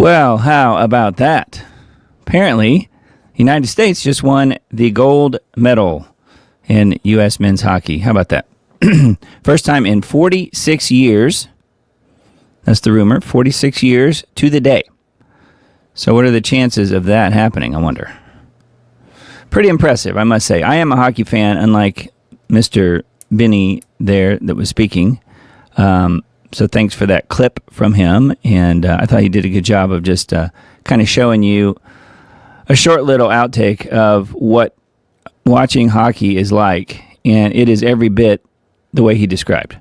Well, how about that? Apparently, the United States just won the gold medal in U.S. men's hockey. How about that? First time in 46 years. That's the rumor. 46 years to the day. So what are the chances of that happening, I wonder? Pretty impressive, I must say. I am a hockey fan, unlike Mr. Benny there that was speaking. So thanks for that clip from him. And I thought he did a good job of just kind of showing you a short little outtake of what watching hockey is like. And it is every bit the way he described.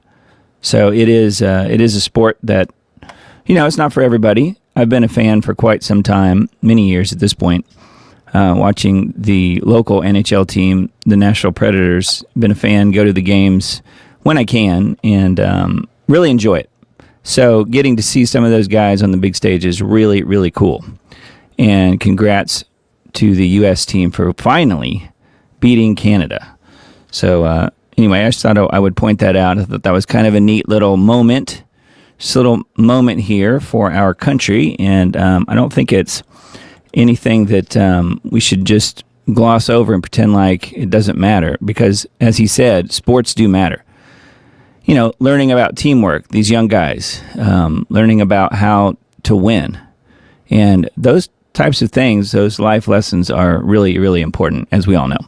So it is a sport that, it's not for everybody. I've been a fan for quite some time, many years at this point, watching the local NHL team, the Nashville Predators. Been a fan, go to the games when I can, and really enjoy it. So getting to see some of those guys on the big stage is really, really cool. And congrats to the U.S. team for finally beating Canada. So anyway, I just thought I would point that out. I thought that was kind of a neat little moment. Just a little moment here for our country. And I don't think it's anything that we should just gloss over and pretend like it doesn't matter. Because, as he said, sports do matter. Learning about teamwork, these young guys, learning about how to win. And those types of things, those life lessons are really, really important, as we all know.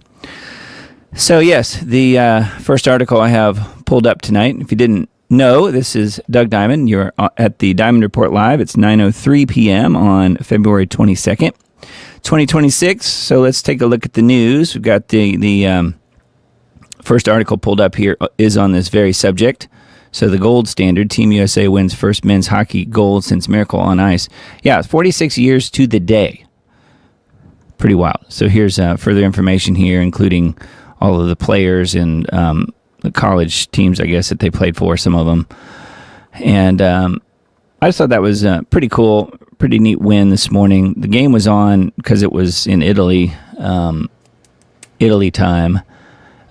So, yes, the first article I have pulled up tonight, if you didn't know, this is Doug Diamond. You're at the Diamond Report Live. It's 9:03 p.m. on February 22nd, 2026. So let's take a look at the news. We've got the first article pulled up here is on this very subject. So the gold standard, Team USA wins first men's hockey gold since Miracle on Ice. Yeah, 46 years to the day. Pretty wild. So here's further information here, including all of the players and the college teams, I guess, that they played for, some of them. And I just thought that was pretty cool, pretty neat win this morning. The game was on because it was in Italy, Italy time.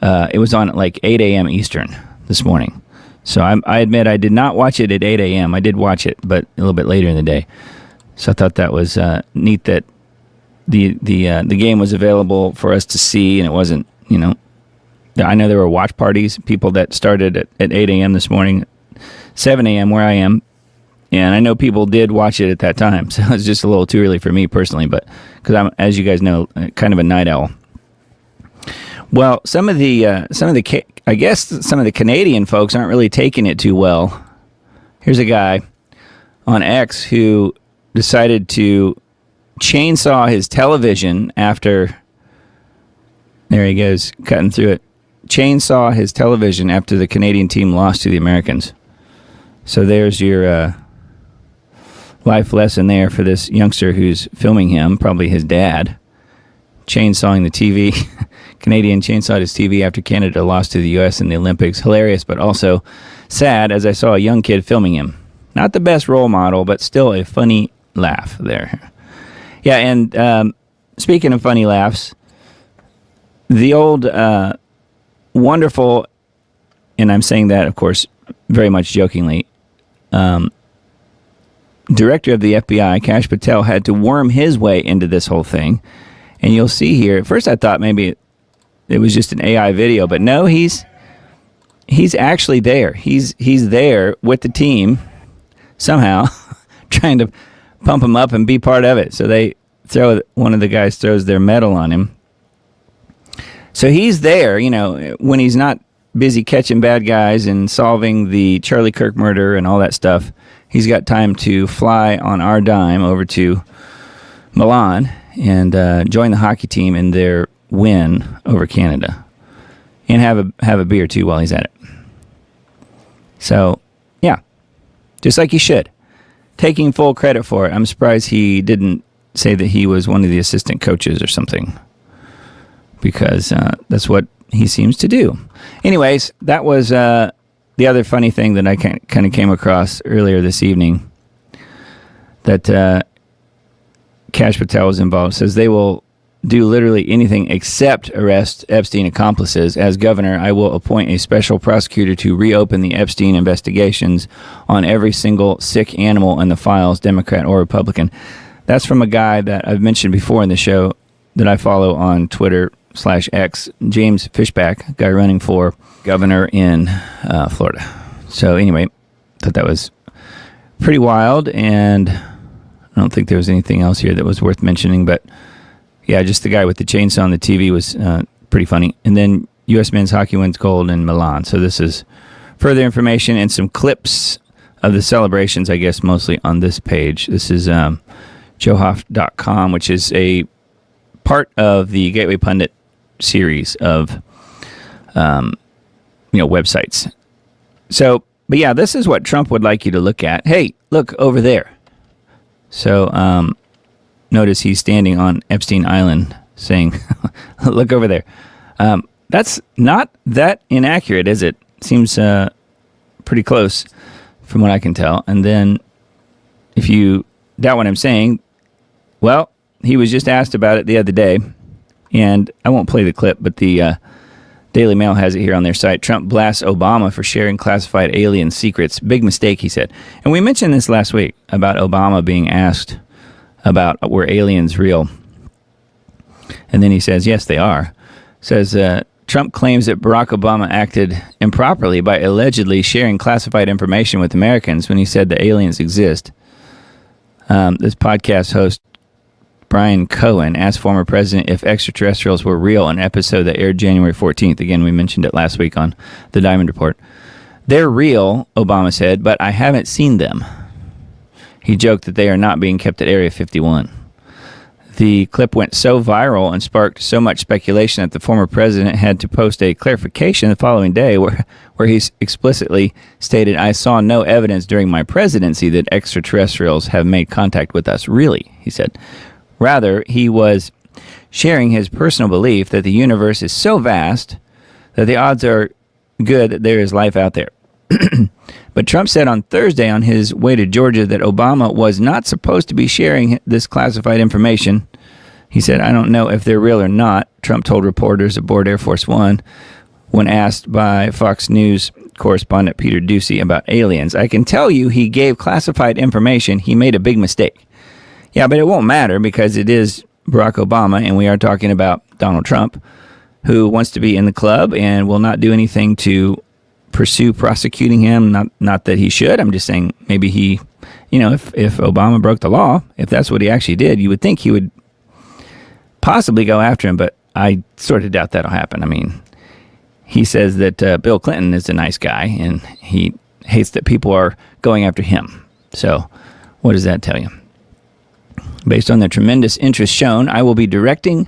It was on at like 8 a.m. Eastern this morning. So I admit I did not watch it at 8 a.m. I did watch it, but a little bit later in the day. So I thought that was neat that the game was available for us to see, and it wasn't, I know there were watch parties, people that started at 8 a.m. this morning, 7 a.m. where I am, and I know people did watch it at that time. So it's just a little too early for me personally, but because I'm, as you guys know, kind of a night owl. Well, some of the Canadian folks aren't really taking it too well. Here's a guy on X who decided to chainsaw his television after, there he goes, cutting through it, chainsaw his television after the Canadian team lost to the Americans. So there's your life lesson there for this youngster who's filming him, probably his dad, chainsawing the TV. Canadian chainsawed his TV after Canada lost to the U.S. in the Olympics. Hilarious, but also sad, as I saw a young kid filming him. Not the best role model, but still a funny laugh there. Yeah, and speaking of funny laughs, the old wonderful, and I'm saying that, of course, very much jokingly, director of the FBI, Kash Patel, had to worm his way into this whole thing. And you'll see here, at first I thought maybe it was just an AI video, but no, he's actually there. He's there with the team somehow, trying to pump him up and be part of it. So one of the guys throws their medal on him. So he's there, when he's not busy catching bad guys and solving the Charlie Kirk murder and all that stuff. He's got time to fly on our dime over to Milan and join the hockey team in their win over Canada, and have a beer too while he's at it. So, yeah, just like he should, taking full credit for it. I'm surprised he didn't say that he was one of the assistant coaches or something, because that's what he seems to do. Anyways, that was the other funny thing that I kind of came across earlier this evening, that Kash Patel was involved. Says they will do literally anything except arrest Epstein accomplices. As governor, I will appoint a special prosecutor to reopen the Epstein investigations on every single sick animal in the files, Democrat or Republican. That's from a guy that I've mentioned before in the show that I follow on Twitter/X, James Fishback, guy running for governor in Florida. So anyway, thought that was pretty wild, and I don't think there was anything else here that was worth mentioning, but yeah, just the guy with the chainsaw on the TV was pretty funny. And then U.S. men's hockey wins gold in Milan. So this is further information and some clips of the celebrations, I guess, mostly on this page. This is johoff.com, which is a part of the Gateway Pundit series of websites. So, but yeah, this is what Trump would like you to look at. Hey, look over there. So, notice he's standing on Epstein Island saying, look over there. That's not that inaccurate, is it? Seems pretty close from what I can tell. And then if you doubt what I'm saying, well, he was just asked about it the other day, and I won't play the clip, but the Daily Mail has it here on their site. Trump blasts Obama for sharing classified alien secrets. Big mistake, he said. And we mentioned this last week about Obama being asked about were aliens real. And then he says, yes, they are. Says, Trump claims that Barack Obama acted improperly by allegedly sharing classified information with Americans when he said the aliens exist. This podcast host, Brian Cohen, asked former president if extraterrestrials were real in an episode that aired January 14th. Again, we mentioned it last week on the Diamond Report. They're real, Obama said, but I haven't seen them. He joked that they are not being kept at Area 51. The clip went so viral and sparked so much speculation that the former president had to post a clarification the following day where he explicitly stated, I saw no evidence during my presidency that extraterrestrials have made contact with us. Really, he said. Rather, he was sharing his personal belief that the universe is so vast that the odds are good that there is life out there. But Trump said on Thursday on his way to Georgia that Obama was not supposed to be sharing this classified information. He said, I don't know if they're real or not, Trump told reporters aboard Air Force One when asked by Fox News correspondent Peter Doocy about aliens. I can tell you he gave classified information. He made a big mistake. Yeah, but it won't matter because it is Barack Obama, and we are talking about Donald Trump, who wants to be in the club and will not do anything to pursue prosecuting him. Not that he should. I'm just saying maybe he, if Obama broke the law, if that's what he actually did, you would think he would possibly go after him, but I sort of doubt that'll happen. I mean, he says that Bill Clinton is a nice guy, and he hates that people are going after him. So what does that tell you? Based on the tremendous interest shown, I will be directing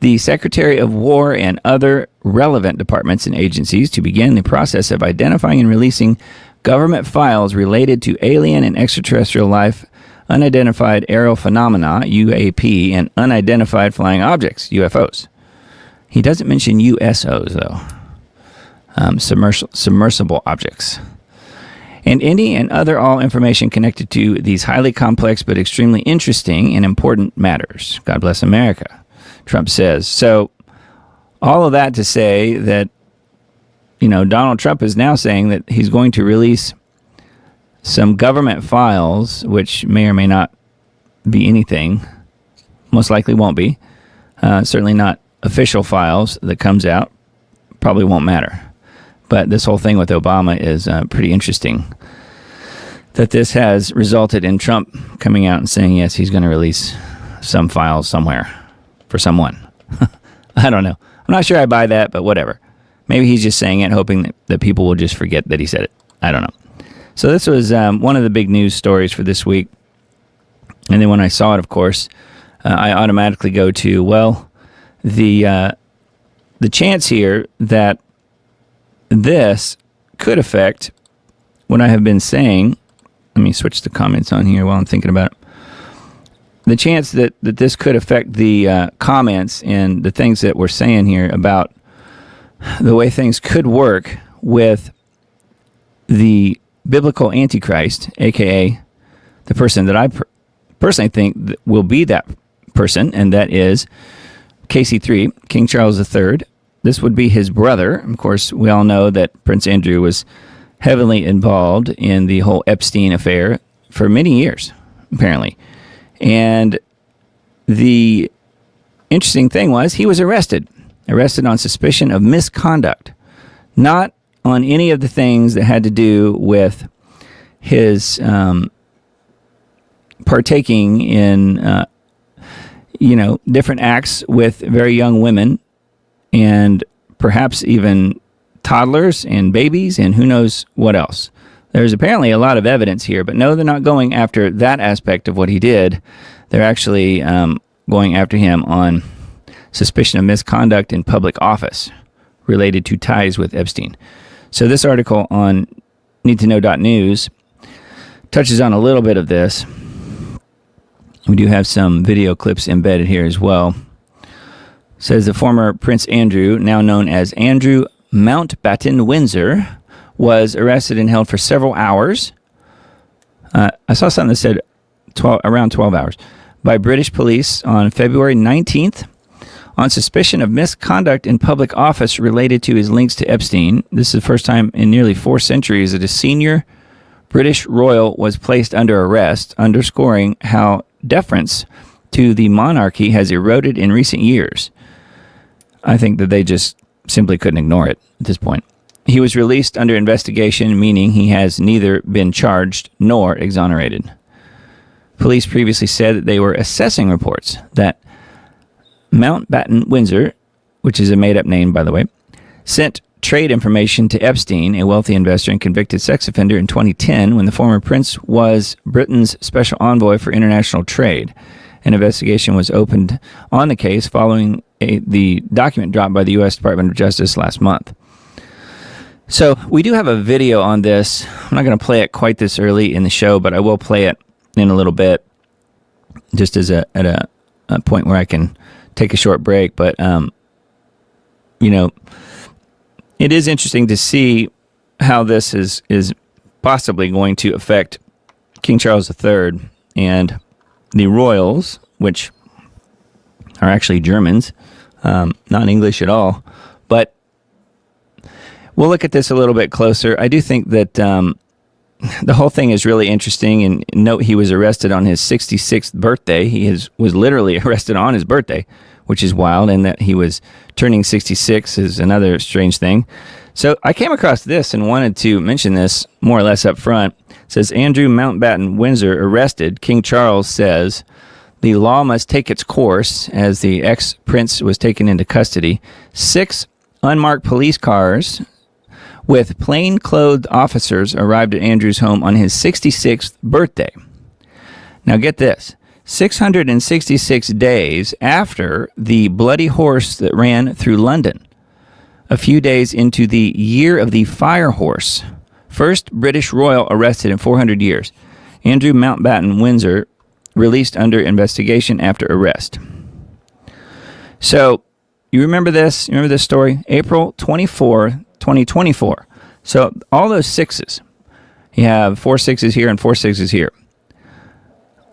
the Secretary of War and other relevant departments and agencies to begin the process of identifying and releasing government files related to alien and extraterrestrial life, unidentified aerial phenomena, UAP, and unidentified flying objects, UFOs. He doesn't mention USOs, though, submersible objects. And any and other all information connected to these highly complex but extremely interesting and important matters. God bless America, Trump says. So all of that to say that, Donald Trump is now saying that he's going to release some government files, which may or may not be anything, most likely won't be, certainly not official files that comes out, probably won't matter. But this whole thing with Obama is pretty interesting, that this has resulted in Trump coming out and saying, yes, he's going to release some files somewhere for someone. I don't know. I'm not sure I buy that, but whatever. Maybe he's just saying it, hoping that people will just forget that he said it. I don't know. So this was one of the big news stories for this week. And then when I saw it, of course, I automatically go to, well, the chance here that this could affect what I have been saying. Let me switch the comments on here while I'm thinking about it. The chance that this could affect the comments and the things that we're saying here about the way things could work with the biblical Antichrist, a.k.a. the person that I personally think will be that person, and that is KC3, King Charles III. This would be his brother. Of course, we all know that Prince Andrew was heavily involved in the whole Epstein affair for many years, apparently. And the interesting thing was he was arrested on suspicion of misconduct, not on any of the things that had to do with his partaking in, different acts with very young women and perhaps even toddlers and babies and who knows what else. There's apparently a lot of evidence here, but no, they're not going after that aspect of what he did. They're actually going after him on suspicion of misconduct in public office related to ties with Epstein. So this article on needtoknow.news touches on a little bit of this. We do have some video clips embedded here as well. It says the former Prince Andrew, now known as Andrew Mountbatten Windsor, was arrested and held for several hours. I saw something that said around 12 hours by British police on February 19th on suspicion of misconduct in public office related to his links to Epstein. This is the first time in nearly 4 centuries that a senior British royal was placed under arrest, underscoring how deference to the monarchy has eroded in recent years. I think that they just simply couldn't ignore it at this point. He was released under investigation, meaning he has neither been charged nor exonerated. Police previously said that they were assessing reports that Mountbatten Windsor, which is a made-up name, by the way, sent trade information to Epstein, a wealthy investor and convicted sex offender, in 2010 when the former prince was Britain's special envoy for international trade. An investigation was opened on the case following the document dropped by the U.S. Department of Justice last month. So we do have a video on this. I'm not going to play it quite this early in the show, but I will play it in a little bit, just as at a point where I can take a short break. But it is interesting to see how this is possibly going to affect King Charles III and the royals, which are actually Germans, not English at all. But we'll look at this a little bit closer. I do think that the whole thing is really interesting. And note, he was arrested on his 66th birthday. He was literally arrested on his birthday, which is wild. And that he was turning 66 is another strange thing. So I came across this and wanted to mention this more or less up front. It says, Andrew Mountbatten Windsor arrested. King Charles says the law must take its course as the ex-prince was taken into custody. 6 unmarked police cars with plain-clothed officers arrived at Andrew's home on his 66th birthday. Now get this, 666 days after the bloody horse that ran through London, a few days into the Year of the Fire Horse, first British royal arrested in 400 years. Andrew Mountbatten Windsor released under investigation after arrest. So, you remember this? You remember this story? April 24, 2024. So all those 6s, you have 4 6s here and 4 6s here.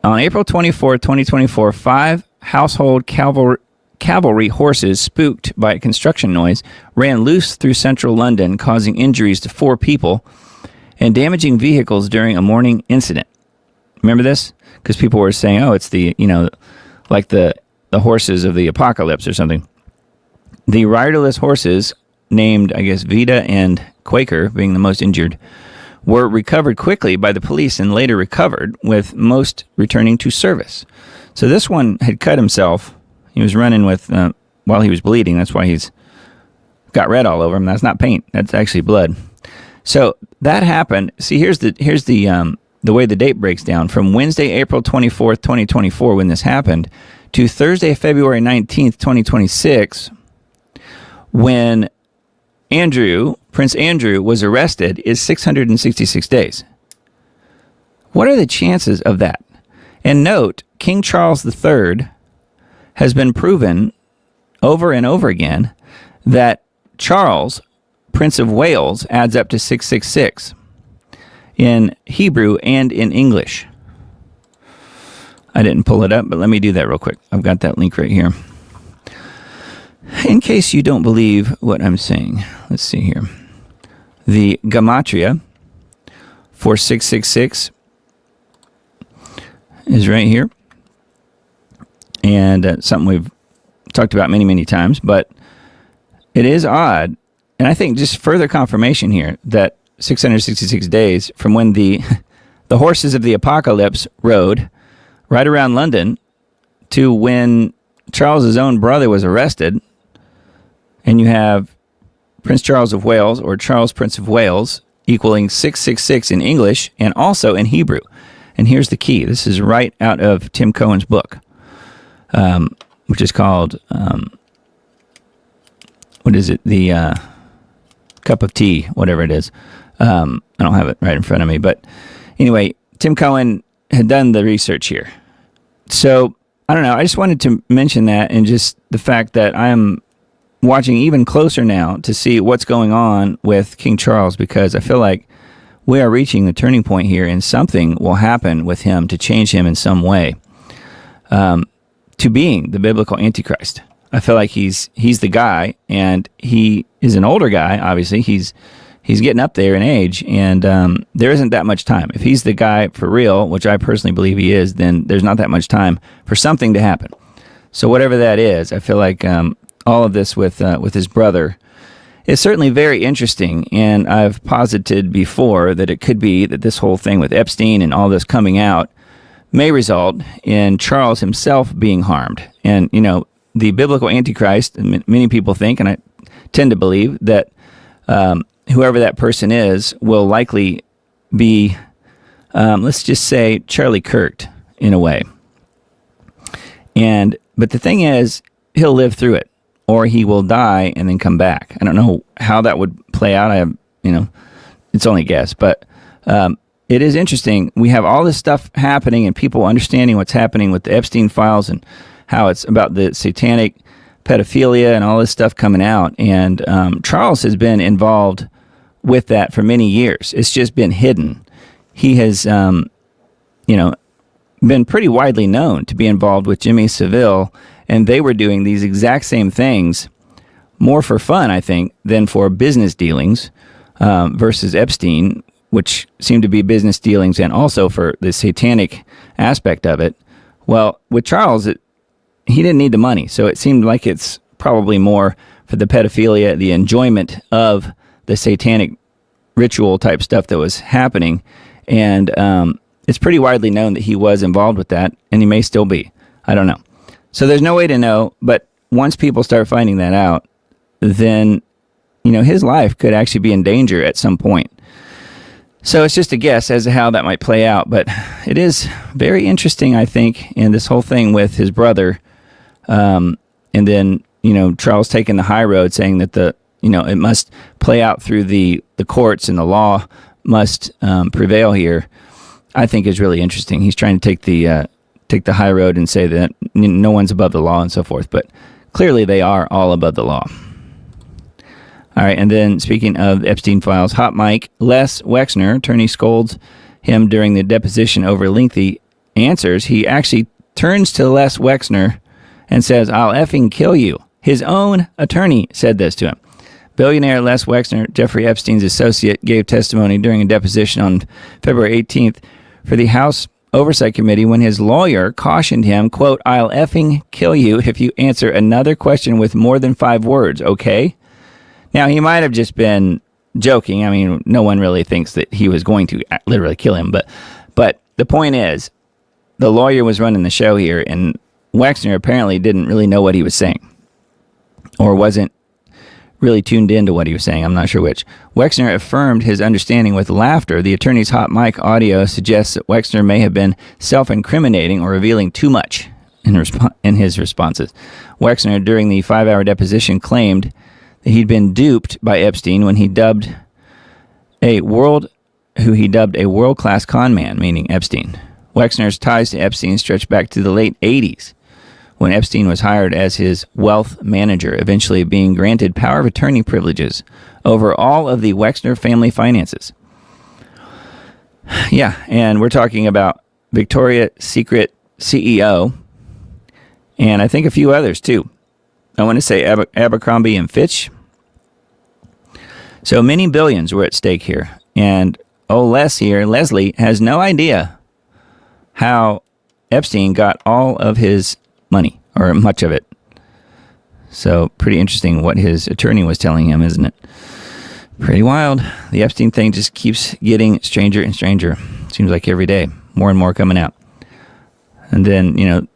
On April 24, 2024, 5 household cavalry horses spooked by a construction noise ran loose through central London, causing injuries to 4 people and damaging vehicles during a morning incident. Remember this? Because people were saying, oh, it's the, like the horses of the apocalypse or something. The riderless horses, named, I guess, Vita and Quaker, being the most injured, were recovered quickly by the police and later recovered, with most returning to service. So this one had cut himself. He was running with, while he was bleeding. That's why he's got red all over him. That's not paint. That's actually blood. So that happened. See, here's the way the date breaks down. From Wednesday, April 24th, 2024, when this happened, to Thursday, February 19th, 2026, when Prince Andrew was arrested, is 666 days. What are the chances of that? And note, King Charles III has been proven over and over again that Charles, Prince of Wales, adds up to 666 in Hebrew and in English. I didn't pull it up, but let me do that real quick. I've got that link right here. In case you don't believe what I'm saying, let's see here. The gematria for 666 is right here. And something we've talked about many, many times. But it is odd. And I think just further confirmation here that 666 days from when the horses of the apocalypse rode right around London to when Charles's own brother was arrested. And you have Prince Charles of Wales, or Charles Prince of Wales, equaling 666 in English and also in Hebrew. And here's the key. This is right out of Tim Cohen's book, which is called, what is it? The Cup of Tea, whatever it is. I don't have it right in front of me. But anyway, Tim Cohen had done the research here. So, I don't know. I just wanted to mention that, and just the fact that I am watching even closer now to see what's going on with King Charles, because I feel like we are reaching the turning point here, and something will happen with him to change him in some way to being the biblical Antichrist. I feel like he's the guy, and he is an older guy. Obviously, he's getting up there in age, and there isn't that much time. If he's the guy for real, which I personally believe he is, then there's not that much time for something to happen. So whatever that is, I feel like all of this with his brother is certainly very interesting, and I've posited before that it could be that this whole thing with Epstein and all this coming out may result in Charles himself being harmed. And, you know, the biblical Antichrist, many people think, and I tend to believe, that whoever that person is will likely be, let's just say, Charlie Kirk in a way. But the thing is, he'll live through it, or he will die and then come back. I don't know how that would play out. It's only a guess, but it is interesting. We have all this stuff happening, and people understanding what's happening with the Epstein files and how it's about the satanic pedophilia and all this stuff coming out. And Charles has been involved with that for many years. It's just been hidden. He has, been pretty widely known to be involved with Jimmy Savile, and they were doing these exact same things more for fun, I think, than for business dealings versus Epstein, which seemed to be business dealings and also for the satanic aspect of it. Well, with Charles, he didn't need the money, so it seemed like it's probably more for the pedophilia, the enjoyment of the satanic ritual type stuff that was happening. And it's pretty widely known that he was involved with that, and he may still be. I don't know. So there's no way to know, but once people start finding that out, then, his life could actually be in danger at some point. So it's just a guess as to how that might play out, but it is very interesting, I think, in this whole thing with his brother, and then, Charles taking the high road, saying that it must play out through the courts and the law must prevail here, I think is really interesting. He's trying to take the high road and say that no one's above the law and so forth, but clearly they are all above the law. All right, and then speaking of Epstein files, Hot Mike, Les Wexner, attorney scolds him during the deposition over lengthy answers. He actually turns to Les Wexner and says, "I'll effing kill you." His own attorney said this to him. Billionaire Les Wexner, Jeffrey Epstein's associate, gave testimony during a deposition on February 18th for the House Oversight Committee when his lawyer cautioned him, quote, "I'll effing kill you if you answer another question with more than 5 words, okay?" Now, he might have just been joking. I mean, no one really thinks that he was going to literally kill him. But the point is, the lawyer was running the show here, and Wexner apparently didn't really know what he was saying, or wasn't really tuned into what he was saying. I'm not sure which. Wexner affirmed his understanding with laughter. The attorney's hot mic audio suggests that Wexner may have been self-incriminating or revealing too much in his responses. Wexner, during the 5-hour deposition, claimed that he'd been duped by Epstein when he dubbed a world-class con man, meaning Epstein. Wexner's ties to Epstein stretch back to the late 80s, when Epstein was hired as his wealth manager, eventually being granted power of attorney privileges over all of the Wexner family finances. Yeah, and we're talking about Victoria's Secret CEO, and I think a few others too. I want to say Abercrombie and Fitch. So many billions were at stake here. And Leslie has no idea how Epstein got all of his money, or much of it. So pretty interesting what his attorney was telling him, isn't it? Pretty wild. The Epstein thing just keeps getting stranger and stranger. Seems like every day, more and more coming out. And then,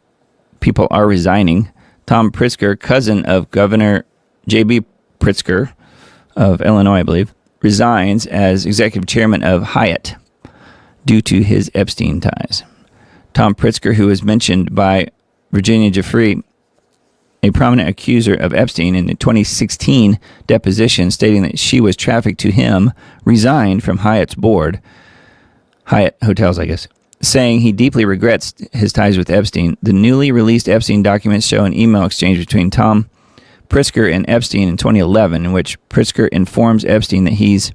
people are resigning. Tom Pritzker, cousin of Governor J.B. Pritzker of Illinois, I believe, resigns as executive chairman of Hyatt due to his Epstein ties. Tom Pritzker, who was mentioned by Virginia Giuffre, a prominent accuser of Epstein in the 2016 deposition, stating that she was trafficked to him, resigned from Hyatt's board, Hyatt Hotels, I guess, saying he deeply regrets his ties with Epstein. The newly released Epstein documents show an email exchange between Tom Pritzker and Epstein in 2011, in which Pritzker informs Epstein that he's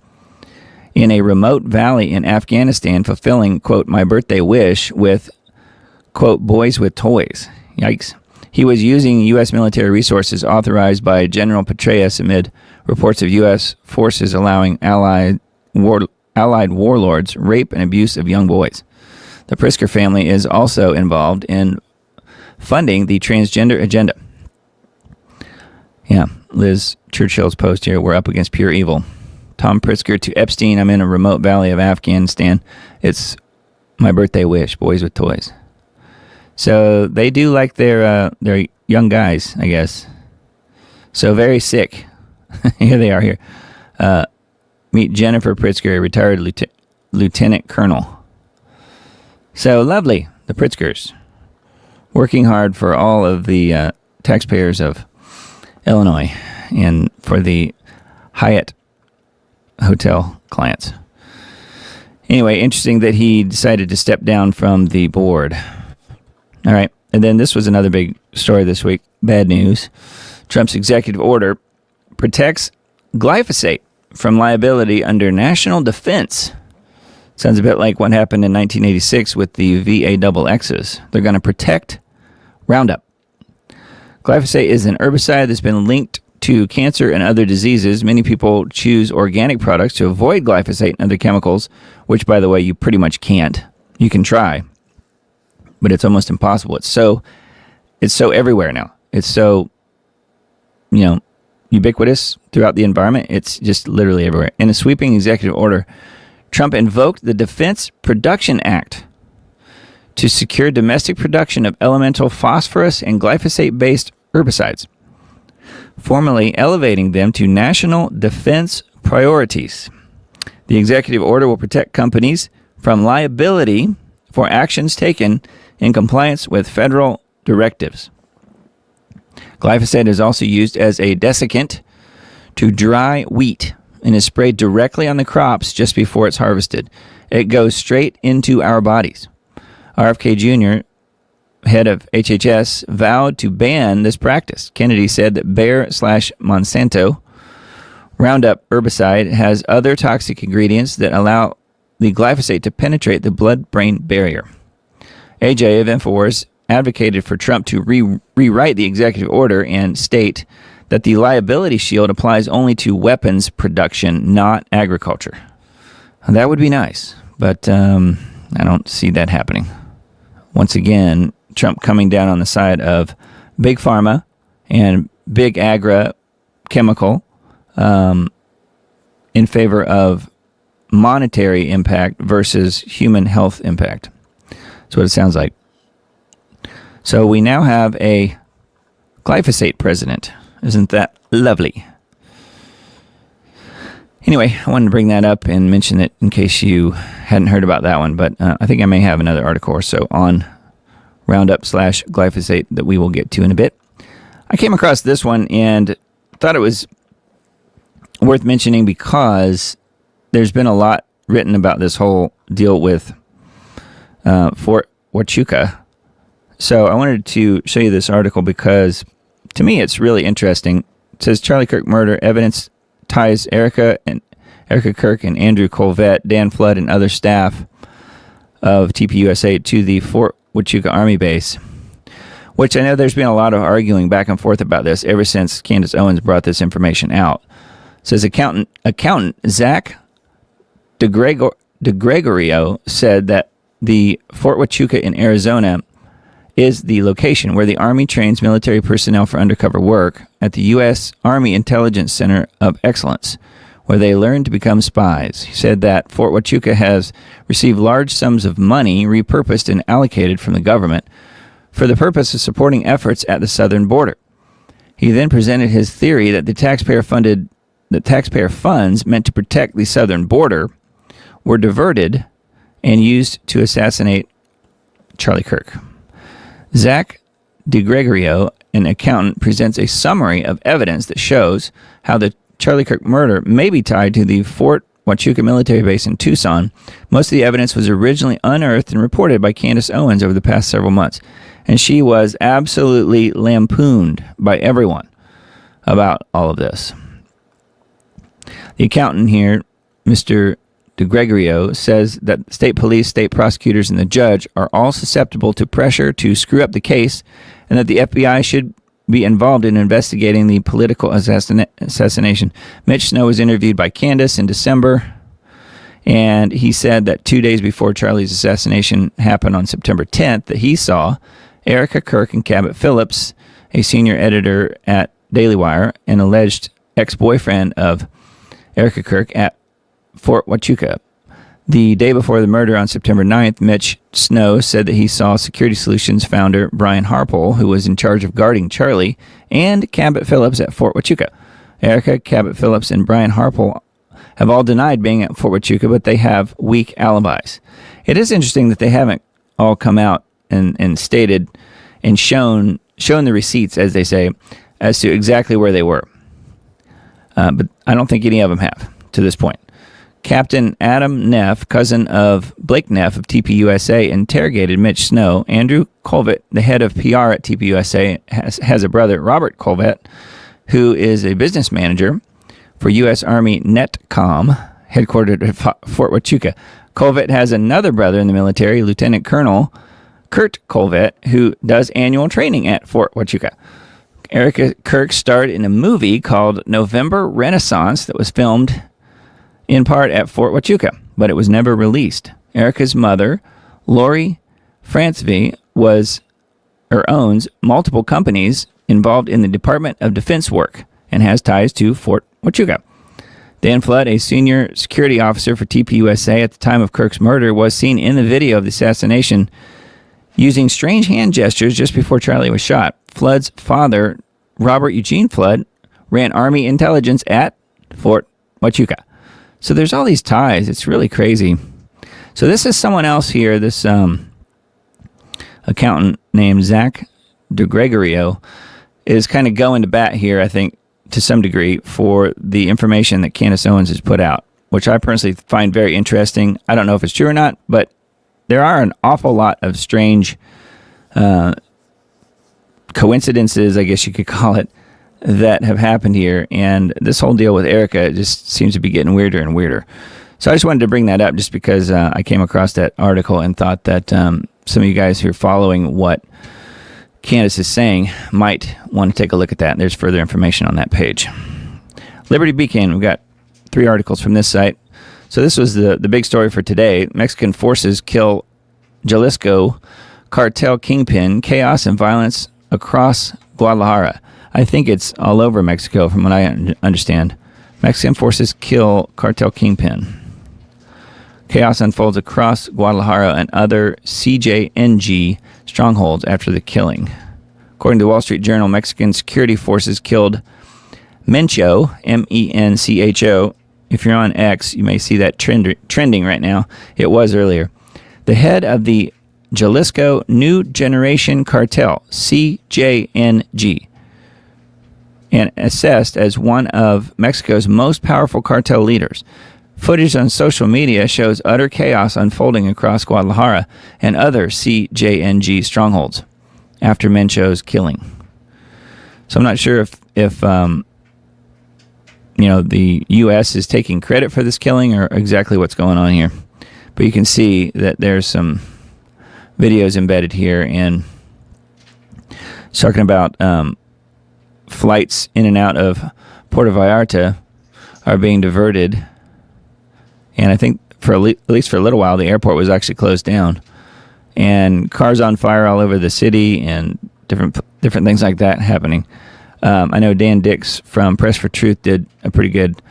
in a remote valley in Afghanistan fulfilling, quote, my birthday wish with, quote, boys with toys. Yikes. He was using U.S. military resources authorized by General Petraeus amid reports of U.S. forces allowing allied warlords rape and abuse of young boys. The Pritzker family is also involved in funding the transgender agenda. Yeah, Liz Churchill's post here, we're up against pure evil. Tom Pritzker to Epstein, I'm in a remote valley of Afghanistan. It's my birthday wish, boys with toys. So they do like their young guys, I guess. So very sick. Here they are here. Meet Jennifer Pritzker, a retired lieutenant colonel. So lovely, the Pritzkers. Working hard for all of the taxpayers of Illinois and for the Hyatt hotel clients. Anyway, interesting that he decided to step down from the board. All right. And then this was another big story this week. Bad news. Trump's executive order protects glyphosate from liability under national defense. Sounds a bit like what happened in 1986 with the VAXXs. They're going to protect Roundup. Glyphosate is an herbicide that's been linked to cancer and other diseases. Many people choose organic products to avoid glyphosate and other chemicals, which, by the way, you pretty much can't. You can try, but it's almost impossible. It's so everywhere now. It's so, ubiquitous throughout the environment. It's just literally everywhere. In a sweeping executive order, Trump invoked the Defense Production Act to secure domestic production of elemental phosphorus and glyphosate-based herbicides, formally elevating them to national defense priorities. The executive order will protect companies from liability for actions taken in compliance with federal directives. Glyphosate is also used as a desiccant to dry wheat and is sprayed directly on the crops just before it's harvested. It goes straight into our bodies. RFK Jr., head of HHS, vowed to ban this practice. Kennedy said that Bayer/Monsanto Roundup herbicide has other toxic ingredients that allow the glyphosate to penetrate the blood-brain barrier. AJ of InfoWars advocated for Trump to rewrite the executive order and state that the liability shield applies only to weapons production, not agriculture. That would be nice, but I don't see that happening. Once again, Trump coming down on the side of big pharma and big chemical in favor of monetary impact versus human health impact. That's what it sounds like. So we now have a glyphosate president. Isn't that lovely? Anyway, I wanted to bring that up and mention it in case you hadn't heard about that one. But I think I may have another article or so on Roundup/glyphosate that we will get to in a bit. I came across this one and thought it was worth mentioning because there's been a lot written about this whole deal with Fort Huachuca. So I wanted to show you this article because to me it's really interesting. It says Charlie Kirk murder evidence ties Erica Kirk and Andrew Colvett, Dan Flood, and other staff of TPUSA to the Fort Huachuca Army Base. which I know there's been a lot of arguing back and forth about this ever since Candace Owens brought this information out. It says accountant Zach DeGregorio said that the Fort Huachuca in Arizona is the location where the Army trains military personnel for undercover work at the U.S. Army Intelligence Center of Excellence, where they learn to become spies. He said that Fort Huachuca has received large sums of money repurposed and allocated from the government for the purpose of supporting efforts at the southern border. He then presented his theory that the taxpayer funds meant to protect the southern border were diverted and used to assassinate Charlie Kirk. Zach DeGregorio, an accountant, presents a summary of evidence that shows how the Charlie Kirk murder may be tied to the Fort Huachuca military base in Tucson. Most of the evidence was originally unearthed and reported by Candace Owens over the past several months, and she was absolutely lampooned by everyone about all of this. The accountant here, Mr. DeGregorio, says that state police, state prosecutors, and the judge are all susceptible to pressure to screw up the case, and that the FBI should be involved in investigating the political assassination. Mitch Snow was interviewed by Candace in December, and he said that 2 days before Charlie's assassination happened on September 10th, that he saw Erica Kirk and Cabot Phillips, a senior editor at Daily Wire, an alleged ex-boyfriend of Erica Kirk, at Fort Huachuca. The day before the murder on September 9th, Mitch Snow said that he saw Security Solutions founder Brian Harpole, who was in charge of guarding Charlie, and Cabot Phillips at Fort Huachuca. Erica, Cabot Phillips, and Brian Harpole have all denied being at Fort Huachuca, but they have weak alibis. It is interesting that they haven't all come out and stated and shown the receipts, as they say, as to exactly where they were. But I don't think any of them have to this point. Captain Adam Neff, cousin of Blake Neff of TPUSA, interrogated Mitch Snow. Andrew Colvett, the head of PR at TPUSA, has a brother, Robert Colvett, who is a business manager for U.S. Army NETCOM, headquartered at Fort Huachuca. Colvett has another brother in the military, Lieutenant Colonel Kurt Colvett, who does annual training at Fort Huachuca. Erica Kirk starred in a movie called November Renaissance that was filmed in part at Fort Huachuca, but it was never released. Erica's mother, Lori Francevy, owns multiple companies involved in the Department of Defense work and has ties to Fort Huachuca. Dan Flood, a senior security officer for TPUSA at the time of Kirk's murder, was seen in the video of the assassination using strange hand gestures just before Charlie was shot. Flood's father, Robert Eugene Flood, ran Army intelligence at Fort Huachuca. So there's all these ties. It's really crazy. So this is someone else here, this accountant named Zach DeGregorio, is kind of going to bat here, I think, to some degree, for the information that Candace Owens has put out, which I personally find very interesting. I don't know if it's true or not, but there are an awful lot of strange coincidences, I guess you could call it, that have happened here, and this whole deal with Erica just seems to be getting weirder and weirder. So I just wanted to bring that up just because I came across that article and thought that some of you guys who are following what Candace is saying might want to take a look at that. There's further information on that page. Liberty Beacon, we've got 3 articles from this site. So this was the big story for today. Mexican forces kill Jalisco cartel kingpin, chaos and violence across Guadalajara. I think it's all over Mexico, from what I understand. Mexican forces kill cartel kingpin. Chaos unfolds across Guadalajara and other CJNG strongholds after the killing. According to the Wall Street Journal, Mexican security forces killed Mencho, M-E-N-C-H-O. If you're on X, you may see that trending right now. It was earlier. The head of the Jalisco New Generation Cartel, CJNG, and assessed as one of Mexico's most powerful cartel leaders. Footage on social media shows utter chaos unfolding across Guadalajara and other CJNG strongholds after Mencho's killing. So I'm not sure if the U.S. is taking credit for this killing or exactly what's going on here. But you can see that there's some videos embedded here, and He's talking about flights in and out of Puerto Vallarta are being diverted. And I think for at least for a little while, the airport was actually closed down. And cars on fire all over the city and different things like that happening. I know Dan Dix from Press for Truth did a pretty good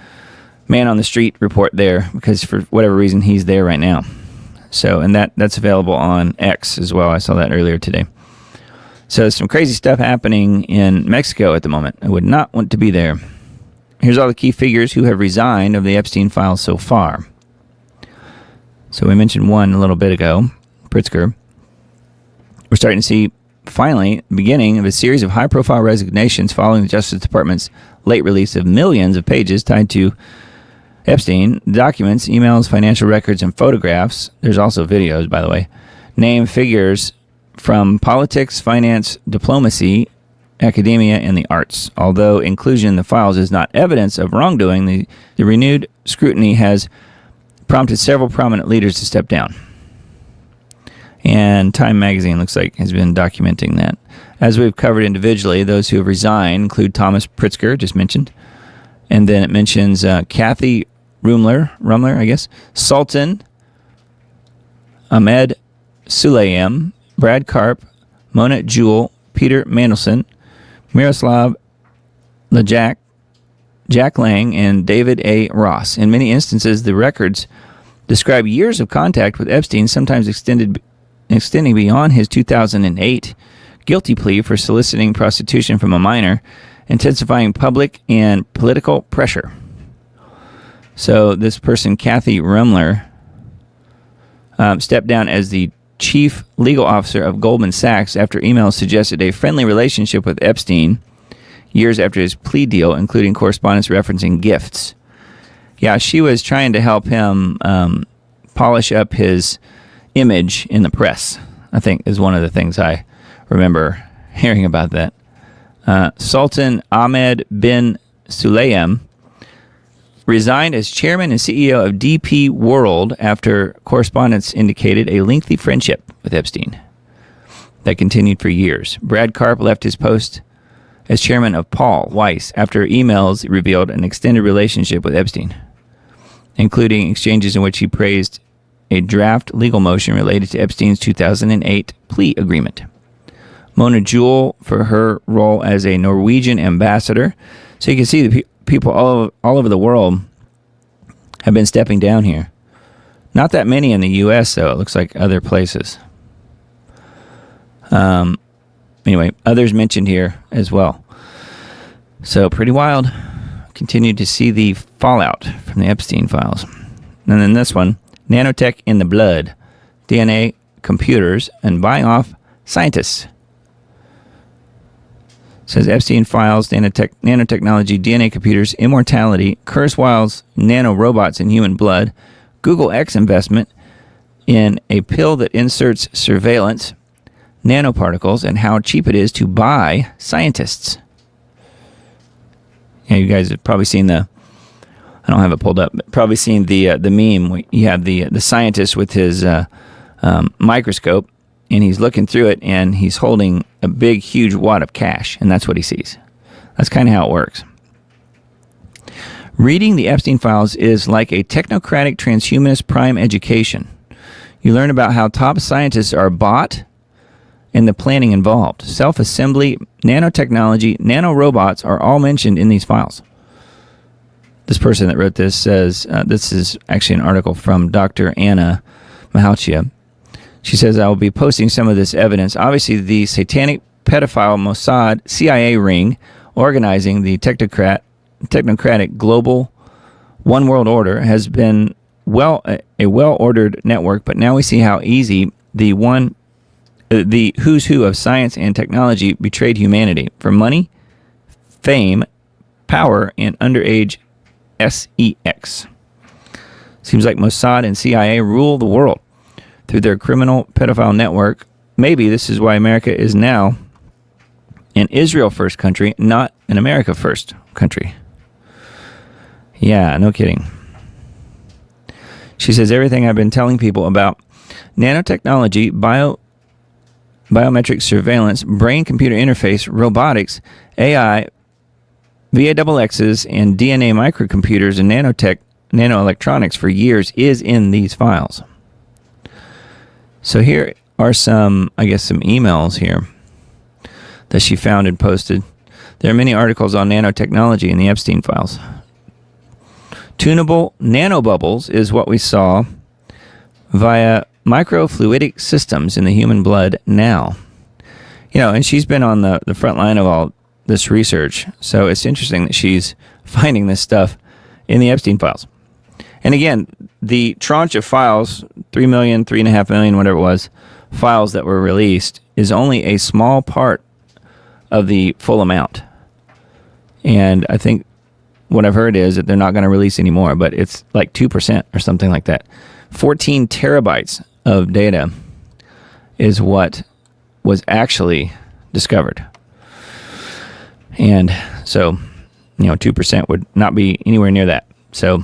man on the street report there because for whatever reason he's there right now. So, and that's available on X as well. I saw that earlier today. So some crazy stuff happening in Mexico at the moment. I would not want to be there. Here's all the key figures who have resigned of the Epstein files so far. So we mentioned one a little bit ago, Pritzker. We're starting to see, finally, the beginning of a series of high-profile resignations following the Justice Department's late release of millions of pages tied to Epstein, documents, emails, financial records, and photographs. There's also videos, by the way. Name figures from politics, finance, diplomacy, academia, and the arts. Although inclusion in the files is not evidence of wrongdoing, the renewed scrutiny has prompted several prominent leaders to step down. And Time magazine looks like has been documenting that. As we've covered individually, those who have resigned include Thomas Pritzker, just mentioned. And then it mentions Kathy Rumler, I guess, Sultan, Ahmed Sulayem, Brad Karp, Mona Jewell, Peter Mandelson, Miroslav Lajak, Jack Lang, and David A. Ross. In many instances, the records describe years of contact with Epstein, sometimes extending beyond his 2008 guilty plea for soliciting prostitution from a minor, intensifying public and political pressure. So this person, Kathy Rumler, stepped down as the chief legal officer of Goldman Sachs after emails suggested a friendly relationship with Epstein years after his plea deal, including correspondence referencing gifts. Yeah, she was trying to help him polish up his image in the press, I think, is one of the things I remember hearing about that. Sultan Ahmed bin Sulayem resigned as chairman and CEO of DP World after correspondence indicated a lengthy friendship with Epstein that continued for years. Brad Karp left his post as chairman of Paul Weiss after emails revealed an extended relationship with Epstein, including exchanges in which he praised a draft legal motion related to Epstein's 2008 plea agreement. Mona Jewell for her role as a Norwegian ambassador. So you can see the people all over the world have been stepping down here. Not that many in the U.S., though. It looks like other places. Anyway, others mentioned here as well. So pretty wild. Continue to see the fallout from the Epstein files. And then this one, nanotech in the blood, DNA, computers, and buying off scientists. Says Epstein files, nanotechnology, DNA computers, immortality, Kurzweil's nanorobots in human blood, Google X investment in a pill that inserts surveillance, nanoparticles, and how cheap it is to buy scientists. Yeah, you guys have probably seen I don't have it pulled up, but probably seen the meme. You have the scientist with his microscope, and he's looking through it, and he's holding a big, huge wad of cash, and that's what he sees. That's kind of how it works. Reading the Epstein files is like a technocratic transhumanist prime education. You learn about how top scientists are bought and the planning involved. Self-assembly, nanotechnology, nanorobots are all mentioned in these files. This person that wrote this says, this is actually an article from Dr. Anna Mahalchia. She says, I will be posting some of this evidence. Obviously, the satanic pedophile Mossad CIA ring organizing the technocratic global one world order has been a well-ordered network, but now we see how easy the who's who of science and technology betrayed humanity for money, fame, power, and underage sex. Seems like Mossad and CIA rule the world through their criminal pedophile network. Maybe this is why America is now an Israel first country, not an America first country. Yeah, no kidding. She says everything I've been telling people about nanotechnology, biometric surveillance, brain-computer interface, robotics, AI, VAXXs, and DNA microcomputers and nanoelectronics for years is in these files. So here are some emails here that she found and posted. There are many articles on nanotechnology in the Epstein files. Tunable nanobubbles is what we saw via microfluidic systems in the human blood now. And she's been on the front line of all this research, so it's interesting that she's finding this stuff in the Epstein files. And again, the tranche of files, 3 million, 3.5 million, whatever it was, files that were released is only a small part of the full amount. And I think what I've heard is that they're not going to release any more, but it's like 2% or something like that. 14 terabytes of data is what was actually discovered. And so, 2% would not be anywhere near that. So,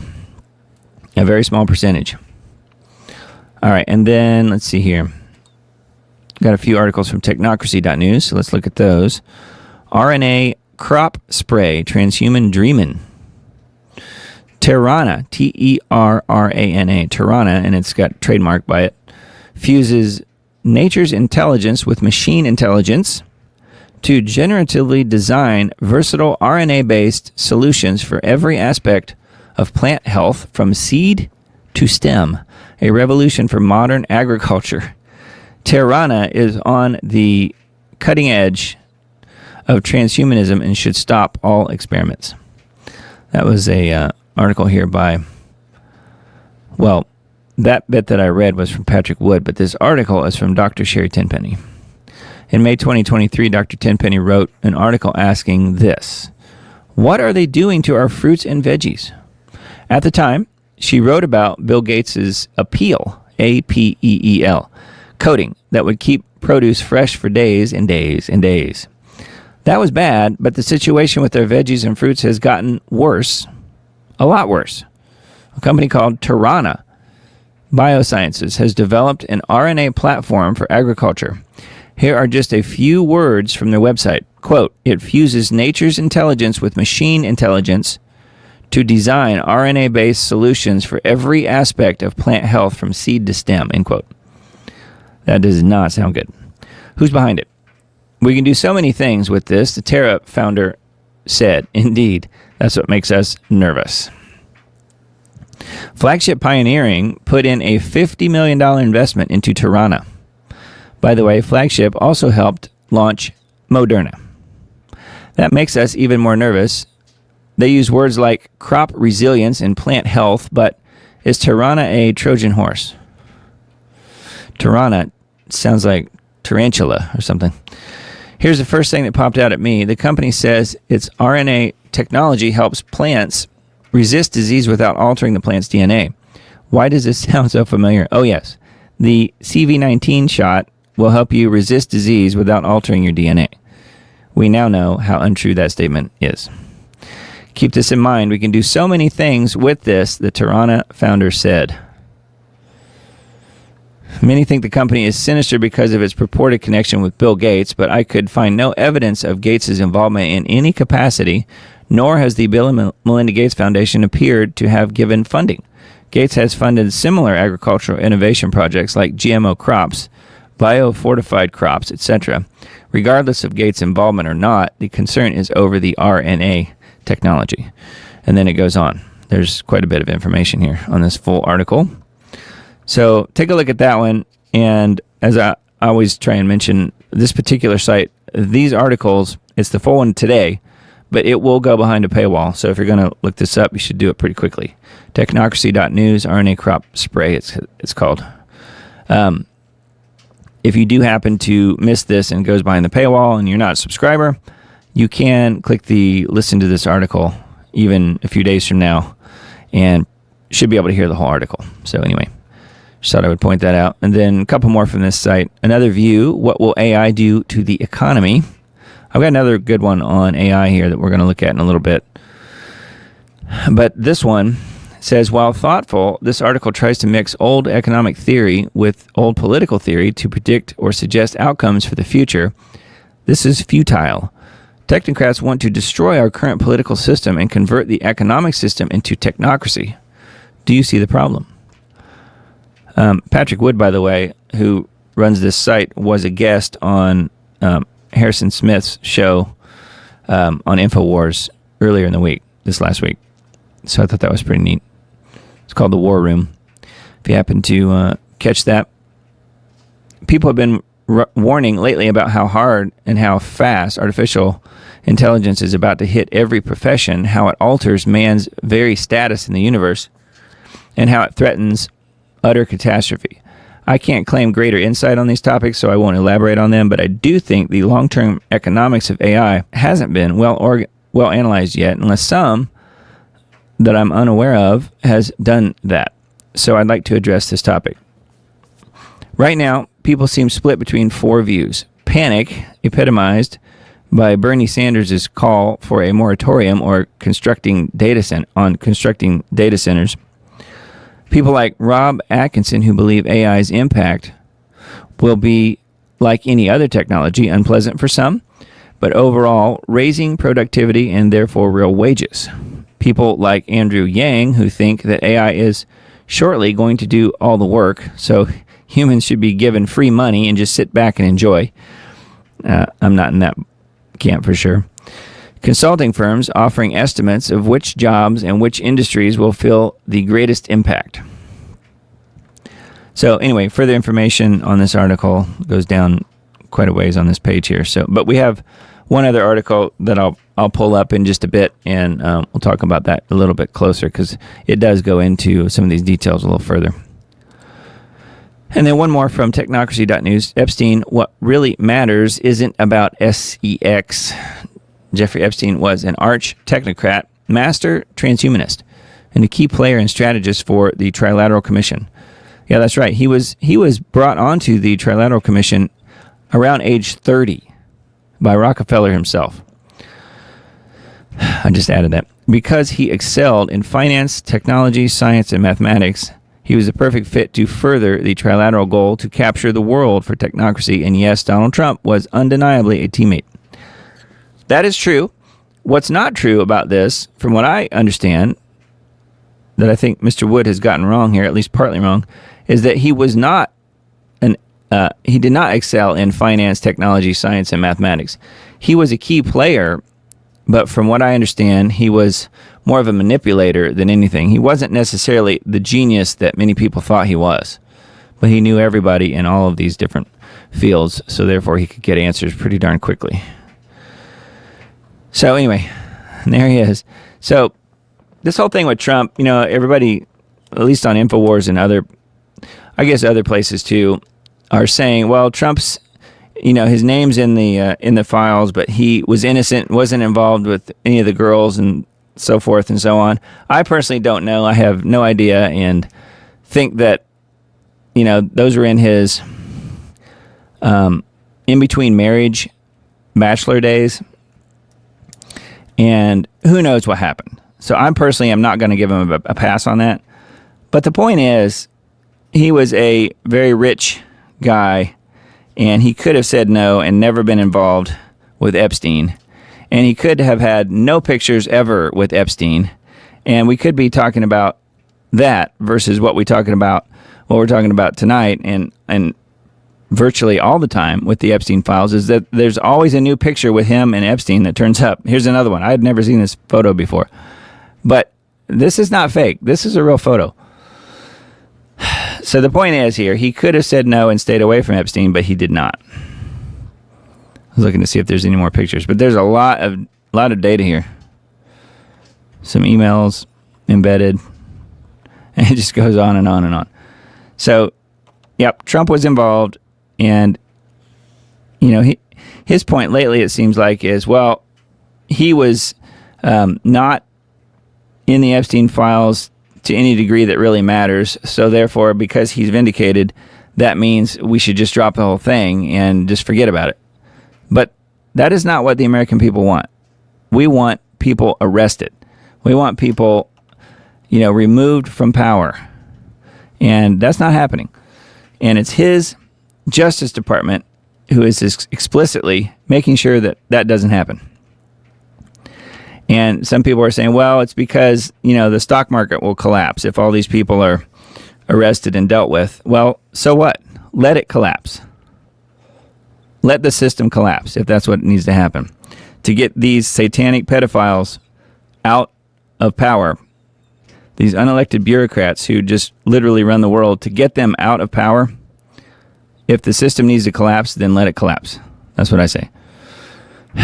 a very small percentage. All right, and then let's see here. Got a few articles from technocracy.news, so let's look at those. RNA crop spray, transhuman dreamin'. Terrana, Terrana, Terrana, and it's got trademark by it, fuses nature's intelligence with machine intelligence to generatively design versatile RNA-based solutions for every aspect of plant health from seed to stem, a revolution for modern agriculture. Terrana is on the cutting edge of transhumanism and should stop all experiments. That was a article here by, that bit that I read was from Patrick Wood, but this article is from Dr. Sherry Tenpenny. In May 2023, Dr. Tenpenny wrote an article asking this: what are they doing to our fruits and veggies? At the time, she wrote about Bill Gates' Apeel, A-P-E-E-L, coating that would keep produce fresh for days and days and days. That was bad, but the situation with their veggies and fruits has gotten worse, a lot worse. A company called Terrana Biosciences has developed an RNA platform for agriculture. Here are just a few words from their website. Quote, it fuses nature's intelligence with machine intelligence to design RNA-based solutions for every aspect of plant health from seed to stem, end quote. That does not sound good. Who's behind it? We can do so many things with this, the Terra founder said. Indeed, that's what makes us nervous. Flagship Pioneering put in a $50 million investment into Terrana. By the way, Flagship also helped launch Moderna. That makes us even more nervous. They use words like crop resilience and plant health, but is Terrana a Trojan horse? Terrana sounds like tarantula or something. Here's the first thing that popped out at me. The company says its RNA technology helps plants resist disease without altering the plant's DNA. Why does this sound so familiar? Oh, yes. The CV19 shot will help you resist disease without altering your DNA. We now know how untrue that statement is. Keep this in mind. We can do so many things with this, the Terrana founder said. Many think the company is sinister because of its purported connection with Bill Gates, but I could find no evidence of Gates' involvement in any capacity, nor has the Bill and Melinda Gates Foundation appeared to have given funding. Gates has funded similar agricultural innovation projects like GMO crops, biofortified crops, etc. Regardless of Gates' involvement or not, the concern is over the RNA technology. And then it goes on. There's quite a bit of information here on this full article. So take a look at that one. And as I always try and mention, this particular site, these articles, it's the full one today, but it will go behind a paywall. So if you're going to look this up, you should do it pretty quickly. Technocracy.news, RNA crop spray, it's called. If you do happen to miss this and it goes behind the paywall and you're not a subscriber, you can click the listen to this article even a few days from now and should be able to hear the whole article. So anyway, just thought I would point that out. And then a couple more from this site. Another view, what will AI do to the economy? I've got another good one on AI here that we're going to look at in a little bit. But this one says, while thoughtful, this article tries to mix old economic theory with old political theory to predict or suggest outcomes for the future. This is futile. Technocrats want to destroy our current political system and convert the economic system into technocracy. Do you see the problem? Patrick Wood, by the way, who runs this site, was a guest on Harrison Smith's show on InfoWars earlier in the week, this last week. So I thought that was pretty neat. It's called The War Room. If you happen to catch that. People have been warning lately about how hard and how fast artificial intelligence is about to hit every profession, how it alters man's very status in the universe, and how it threatens utter catastrophe. I can't claim greater insight on these topics, so I won't elaborate on them, but I do think the long-term economics of AI hasn't been well analyzed yet, unless some that I'm unaware of has done that. So I'd like to address this topic. Right now, people seem split between four views. Panic, epitomized by Bernie Sanders' call for a moratorium or constructing data centers. People like Rob Atkinson, who believe AI's impact will be like any other technology, unpleasant for some, but overall raising productivity and therefore real wages. People like Andrew Yang, who think that AI is shortly going to do all the work, so humans should be given free money and just sit back and enjoy. I'm not in that camp for sure. Consulting firms offering estimates of which jobs and which industries will feel the greatest impact. So anyway, further information on this article goes down quite a ways on this page here. But we have one other article that I'll pull up in just a bit, and we'll talk about that a little bit closer because it does go into some of these details a little further. And then one more from technocracy.news. Epstein, what really matters isn't about sex. Jeffrey Epstein was an arch technocrat, master transhumanist, and a key player and strategist for the Trilateral Commission. Yeah, that's right. He was brought onto the Trilateral Commission around age 30 by Rockefeller himself. I just added that. Because he excelled in finance, technology, science, and mathematics, he was a perfect fit to further the trilateral goal to capture the world for technocracy. And yes, Donald Trump was undeniably a teammate. That is true. What's not true about this, from what I understand, that I think Mr. Wood has gotten wrong here, at least partly wrong, is that he was not he did not excel in finance, technology, science, and mathematics. He was a key player, but from what I understand, he was more of a manipulator than anything. He wasn't necessarily the genius that many people thought he was, but he knew everybody in all of these different fields, so therefore he could get answers pretty darn quickly. So anyway, there he is. So this whole thing with Trump, everybody, at least on InfoWars and other places too, are saying, well, Trump's, his name's in the files, but he was innocent, wasn't involved with any of the girls and so forth and so on. I personally don't know. I have no idea, and think that, those were in his in between marriage, bachelor days, and who knows what happened. So I'm not going to give him a pass on that. But the point is, he was a very rich guy, and he could have said no and never been involved with Epstein. And he could have had no pictures ever with Epstein. And we could be talking about that versus what we're talking about tonight and virtually all the time with the Epstein files, is that there's always a new picture with him and Epstein that turns up. Here's another one. I had never seen this photo before. But this is not fake. This is a real photo. So the point is here, he could have said no and stayed away from Epstein, but he did not. I was looking to see if there's any more pictures, but there's a lot of data here. Some emails embedded, and it just goes on and on and on. So, yep, Trump was involved, and his point lately, it seems like, is, well, he was not in the Epstein files to any degree that really matters. So therefore, because he's vindicated, that means we should just drop the whole thing and just forget about it. But that is not what the American people want. We want people arrested. We want people, removed from power. And that's not happening. And it's his Justice Department who is explicitly making sure that that doesn't happen. And some people are saying, well, it's because, the stock market will collapse if all these people are arrested and dealt with. Well, so what? Let it collapse. Let the system collapse if that's what needs to happen. To get these satanic pedophiles out of power, these unelected bureaucrats who just literally run the world, to get them out of power, if the system needs to collapse, then let it collapse. That's what I say.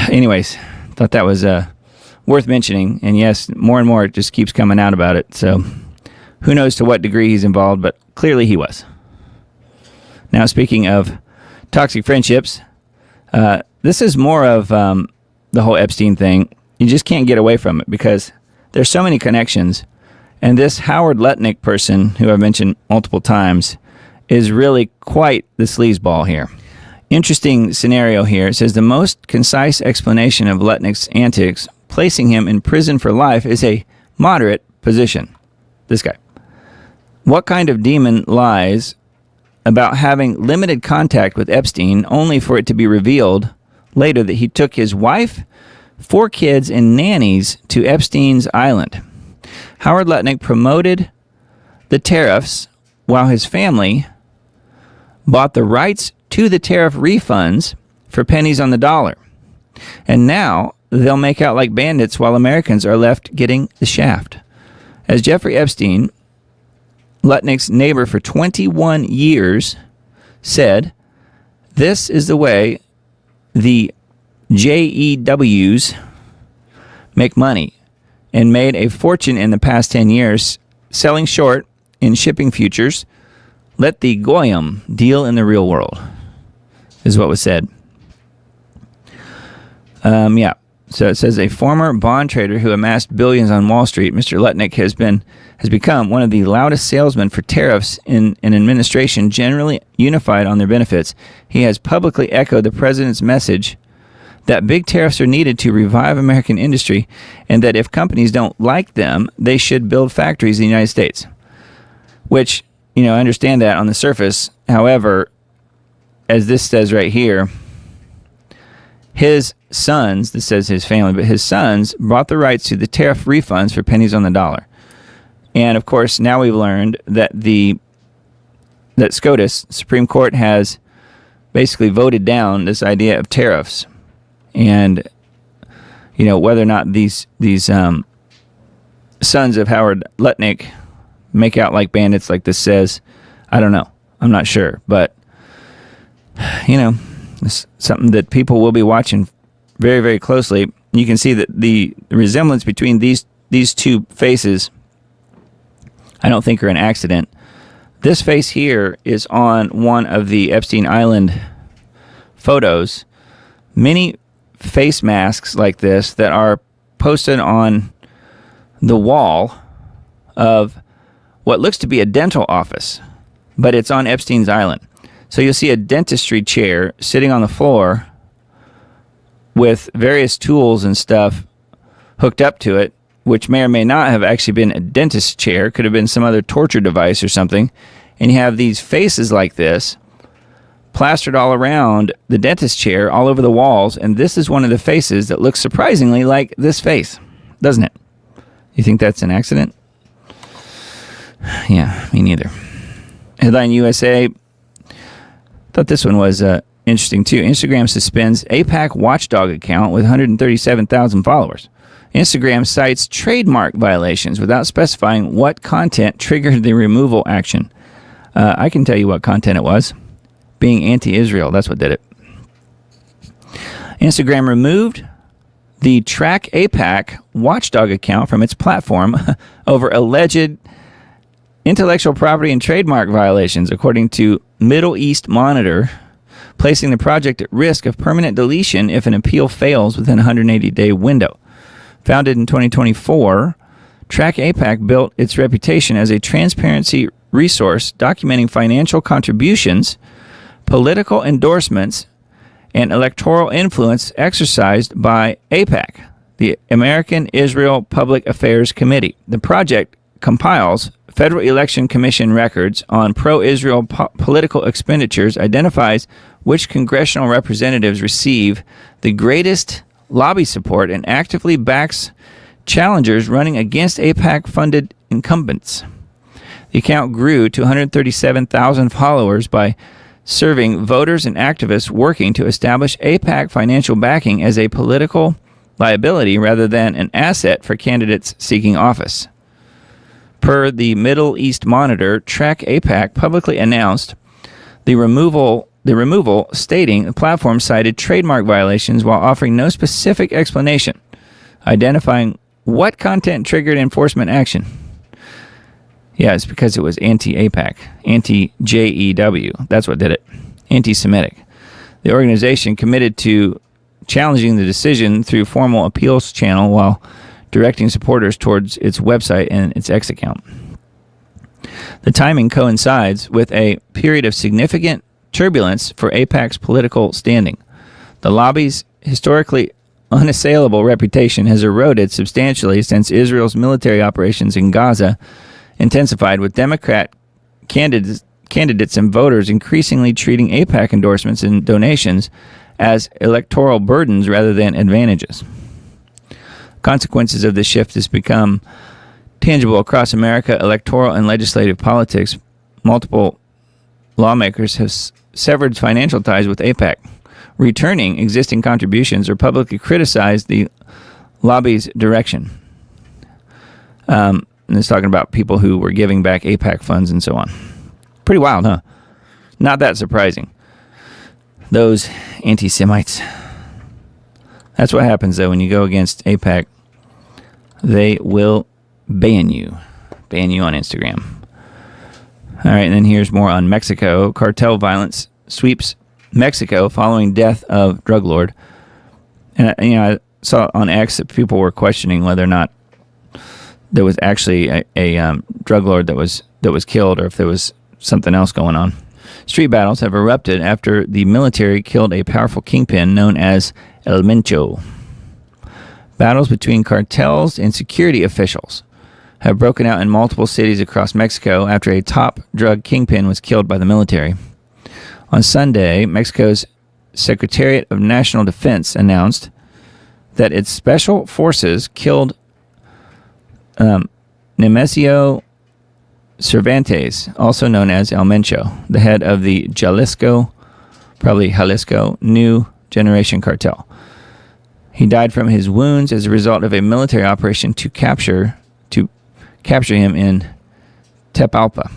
Anyways, thought that was worth mentioning. And yes, more and more it just keeps coming out about it. So who knows to what degree he's involved, but clearly he was. Now, speaking of toxic friendships, this is more of the whole Epstein thing. You just can't get away from it because there's so many connections. And this Howard Lutnick person, who I've mentioned multiple times, is really quite the sleazeball here. Interesting scenario here. It says the most concise explanation of Lutnick's antics, placing him in prison for life, is a moderate position. This guy. What kind of demon lies about having limited contact with Epstein only for it to be revealed later that he took his wife, 4 kids, and nannies to Epstein's island? Howard Lutnick promoted the tariffs while his family bought the rights to the tariff refunds for pennies on the dollar. And now they'll make out like bandits while Americans are left getting the shaft. As Jeffrey Epstein, Lutnick's neighbor for 21 years, said, this is the way the JEWs make money, and made a fortune in the past 10 years selling short in shipping futures. Let the Goyim deal in the real world, is what was said. So it says a former bond trader who amassed billions on Wall Street, Mr. Lutnick has become one of the loudest salesmen for tariffs in an administration generally unified on their benefits. He has publicly echoed the president's message that big tariffs are needed to revive American industry, and that if companies don't like them, they should build factories in the United States. Which, I understand that on the surface. However, as this says right here, his sons, this says his family, but his sons bought the rights to the tariff refunds for pennies on the dollar. And of course, now we've learned that that SCOTUS, Supreme Court, has basically voted down this idea of tariffs. And, whether or not these sons of Howard Lutnick make out like bandits like this says, I don't know. I'm not sure. But, it's something that people will be watching very, very closely. You can see that the resemblance between these two faces, I don't think are an accident. This face here is on one of the Epstein Island photos. Many face masks like this that are posted on the wall of what looks to be a dental office, but it's on Epstein's Island. So you'll see a dentistry chair sitting on the floor with various tools and stuff hooked up to it, which may or may not have actually been a dentist chair. Could have been some other torture device or something. And you have these faces like this plastered all around the dentist chair, all over the walls. And this is one of the faces that looks surprisingly like this face, doesn't it? You think that's an accident? Yeah, me neither. Headline USA. Thought this one was interesting too. Instagram suspends AIPAC watchdog account with 137,000 followers. Instagram cites trademark violations without specifying what content triggered the removal action. I can tell you what content it was. Being anti-Israel, that's what did it. Instagram removed the Track AIPAC watchdog account from its platform over alleged intellectual property and trademark violations, according to Middle East Monitor, placing the project at risk of permanent deletion if an appeal fails within a 180-day window. Founded in 2024, Track AIPAC built its reputation as a transparency resource documenting financial contributions, political endorsements, and electoral influence exercised by AIPAC, the American Israel Public Affairs Committee. The project compiles Federal Election Commission records on pro-Israel political expenditures, identifies which congressional representatives receive the greatest lobby support, and actively backs challengers running against AIPAC-funded incumbents. The account grew to 137,000 followers by serving voters and activists working to establish AIPAC financial backing as a political liability rather than an asset for candidates seeking office. Per the Middle East Monitor, Track AIPAC publicly announced the removal, stating the platform cited trademark violations while offering no specific explanation, identifying what content triggered enforcement action. Yeah, it's because it was anti-AIPAC, anti-JEW. That's what did it. Anti-Semitic. The organization committed to challenging the decision through formal appeals channel while directing supporters towards its website and its X account. The timing coincides with a period of significant turbulence for AIPAC's political standing. The lobby's historically unassailable reputation has eroded substantially since Israel's military operations in Gaza intensified, with Democrat candidates and voters increasingly treating AIPAC endorsements and donations as electoral burdens rather than advantages. Consequences of this shift has become tangible across America electoral and legislative politics. Multiple lawmakers have severed financial ties with AIPAC, returning existing contributions, or publicly criticized the lobby's direction. And it's talking about people who were giving back AIPAC funds and so on. Pretty wild, huh? Not that surprising. Those anti-Semites. That's what happens, though, when you go against AIPAC. They will ban you. Ban you on Instagram. All right, and then here's more on Mexico. Cartel violence sweeps Mexico following death of drug lord. And I saw on X that people were questioning whether or not there was actually a drug lord that was killed, or if there was something else going on. Street battles have erupted after the military killed a powerful kingpin known as El Mencho. Battles between cartels and security officials have broken out in multiple cities across Mexico after a top drug kingpin was killed by the military. On Sunday, Mexico's Secretariat of National Defense announced that its special forces killed Nemesio Cervantes, also known as El Mencho, the head of the Jalisco New Generation Cartel. He died from his wounds as a result of a military operation to capture him in Tepalpa.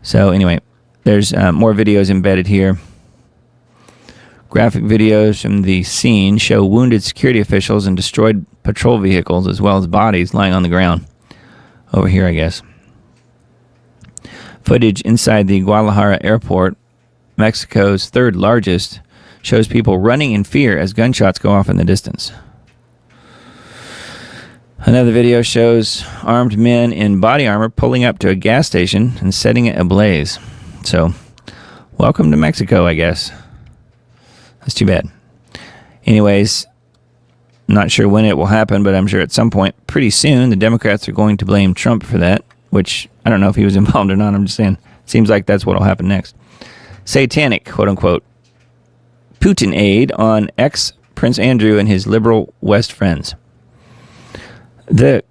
So anyway, there's more videos embedded here. Graphic videos from the scene show wounded security officials and destroyed patrol vehicles, as well as bodies lying on the ground. Over here, I guess. Footage inside the Guadalajara airport, Mexico's third largest, shows people running in fear as gunshots go off in the distance. Another video shows armed men in body armor pulling up to a gas station and setting it ablaze. So, welcome to Mexico, I guess. That's too bad. Anyways, not sure when it will happen, but I'm sure at some point pretty soon the Democrats are going to blame Trump for that, which I don't know if he was involved or not. I'm just saying, seems like that's what will happen next. Satanic, quote unquote, Putin aid on ex-Prince Andrew and his liberal West friends. The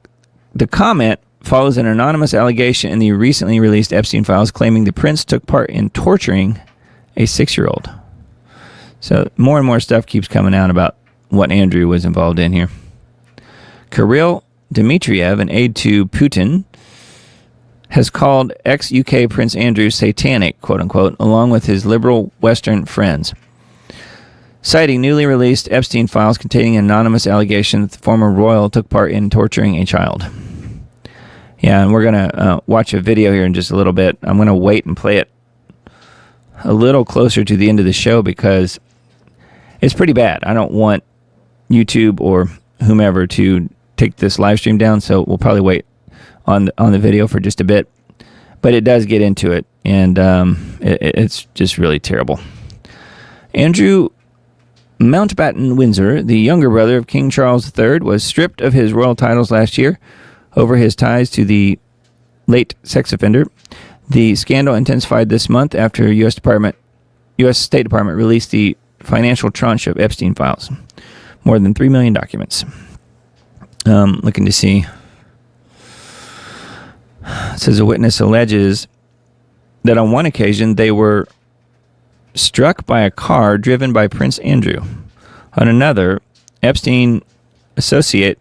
comment follows an anonymous allegation in the recently released Epstein files claiming the prince took part in torturing a 6-year-old. So more and more stuff keeps coming out about what Andrew was involved in here. Kirill Dmitriev, an aide to Putin, has called ex-UK Prince Andrew satanic, quote-unquote, along with his liberal Western friends, citing newly released Epstein files containing an anonymous allegation that the former royal took part in torturing a child. Yeah, and we're going to watch a video here in just a little bit. I'm going to wait and play it a little closer to the end of the show because it's pretty bad. I don't want YouTube or whomever to take this live stream down, so we'll probably wait on the video for just a bit. But it does get into it, and it's just really terrible. Andrew Mountbatten Windsor, the younger brother of King Charles III, was stripped of his royal titles last year over his ties to the late sex offender. The scandal intensified this month after U.S. State Department released the financial tranche of Epstein files, more than 3 million documents. Looking to see. It says a witness alleges that on one occasion they were struck by a car driven by Prince Andrew. On another, Epstein associate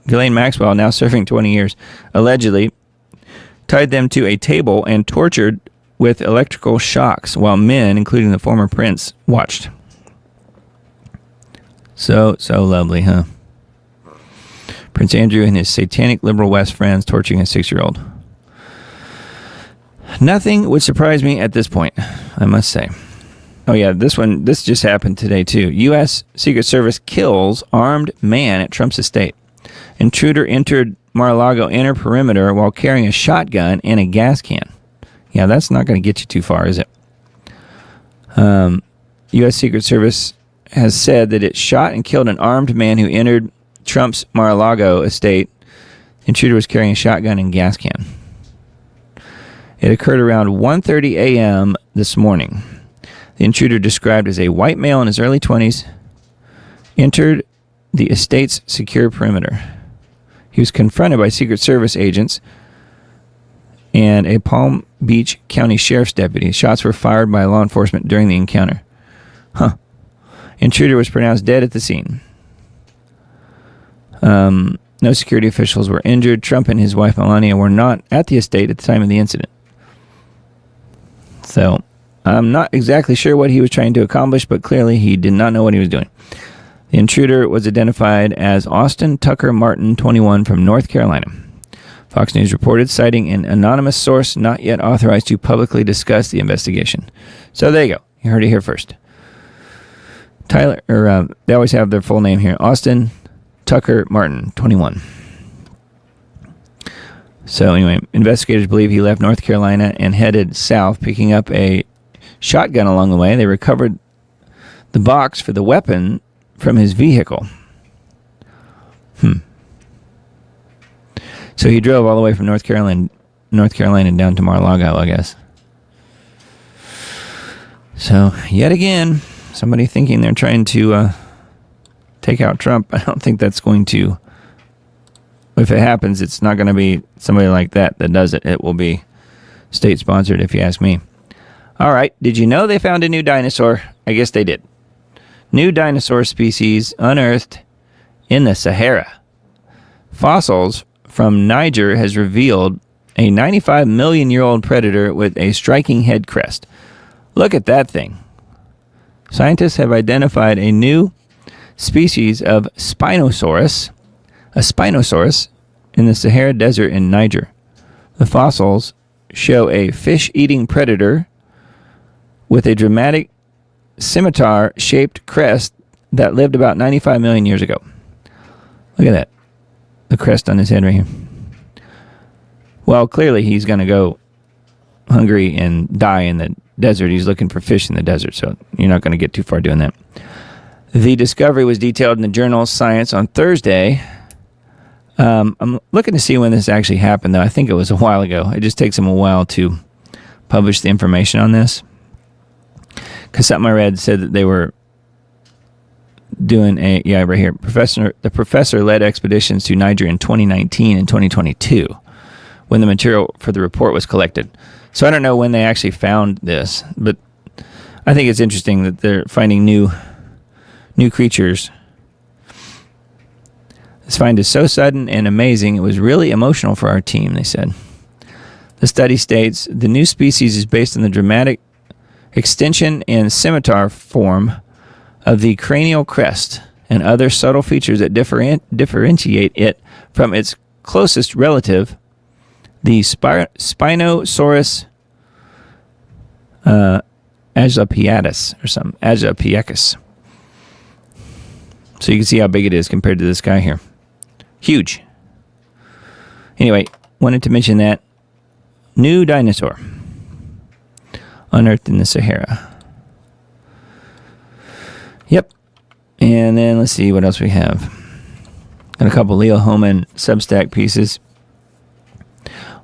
Ghislaine Maxwell, now serving 20 years, allegedly tied them to a table and tortured with electrical shocks while men, including the former prince, watched. So lovely, huh? Prince Andrew and his satanic liberal West friends torturing a 6-year-old. Nothing would surprise me at this point, I must say. Oh yeah, this just happened today too. U.S. Secret Service kills armed man at Trump's estate. Intruder entered Mar-a-Lago inner perimeter while carrying a shotgun and a gas can. Yeah, that's not going to get you too far, is it? U.S. Secret Service has said that it shot and killed an armed man who entered Trump's Mar-a-Lago estate. The intruder was carrying a shotgun and gas can. It occurred around 1:30 a.m. this morning. The intruder, described as a white male in his early 20s, entered the estate's secure perimeter. He was confronted by Secret Service agents and a Palm Beach County Sheriff's deputy. Shots were fired by law enforcement during the encounter. Intruder was pronounced dead at the scene. No security officials were injured. Trump and his wife Melania were not at the estate at the time of the incident. So, I'm not exactly sure what he was trying to accomplish, but clearly he did not know what he was doing. The intruder was identified as Austin Tucker Martin, 21, from North Carolina. Fox News reported, citing an anonymous source not yet authorized to publicly discuss the investigation. So there you go. You heard it here first. They always have their full name here. Austin Tucker Martin, 21. So anyway, investigators believe he left North Carolina and headed south, picking up a shotgun along the way. They recovered the box for the weapon from his vehicle. So he drove all the way from North Carolina down to Mar-a-Lago, I guess. So, yet again, somebody thinking they're trying to take out Trump. I don't think that's going to... If it happens, it's not going to be somebody like that does it. It will be state-sponsored, if you ask me. All right, did you know they found a new dinosaur? I guess they did. New dinosaur species unearthed in the Sahara. Fossils from Niger has revealed a 95 million year old predator with a striking head crest. Look at that thing. Scientists have identified a new species of Spinosaurus, in the Sahara Desert in Niger. The fossils show a fish-eating predator with a dramatic scimitar-shaped crest that lived about 95 million years ago. Look at that. The crest on his head right here. Well, clearly he's going to go hungry and die in the desert. He's looking for fish in the desert, so you're not going to get too far doing that. The discovery was detailed in the journal Science on Thursday. I'm looking to see when this actually happened, though. I think it was a while ago. It just takes them a while to publish the information on this. Because something I read said that they were doing right here. The professor led expeditions to Niger in 2019 and 2022 when the material for the report was collected. So I don't know when they actually found this, but I think it's interesting that they're finding new creatures. This find is so sudden and amazing, it was really emotional for our team, they said. The study states the new species is based on the dramatic extension and scimitar form of the cranial crest and other subtle features that differentiate it from its closest relative, the Spinosaurus aglapiatus or something, aglapiacus. So you can see how big it is compared to this guy here. Huge. Anyway, wanted to mention that new dinosaur unearthed in the Sahara. Yep. And then let's see what else we have. and a couple Leo Hohmann Substack pieces.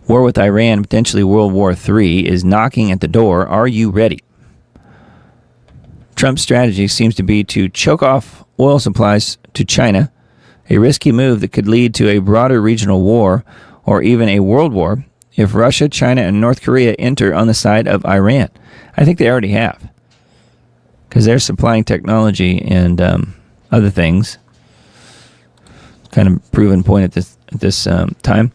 War with Iran, potentially World War III, is knocking at the door. Are you ready? Trump's strategy seems to be to choke off oil supplies to China, a risky move that could lead to a broader regional war or even a world war if Russia, China, and North Korea enter on the side of Iran. I think they already have, because they're supplying technology and other things. Kind of proven point at this time.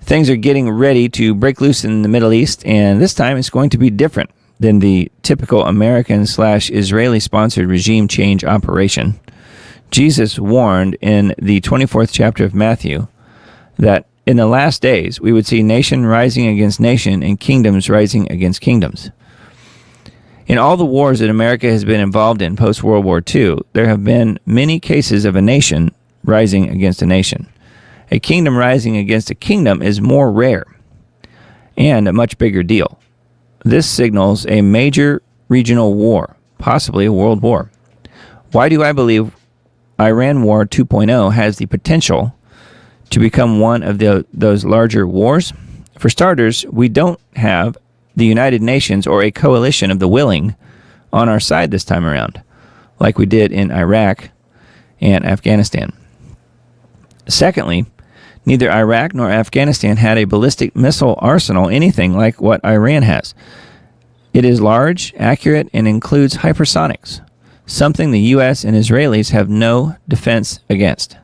Things are getting ready to break loose in the Middle East, and this time it's going to be different than the typical American/Israeli-sponsored regime change operation. Jesus warned in the 24th chapter of Matthew that in the last days we would see nation rising against nation and kingdoms rising against kingdoms. In all the wars that America has been involved in post-World War II, there have been many cases of a nation rising against a nation. A kingdom rising against a kingdom is more rare and a much bigger deal. This signals a major regional war, possibly a world war. Why do I believe Iran War 2.0 has the potential to become one of those larger wars? For starters, we don't have the United Nations or a coalition of the willing on our side this time around, like we did in Iraq and Afghanistan. Secondly, neither Iraq nor Afghanistan had a ballistic missile arsenal, anything like what Iran has. It is large, accurate, and includes hypersonics, something the U.S. and Israelis have no defense against.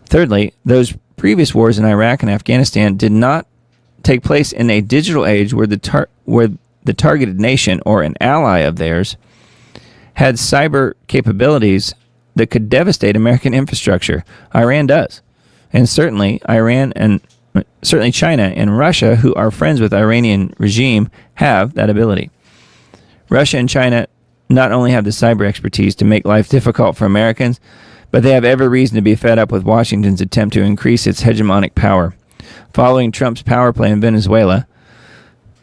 Thirdly, those previous wars in Iraq and Afghanistan did not take place in a digital age where the targeted nation or an ally of theirs had cyber capabilities that could devastate American infrastructure. Iran does. And certainly China and Russia, who are friends with the Iranian regime, have that ability. Russia and China not only have the cyber expertise to make life difficult for Americans, but they have every reason to be fed up with Washington's attempt to increase its hegemonic power. Following Trump's power play in Venezuela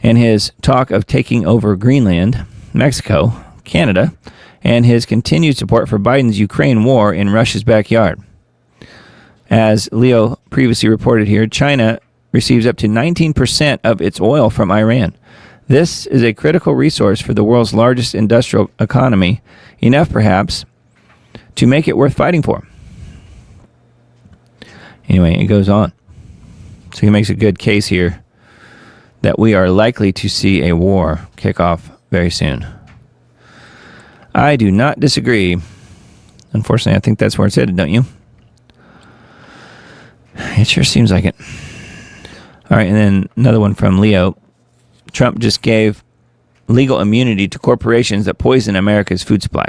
and his talk of taking over Greenland, Mexico, Canada, and his continued support for Biden's Ukraine war in Russia's backyard. As Leo previously reported here, China receives up to 19% of its oil from Iran. This is a critical resource for the world's largest industrial economy, enough perhaps to make it worth fighting for. Anyway, it goes on. So he makes a good case here that we are likely to see a war kick off very soon. I do not disagree. Unfortunately, I think that's where it's headed, don't you? It sure seems like it. All right, and then another one from Leo. Trump just gave legal immunity to corporations that poison America's food supply.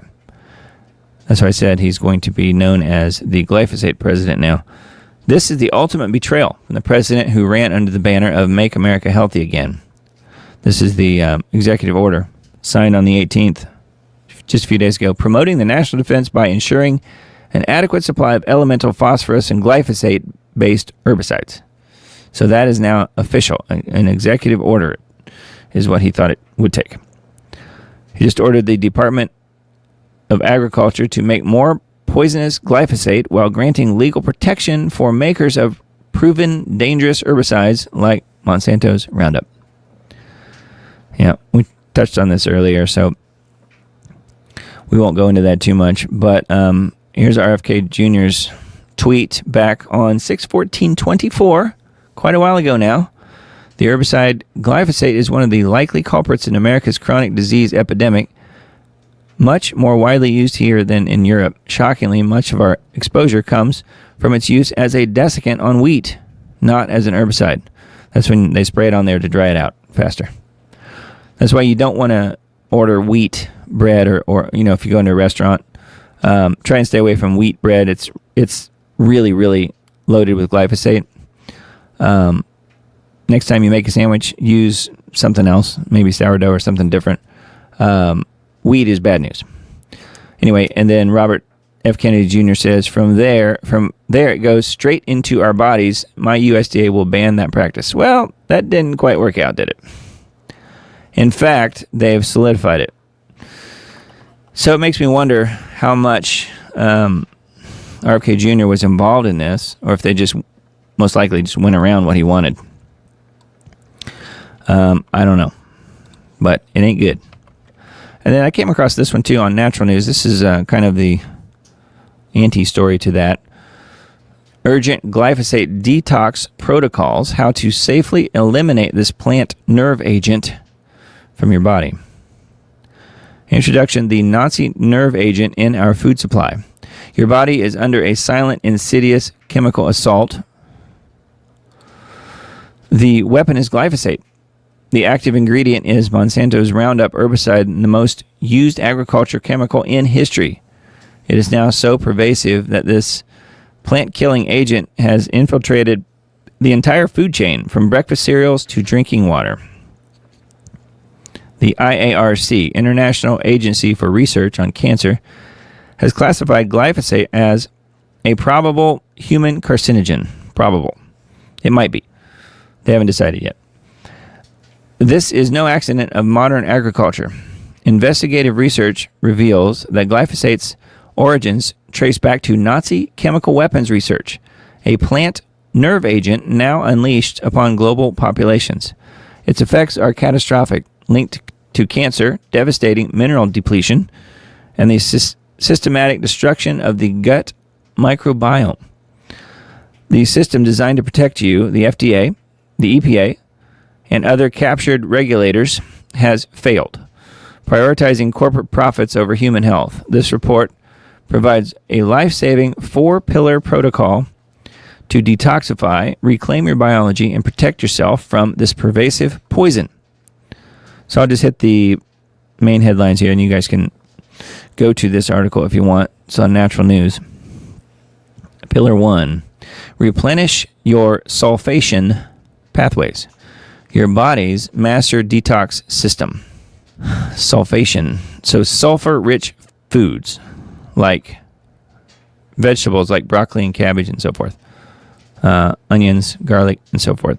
That's why I said he's going to be known as the glyphosate president now. This is the ultimate betrayal from the president who ran under the banner of Make America Healthy Again. This is the executive order signed on the 18th, just a few days ago, promoting the national defense by ensuring an adequate supply of elemental phosphorus and glyphosate-based herbicides. So that is now official. An executive order is what he thought it would take. He just ordered the Department of Agriculture to make more poisonous glyphosate while granting legal protection for makers of proven dangerous herbicides like Monsanto's Roundup. Yeah, we touched on this earlier, so we won't go into that too much. But here's RFK Jr.'s tweet back on 6/14/24, quite a while ago now. The herbicide glyphosate is one of the likely culprits in America's chronic disease epidemic, much more widely used here than in Europe. Shockingly, much of our exposure comes from its use as a desiccant on wheat, not as an herbicide. That's when they spray it on there to dry it out faster. That's why you don't want to order wheat bread or if you go into a restaurant, try and stay away from wheat bread. It's really, really loaded with glyphosate. Next time you make a sandwich, use something else, maybe sourdough or something different. Wheat is bad news. Anyway, and then Robert F. Kennedy Jr. says, from there it goes straight into our bodies. My USDA will ban that practice. Well, that didn't quite work out, did it? In fact, they've solidified it. So it makes me wonder how much our RFK Jr. was involved in this, or if they just most likely just went around what he wanted. I don't know, but it ain't good. And then I came across this one too on Natural News. This is kind of the anti-story to that. Urgent glyphosate detox protocols, how to safely eliminate this plant nerve agent from your body. Introduction, the Nazi nerve agent in our food supply. Your body is under a silent, insidious chemical assault. The weapon is glyphosate. The active ingredient is Monsanto's Roundup herbicide, the most used agriculture chemical in history. It is now so pervasive that this plant-killing agent has infiltrated the entire food chain, from breakfast cereals to drinking water. The IARC, International Agency for Research on Cancer, has classified glyphosate as a probable human carcinogen. Probable. It might be. They haven't decided yet. This is no accident of modern agriculture. Investigative research reveals that glyphosate's origins trace back to Nazi chemical weapons research, a plant nerve agent now unleashed upon global populations. Its effects are catastrophic, linked to cancer, devastating mineral depletion, and the systematic destruction of the gut microbiome. The system designed to protect you, the FDA, the EPA, and other captured regulators, has failed, prioritizing corporate profits over human health. This report provides a life-saving 4-pillar protocol to detoxify, reclaim your biology, and protect yourself from this pervasive poison. So I'll just hit the main headlines here, and you guys can go to this article if you want. It's on Natural News. Pillar 1, replenish your sulfation pathways, your body's master detox system. Sulfation. So sulfur-rich foods like vegetables like broccoli and cabbage and so forth. Onions, garlic, and so forth.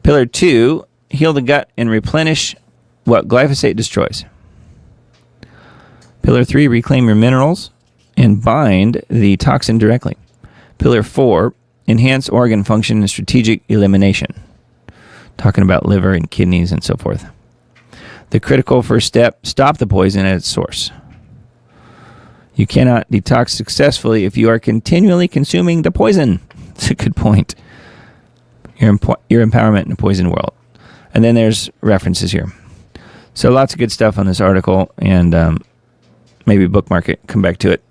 Pillar 2, heal the gut and replenish what glyphosate destroys. Pillar 3, reclaim your minerals and bind the toxin directly. Pillar 4, enhance organ function and strategic elimination. Talking about liver and kidneys and so forth. The critical first step, stop the poison at its source. You cannot detox successfully if you are continually consuming the poison. That's a good point. Your empowerment in a poison world. And then there's references here. So lots of good stuff on this article, and maybe bookmark it, come back to it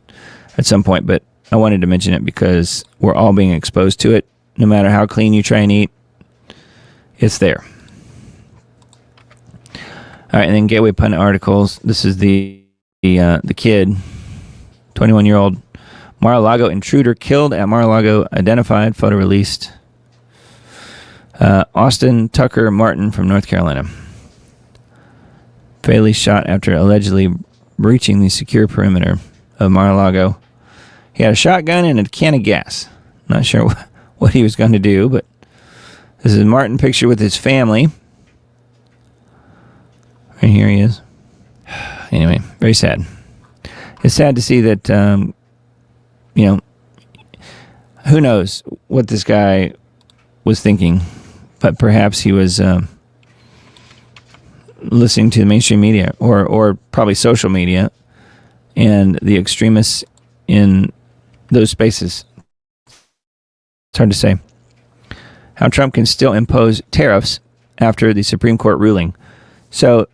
at some point. But I wanted to mention it because we're all being exposed to it. No matter how clean you try and eat, it's there. All right, and then Gateway Pundit articles. This is the kid, 21-year-old Mar-a-Lago intruder killed at Mar-a-Lago, identified, photo released. Austin Tucker Martin from North Carolina. Fatally shot after allegedly breaching the secure perimeter of Mar-a-Lago. He had a shotgun and a can of gas. Not sure what he was going to do, but this is Martin picture with his family. And here he is. Anyway, very sad. It's sad to see that, who knows what this guy was thinking, but perhaps he was listening to the mainstream media or probably social media and the extremists in those spaces. It's hard to say. How Trump can still impose tariffs after the Supreme Court ruling. So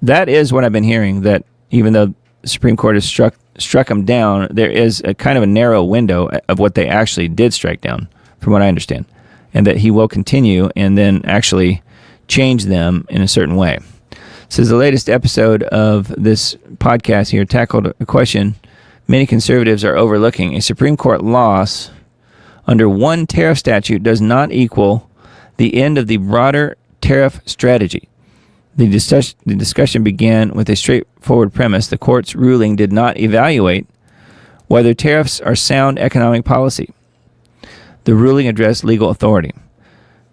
that is what I've been hearing, that even though the Supreme Court has struck him down, there is a kind of a narrow window of what they actually did strike down, from what I understand, and that he will continue and then actually change them in a certain way. So the latest episode of this podcast here tackled a question many conservatives are overlooking. A Supreme Court loss under one tariff statute does not equal the end of the broader tariff strategy. The discussion began with a straightforward premise. The court's ruling did not evaluate whether tariffs are sound economic policy. The ruling addressed legal authority.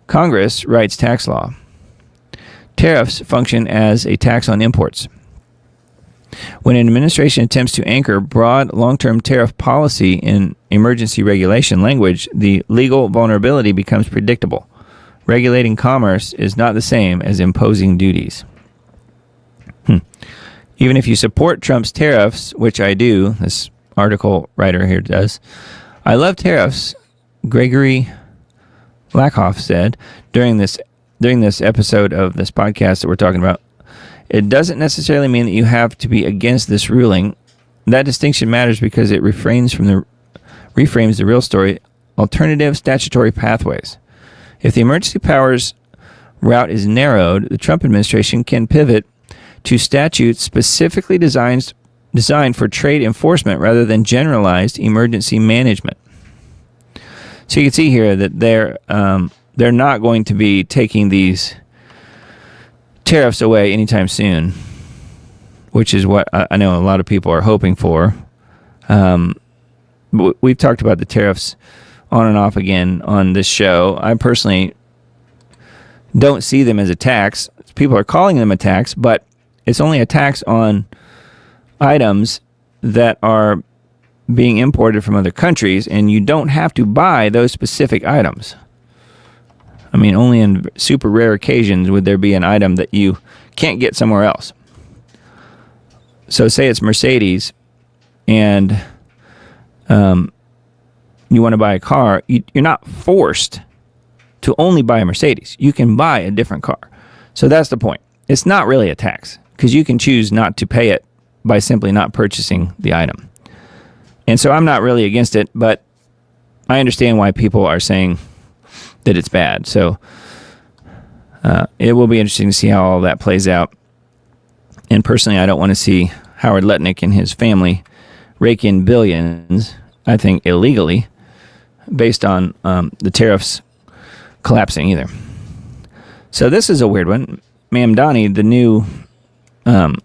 Congress writes tax law. Tariffs function as a tax on imports. When an administration attempts to anchor broad long-term tariff policy in emergency regulation language, the legal vulnerability becomes predictable. Regulating commerce is not the same as imposing duties. Even if you support Trump's tariffs, which I do, this article writer here does, I love tariffs, Gregory Lakoff said during this episode of this podcast that we're talking about. It doesn't necessarily mean that you have to be against this ruling. That distinction matters because it reframes the real story, alternative statutory pathways. If the emergency powers route is narrowed, the Trump administration can pivot to statutes specifically designed for trade enforcement rather than generalized emergency management. So you can see here that they're not going to be taking these tariffs away anytime soon, which is what I know a lot of people are hoping for. We've talked about the tariffs on and off again on this show. I personally don't see them as a tax. People are calling them a tax, but it's only a tax on items that are being imported from other countries, and you don't have to buy those specific items. I mean, only in super rare occasions would there be an item that you can't get somewhere else. So say it's Mercedes, and you want to buy a car, you're not forced to only buy a Mercedes. You can buy a different car. So that's the point. It's not really a tax, because you can choose not to pay it by simply not purchasing the item. And so I'm not really against it, but I understand why people are saying that it's bad. So it will be interesting to see how all that plays out. And personally, I don't want to see Howard Lutnick and his family rake in billions, I think illegally, based on the tariffs collapsing either. So this is a weird one. Mamdani, the new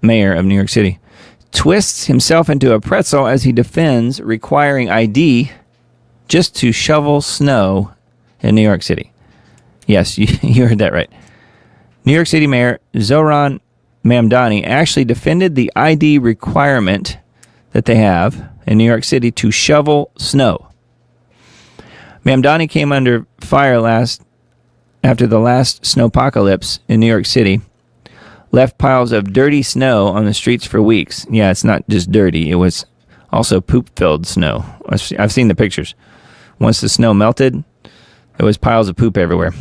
mayor of New York City, twists himself into a pretzel as he defends requiring ID just to shovel snow in New York City. Yes, you heard that right. New York City Mayor Zohran Mamdani actually defended the ID requirement that they have in New York City to shovel snow. Mamdani came under fire after the last snowpocalypse in New York City left piles of dirty snow on the streets for weeks. Yeah, it's not just dirty. It was also poop-filled snow. I've seen the pictures. Once the snow melted, there was piles of poop everywhere.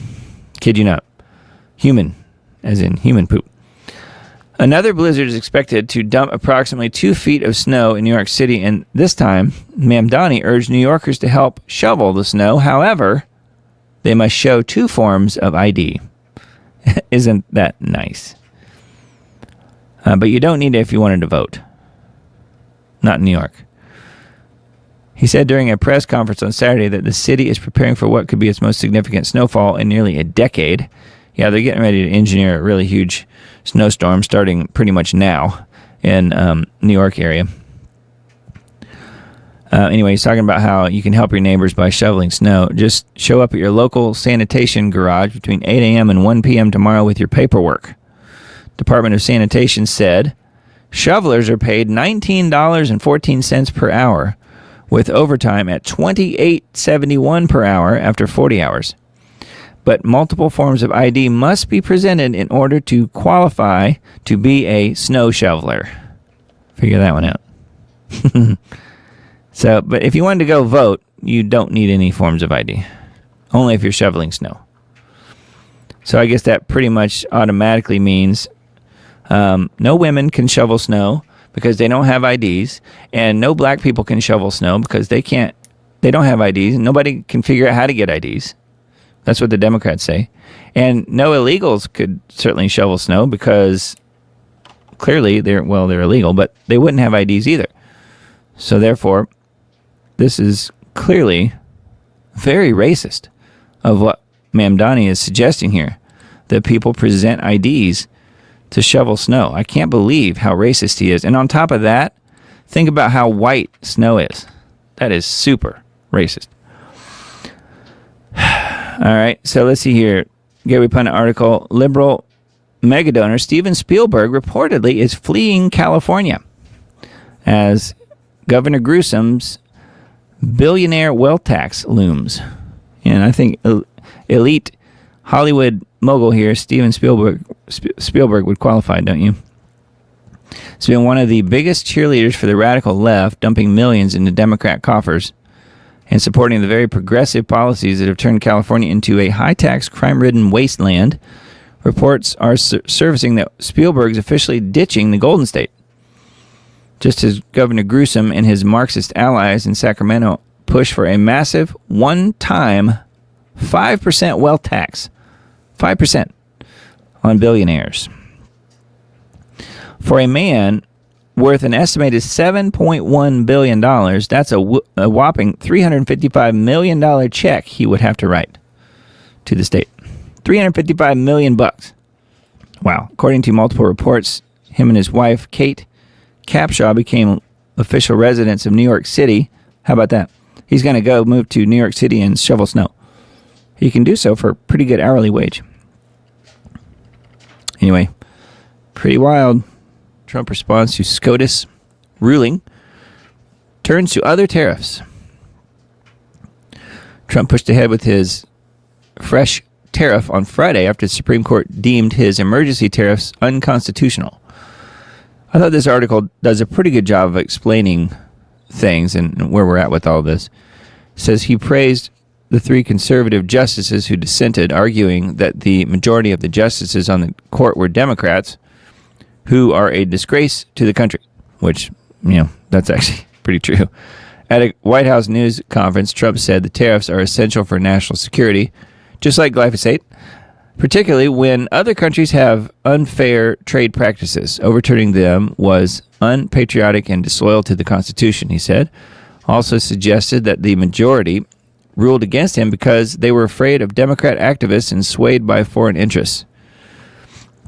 Kid you not. Human, as in human poop. Another blizzard is expected to dump approximately 2 feet of snow in New York City, and this time, Mamdani urged New Yorkers to help shovel the snow. However, they must show 2 forms of ID. Isn't that nice? But you don't need it if you wanted to vote. Not in New York. He said during a press conference on Saturday that the city is preparing for what could be its most significant snowfall in nearly a decade. Yeah, they're getting ready to engineer a really huge snowstorm starting pretty much now in New York area. Anyway, he's talking about how you can help your neighbors by shoveling snow. Just show up at your local sanitation garage between 8 a.m. and 1 p.m. tomorrow with your paperwork. Department of Sanitation said shovelers are paid $19.14 per hour, with overtime at $28.71 per hour after 40 hours. But multiple forms of ID must be presented in order to qualify to be a snow shoveler. Figure that one out. So, but if you wanted to go vote, you don't need any forms of ID. Only if you're shoveling snow. So I guess that pretty much automatically means no women can shovel snow because they don't have IDs, and no black people can shovel snow because they don't have IDs, and nobody can figure out how to get IDs. That's what the Democrats say. And no illegals could certainly shovel snow because clearly they're illegal, but they wouldn't have IDs either. So therefore, this is clearly very racist of what Mamdani is suggesting here, that people present IDs to shovel snow. I can't believe how racist he is. And on top of that, think about how white snow is. That is super racist. All right, so let's see here. Gary Pundit article, liberal megadonor Steven Spielberg reportedly is fleeing California. as Governor Gruesom's billionaire wealth tax looms. And I think elite Hollywood mogul here, Steven Spielberg would qualify, don't you? He's been one of the biggest cheerleaders for the radical left, dumping millions into Democrat coffers and supporting the very progressive policies that have turned California into a high-tax, crime-ridden wasteland. Reports are surfacing that Spielberg's officially ditching the Golden State, just as Governor Gruesome and his Marxist allies in Sacramento push for a massive one-time 5% wealth tax. 5% on billionaires. For a man worth an estimated $7.1 billion, that's a whopping $355 million check he would have to write to the state. $355 million bucks. Wow. According to multiple reports, him and his wife, Kate Capshaw, became official residents of New York City. How about that? He's going to go move to New York City and shovel snow. He can do so for a pretty good hourly wage. Anyway, pretty wild. Trump responds to SCOTUS ruling, turns to other tariffs. Trump pushed ahead with his fresh tariff on Friday after the Supreme Court deemed his emergency tariffs unconstitutional. I thought this article does a pretty good job of explaining things and where we're at with all this. It says he praised the three conservative justices who dissented, arguing that the majority of the justices on the court were Democrats who are a disgrace to the country, which, that's actually pretty true. At a White House news conference, Trump said the tariffs are essential for national security, just like glyphosate, particularly when other countries have unfair trade practices. Overturning them was unpatriotic and disloyal to the Constitution, he said. Also suggested that the majority ruled against him because they were afraid of Democrat activists and swayed by foreign interests.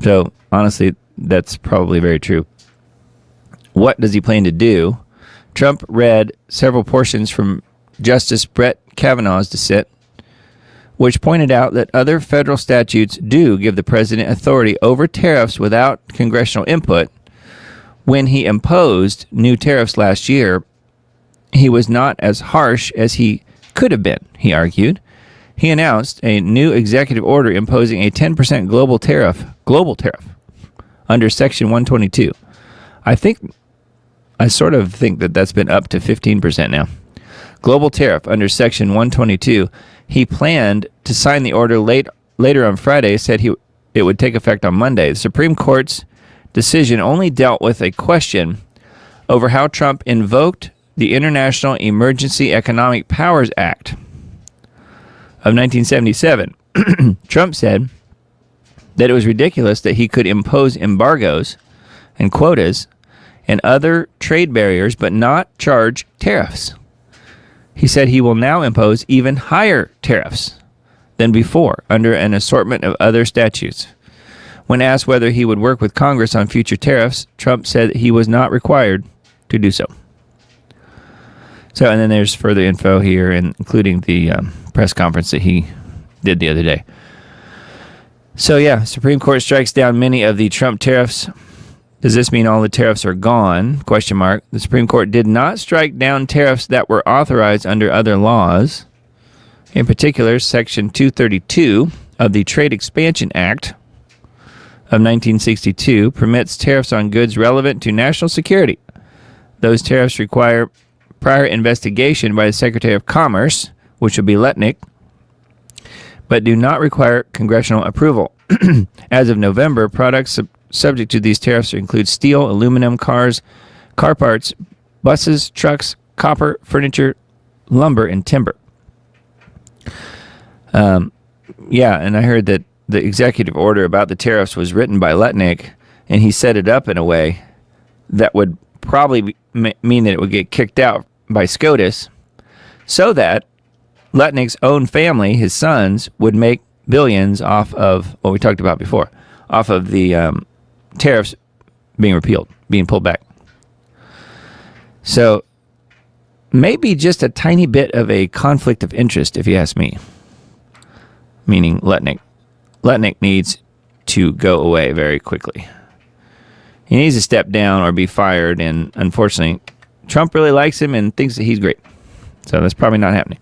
So, honestly, that's probably very true. What does he plan to do? Trump read several portions from Justice Brett Kavanaugh's dissent, which pointed out that other federal statutes do give the president authority over tariffs without congressional input. When he imposed new tariffs last year, he was not as harsh as he could have been, he argued. He announced a new executive order imposing a 10% global tariff under Section 122. I sort of think that that's been up to 15% now. Global tariff under Section 122. He planned to sign the order later on Friday, said it would take effect on Monday. The Supreme Court's decision only dealt with a question over how Trump invoked the International Emergency Economic Powers Act of 1977. Trump said that it was ridiculous that he could impose embargoes and quotas and other trade barriers but not charge tariffs. He said he will now impose even higher tariffs than before under an assortment of other statutes. When asked whether he would work with Congress on future tariffs, Trump said he was not required to do so. So, and then there's further info here, including the press conference that he did the other day. So, yeah, Supreme Court strikes down many of the Trump tariffs. Does this mean all the tariffs are gone? Question mark. The Supreme Court did not strike down tariffs that were authorized under other laws. In particular, Section 232 of the Trade Expansion Act of 1962 permits tariffs on goods relevant to national security. Those tariffs require prior investigation by the Secretary of Commerce, which would be Letnick, but do not require congressional approval. As of November, products subject to these tariffs include steel, aluminum, cars, car parts, buses, trucks, copper, furniture, lumber, and timber. Yeah, and I heard that the executive order about the tariffs was written by Letnick, and he set it up in a way that would probably mean that it would get kicked out by SCOTUS, so that Letnick's own family, his sons, would make billions off of what we talked about before, off of the tariffs being repealed, being pulled back. So maybe just a tiny bit of a conflict of interest, if you ask me, meaning Letnick. Letnick needs to go away very quickly. He needs to step down or be fired, and unfortunately, Trump really likes him and thinks that he's great. So that's probably not happening.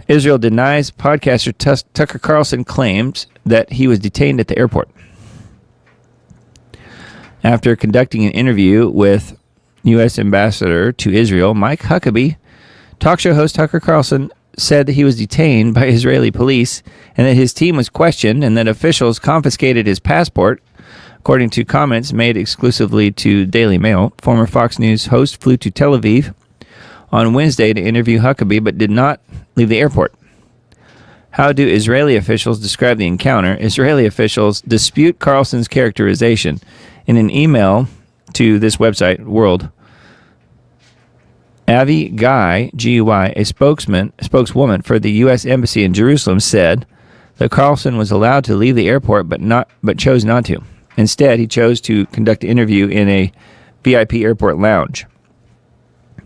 Israel denies podcaster Tucker Carlson claims that he was detained at the airport. After conducting an interview with U.S. Ambassador to Israel, Mike Huckabee, talk show host Tucker Carlson said that he was detained by Israeli police and that his team was questioned and that officials confiscated his passport. According to comments made exclusively to Daily Mail, former Fox News host flew to Tel Aviv on Wednesday to interview Huckabee but did not leave the airport. How do Israeli officials describe the encounter? Israeli officials dispute Carlson's characterization. In an email to this website, World, Avi Guy, G-U-Y, a spokeswoman for the U.S. Embassy in Jerusalem, said that Carlson was allowed to leave the airport but chose not to. Instead, he chose to conduct an interview in a VIP airport lounge,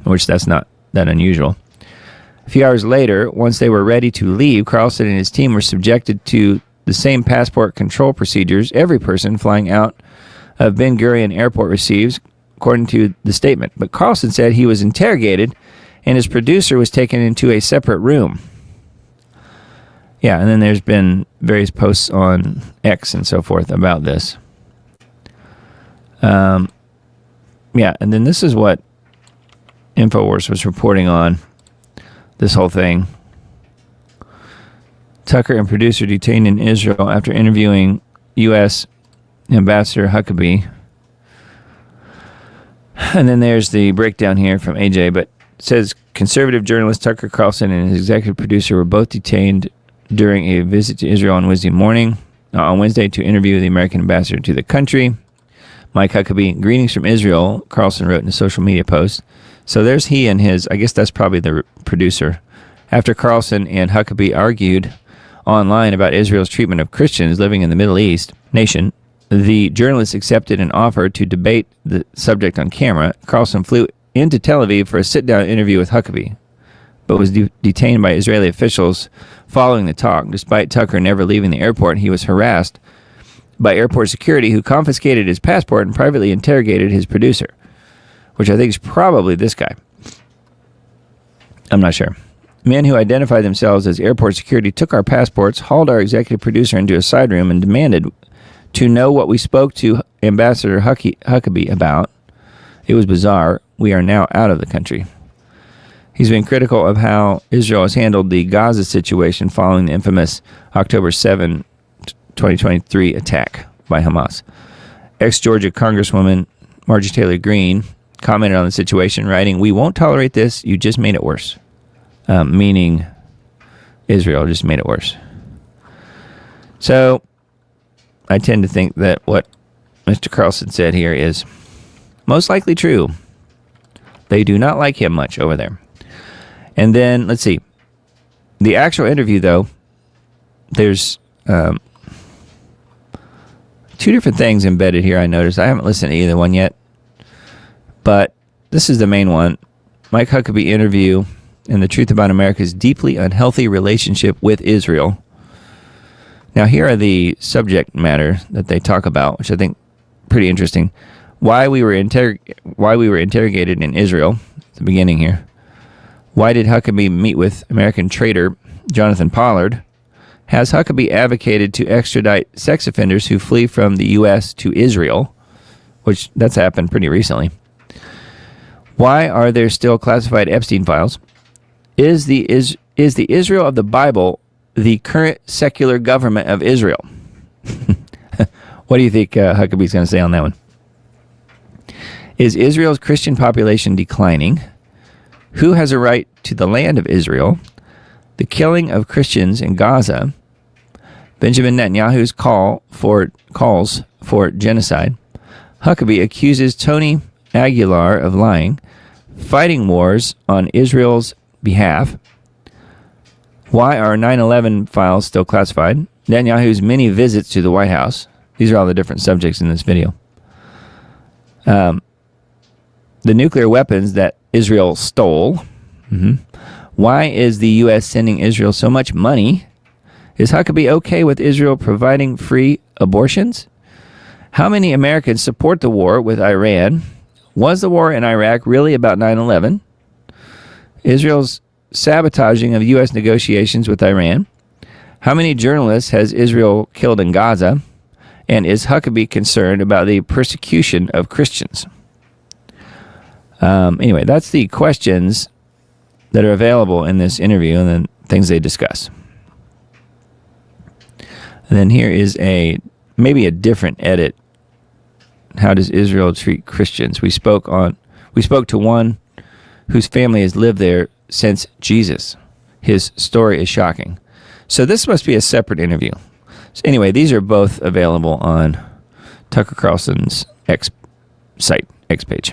which that's not that unusual. A few hours later, once they were ready to leave, Carlson and his team were subjected to the same passport control procedures every person flying out of Ben Gurion Airport receives, according to the statement. But Carlson said he was interrogated and his producer was taken into a separate room. Yeah, and then there's been various posts on X and so forth about this. Yeah, and then this is what InfoWars was reporting on this whole thing. Tucker and producer detained in Israel after interviewing U.S. Ambassador Huckabee. And then there's the breakdown here from AJ, but it says conservative journalist Tucker Carlson and his executive producer were both detained during a visit to Israel on Wednesday to interview the American ambassador to the country. Mike Huckabee, greetings from Israel, Carlson wrote in a social media post. So there's he and his, I guess that's probably the producer. After Carlson and Huckabee argued online about Israel's treatment of Christians living in the Middle East nation, the journalist accepted an offer to debate the subject on camera. Carlson flew into Tel Aviv for a sit-down interview with Huckabee, but was detained by Israeli officials following the talk. Despite Tucker never leaving the airport, he was harassed by airport security who confiscated his passport and privately interrogated his producer, which I think is probably this guy. I'm not sure. Men who identified themselves as airport security took our passports, hauled our executive producer into a side room, and demanded to know what we spoke to Ambassador Huckabee about. It was bizarre. We are now out of the country. He's been critical of how Israel has handled the Gaza situation following the infamous October 7, 2023 attack by Hamas. Ex-Georgia Congresswoman Marjorie Taylor Greene commented on the situation, writing, "We won't tolerate this. You just made it worse." Meaning Israel just made it worse. So I tend to think that what Mr. Carlson said here is most likely true. They do not like him much over there. And then, let's see. The actual interview, though, there's two different things embedded here I noticed. I haven't listened to either one yet. But this is the main one. Mike Huckabee interview and the truth about America's deeply unhealthy relationship with Israel. Now, here are the subject matter that they talk about, which I think pretty interesting. Why we were interrogated in Israel, at the beginning here. Why did Huckabee meet with American traitor Jonathan Pollard? Has Huckabee advocated to extradite sex offenders who flee from the U.S. to Israel? Which, that's happened pretty recently. Why are there still classified Epstein files? Is the Israel of the Bible the current secular government of Israel? What do you think Huckabee's going to say on that one? Is Israel's Christian population declining? Who has a right to the land of Israel? The killing of Christians in Gaza. Benjamin Netanyahu's calls for genocide. Huckabee accuses Tony Aguilar of lying. Fighting wars on Israel's behalf. Why are 9/11 files still classified? Netanyahu's many visits to the White House. These are all the different subjects in this video. The nuclear weapons that Israel stole. Why is the U.S. sending Israel so much money? Is Huckabee okay with Israel providing free abortions? How many Americans support the war with Iran? Was the war in Iraq really about 9/11? Israel's sabotaging of U.S. negotiations with Iran. How many journalists has Israel killed in Gaza? And is Huckabee concerned about the persecution of Christians? Anyway, that's the questions that are available in this interview and then things they discuss. And then here is maybe a different edit. How does Israel treat Christians? We spoke to one whose family has lived there since Jesus. His story is shocking. So this must be a separate interview. So anyway, these are both available on Tucker Carlson's X page.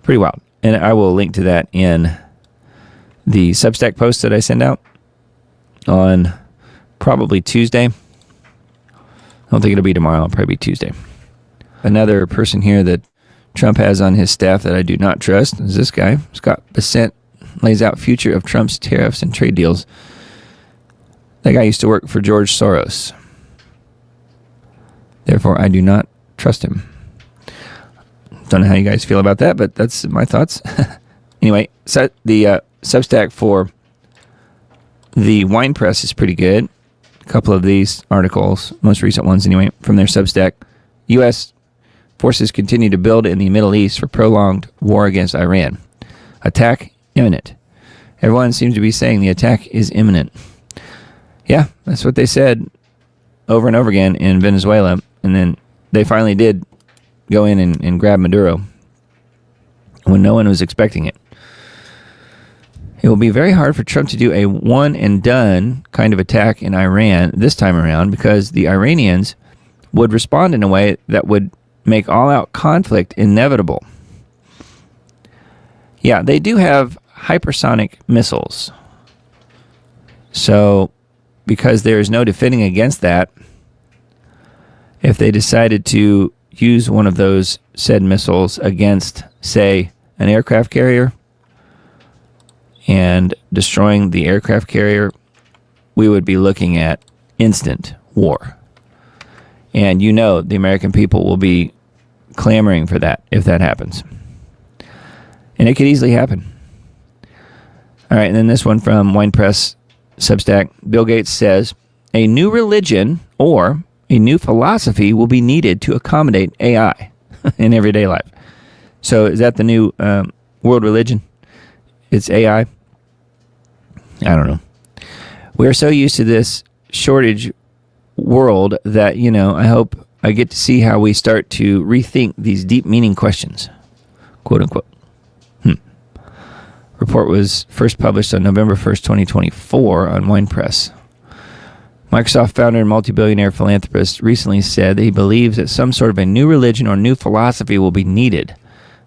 Pretty wild. And I will link to that in the Substack post that I send out on probably Tuesday. I don't think it'll be tomorrow. It'll probably be Tuesday. Another person here that Trump has on his staff that I do not trust is this guy. Scott Bessent lays out future of Trump's tariffs and trade deals. That guy used to work for George Soros. Therefore, I do not trust him. Don't know how you guys feel about that, but that's my thoughts. Anyway, so the Substack for the wine press is pretty good. A couple of these articles, most recent ones anyway, from their Substack. U.S. forces continue to build in the Middle East for prolonged war against Iran. Attack imminent. Everyone seems to be saying the attack is imminent. Yeah, that's what they said over and over again in Venezuela. And then they finally did go in and grab Maduro when no one was expecting it. It will be very hard for Trump to do a one-and-done kind of attack in Iran this time around because the Iranians would respond in a way that would make all-out conflict inevitable. Yeah, they do have hypersonic missiles. So, because there is no defending against that, if they decided to use one of those said missiles against, say, an aircraft carrier and destroying the aircraft carrier, we would be looking at instant war. And you know the American people will be clamoring for that if that happens. And it could easily happen. All right, and then this one from Wine Press Substack. Bill Gates says, a new religion or a new philosophy will be needed to accommodate AI in everyday life. So is that the new world religion? It's AI? I don't know. We're so used to this shortage world that, I hope I get to see how we start to rethink these deep meaning questions, quote unquote. Report was first published on November 1st, 2024 on Wine Press. Microsoft founder and multi-billionaire philanthropist recently said that he believes that some sort of a new religion or new philosophy will be needed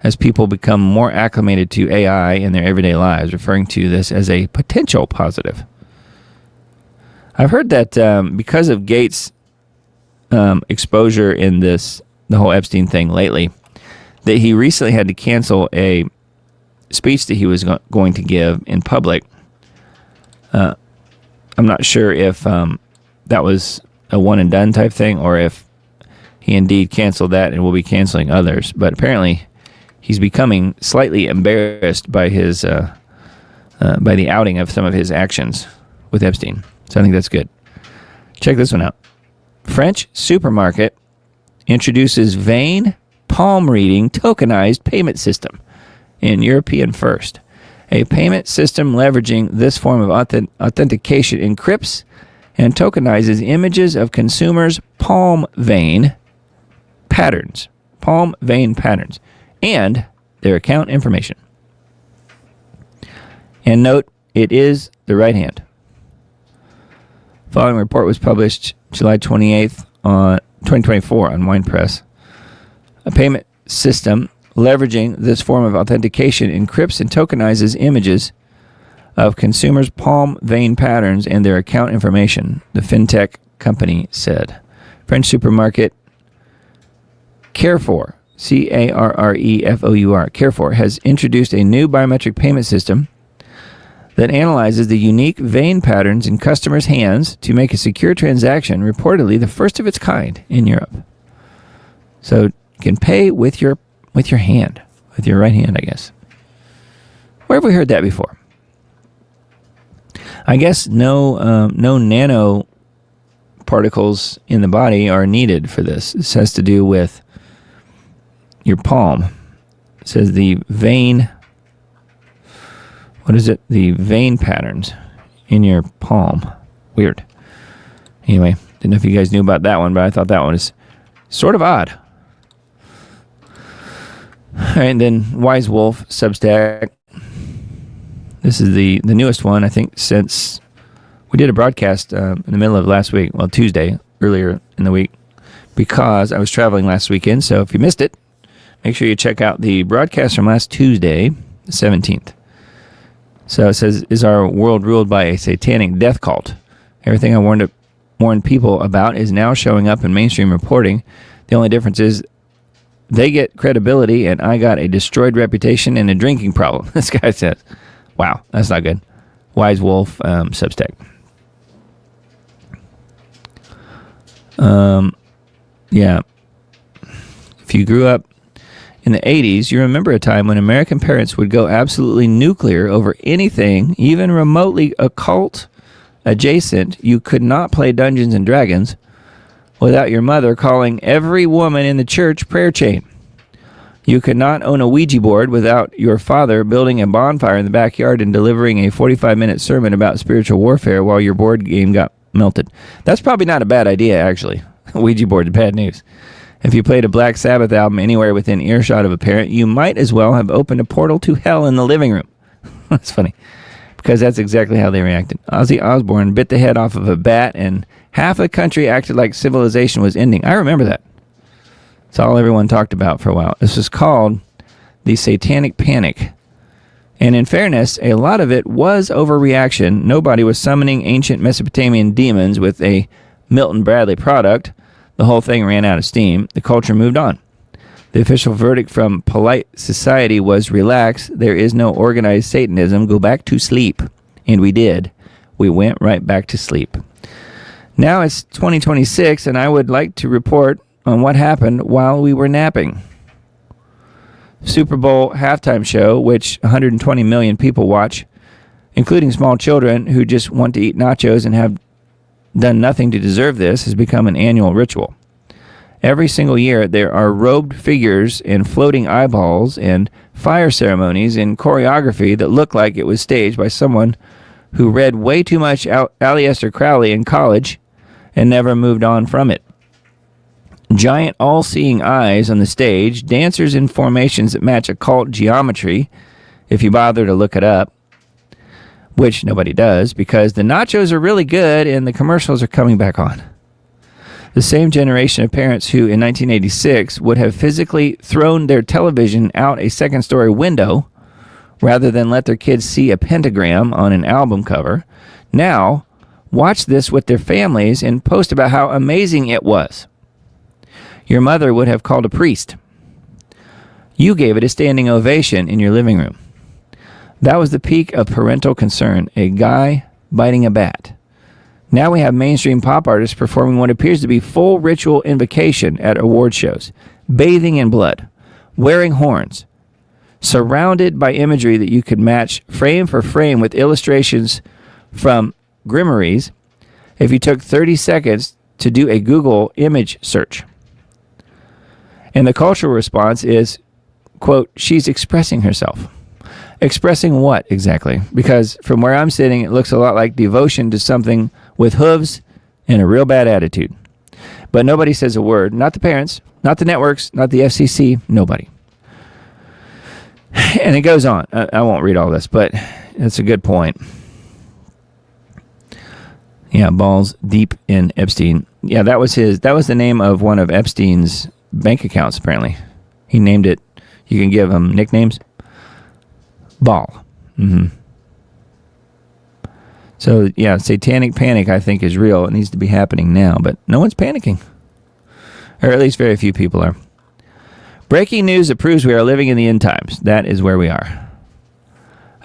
as people become more acclimated to AI in their everyday lives, referring to this as a potential positive. I've heard that because of Gates' exposure in the whole Epstein thing lately, that he recently had to cancel a speech that he was going to give in public. I'm not sure if that was a one-and-done type thing or if he indeed canceled that and will be canceling others. But apparently, he's becoming slightly embarrassed by his by the outing of some of his actions with Epstein. So I think that's good. Check this one out. French supermarket introduces vein palm reading tokenized payment system in European first. A payment system leveraging this form of authentication encrypts and tokenizes images of consumers' palm vein patterns, and their account information. And note, it is the right hand. Following report was published July 28th, 2024 on Wine Press. A payment system leveraging this form of authentication encrypts and tokenizes images of consumers' palm vein patterns and their account information, the fintech company said. French supermarket Carrefour, Carrefour, Carrefour has introduced a new biometric payment system that analyzes the unique vein patterns in customers' hands to make a secure transaction, reportedly the first of its kind in Europe. So you can pay with your hand, with your right hand, I guess. Where have we heard that before? I guess no nano particles in the body are needed for this. This has to do with your palm. It says the vein. What is it? The vein patterns in your palm. Weird. Anyway, didn't know if you guys knew about that one, but I thought that one was sort of odd. All right, and then Wise Wolf Substack. This is the newest one, I think, since we did a broadcast in the middle of last week. Well, Tuesday, earlier in the week, because I was traveling last weekend. So if you missed it, make sure you check out the broadcast from last Tuesday, the 17th. So it says, is our world ruled by a satanic death cult? Everything I warned people about is now showing up in mainstream reporting. The only difference is they get credibility and I got a destroyed reputation and a drinking problem. This guy says, wow, that's not good. Wise Wolf Substack. Yeah. If you grew up in the 80s, you remember a time when American parents would go absolutely nuclear over anything, even remotely occult adjacent. You could not play Dungeons and Dragons without your mother calling every woman in the church prayer chain. You could not own a Ouija board without your father building a bonfire in the backyard and delivering a 45-minute sermon about spiritual warfare while your board game got melted. That's probably not a bad idea, actually. Ouija board is bad news. If you played a Black Sabbath album anywhere within earshot of a parent, you might as well have opened a portal to hell in the living room. That's funny, because that's exactly how they reacted. Ozzy Osbourne bit the head off of a bat, and half the country acted like civilization was ending. I remember that. It's all everyone talked about for a while. This was called the Satanic Panic. And in fairness, a lot of it was overreaction. Nobody was summoning ancient Mesopotamian demons with a Milton Bradley product. The whole thing ran out of steam. The culture moved on. The official verdict from polite society was relax. There is no organized Satanism. Go back to sleep. And we did. We went right back to sleep. Now it's 2026, and I would like to report on what happened while we were napping. Super Bowl halftime show, which 120 million people watch, including small children who just want to eat nachos and have done nothing to deserve this, has become an annual ritual. Every single year, there are robed figures and floating eyeballs and fire ceremonies and choreography that look like it was staged by someone who read way too much Aleister Crowley in college and never moved on from it. Giant all-seeing eyes on the stage, dancers in formations that match occult geometry, if you bother to look it up, which nobody does, because the nachos are really good and the commercials are coming back on. The same generation of parents who, in 1986, would have physically thrown their television out a second-story window rather than let their kids see a pentagram on an album cover, now watch this with their families and post about how amazing it was. Your mother would have called a priest. You gave it a standing ovation in your living room. That was the peak of parental concern, a guy biting a bat. Now we have mainstream pop artists performing what appears to be full ritual invocation at award shows, bathing in blood, wearing horns, surrounded by imagery that you could match frame for frame with illustrations from grimoires if you took 30 seconds to do a Google image search. And the cultural response is, quote, she's expressing herself. Expressing what exactly? Because from where I'm sitting, it looks a lot like devotion to something with hooves and a real bad attitude. But nobody says a word. Not the parents, not the networks, not the FCC, nobody. And it goes on. I won't read all this, but it's a good point. Yeah, balls deep in Epstein. Yeah, that was the name of one of Epstein's bank accounts, apparently. He named it. You can give him nicknames. Ball. Mm-hmm. So, yeah, satanic panic, I think, is real. It needs to be happening now, but no one's panicking. Or at least very few people are. Breaking news that proves we are living in the end times. That is where we are.